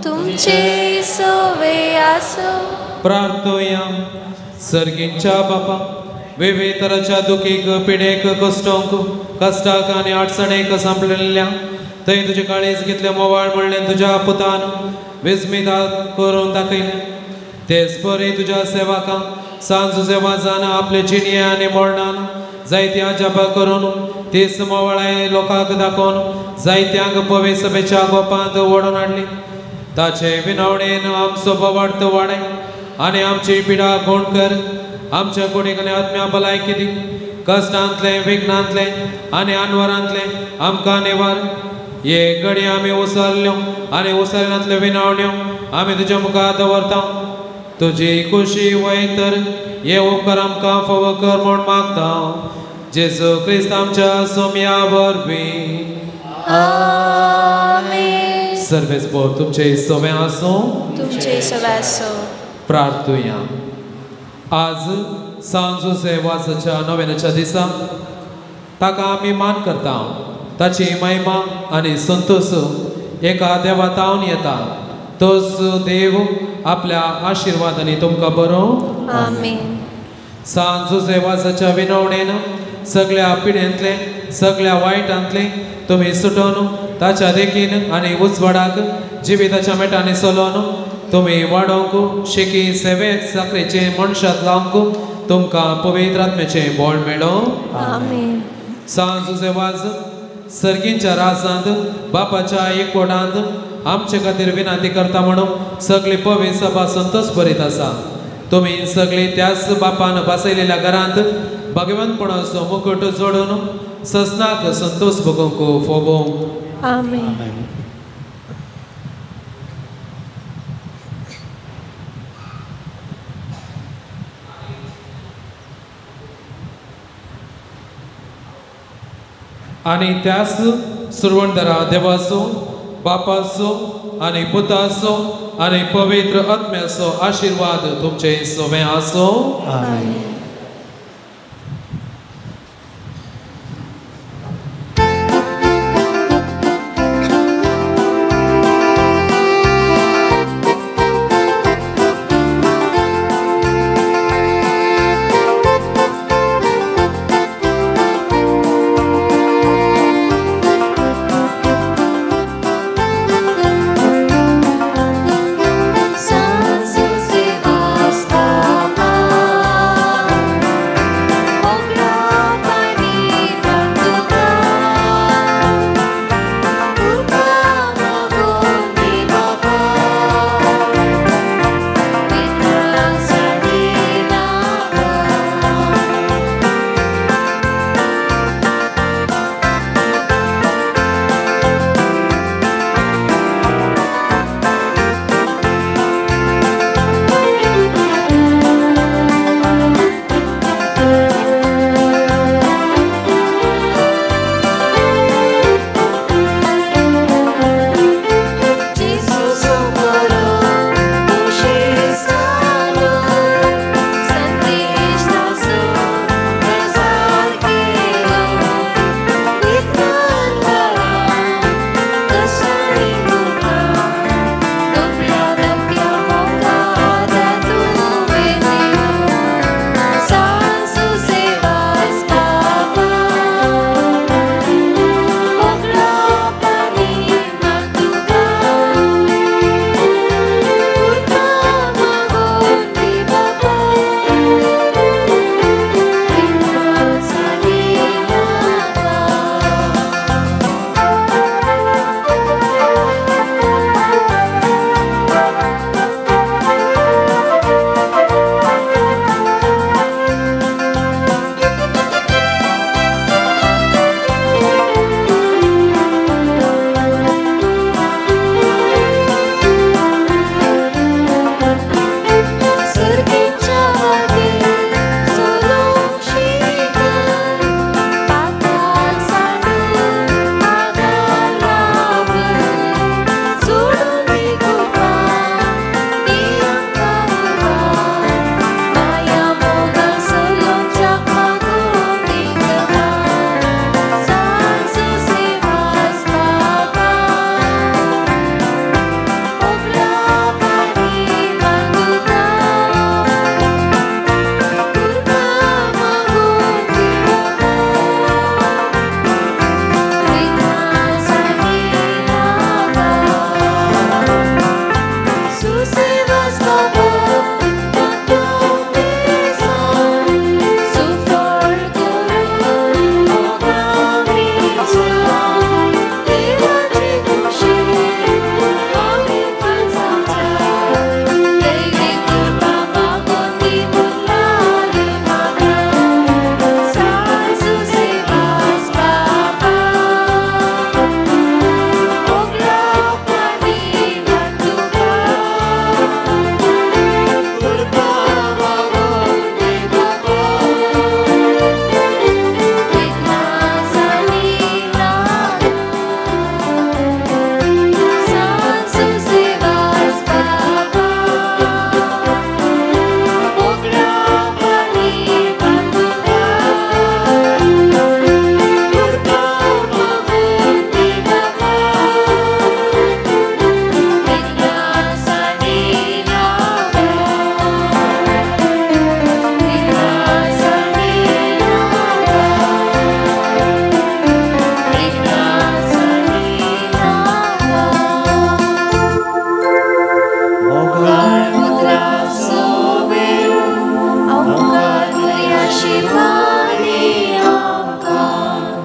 S3: तुमचे सोवे आसूं.
S2: प्रार्थोया. सर्गींच्या बापा, वेगवेगळ्या तरांच्या दुखीक, पिडेक, कश्टाक आनी अडचणेक सांपलेल्या थंय तुजे काळीज घेतले मोवाळ म्हणलें तुज्या पुतान विस्मित करून दाखयलें. तेच परी तुज्या सेवकांक सांजुजे वाजान आपले जिणये आनी मरणान जायत्या जप करून ते समवळाय लोकांक दाखोवन जायत्यांक पवे सभेच्या गोपांत ओडून हाडली ताचे विनवणेन आमचो बोवाड वाडय आनी आमची पिडा गोण कर आमच्या कुडीकने आत्म्या भलायकी दी कश्टांतले विघ्नांतले आनी अनवरांतले आमकां निवार ये घडी आमी उसरल्यो आनी उसरल्यांतल्यो विनवण्यो आमी तुज्या मुखार दवरता तुजी खुशी वय तर ये उपकार आमकां फावो कर म्हूण मागता जेजू क्रिस्त आमच्या सोम्या वरवीं
S3: आमेन.
S2: सर्वेस्पोर तुमचे सोवे आसूं
S3: तुमचे सवे आसूं.
S2: प्रार्थुया. आज सांजो सेवाच्या नोवेनाच्या दिसा ताका आमी मान करता ताची महिमा आनी संतोष एका देवातावन येता तोच देव आपल्या आशिर्वादांनी तुमकां बरो
S3: आमेन.
S2: सांजो सेवाच्या विनवणेन सगळ्या पिढ्यांतले सगळ्या वायटांतले तुम्ही सुटोवन ताच्या देखीन आनी उजवाडाक जिविताच्या मेटांनी चलोवन तुम्ही वाडोवंक शिकी सेवे साखरेचे मनशात लावंक तुमकां पवित्र आत्म्याचे बोळ मेळो
S3: आमेन.
S2: सांजो सेवाज सर्गींच्या रासांत बापाच्या एकवटांत आमचे खातीर विनंती करता म्हणून सगळी पवित्र सभा संतोष भरीत आसा तुम्ही सगळी त्याच बापान बसयलेल्या घरांत भगवंतपणाचो मुकुट जोडून ससनाक संतोष भोगूंक फोबो
S3: आमेन.
S2: आनी त्याच सुरवणदारा देवाचो बापाचो आनी पुताचो आनी पवित्र आत्म्याचो आशिर्वाद तुमचे सोवे आसो
S3: आमेन.
S1: Santo se vas, Papa.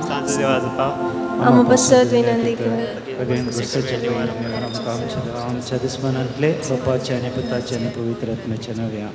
S4: सांज देवाचा
S3: आम बसत विनंती कर
S4: अगेन आमच्या दुश्मनांतले बापाचे आणि पुताचे आणि पवित्र आत्म्याचे नव्या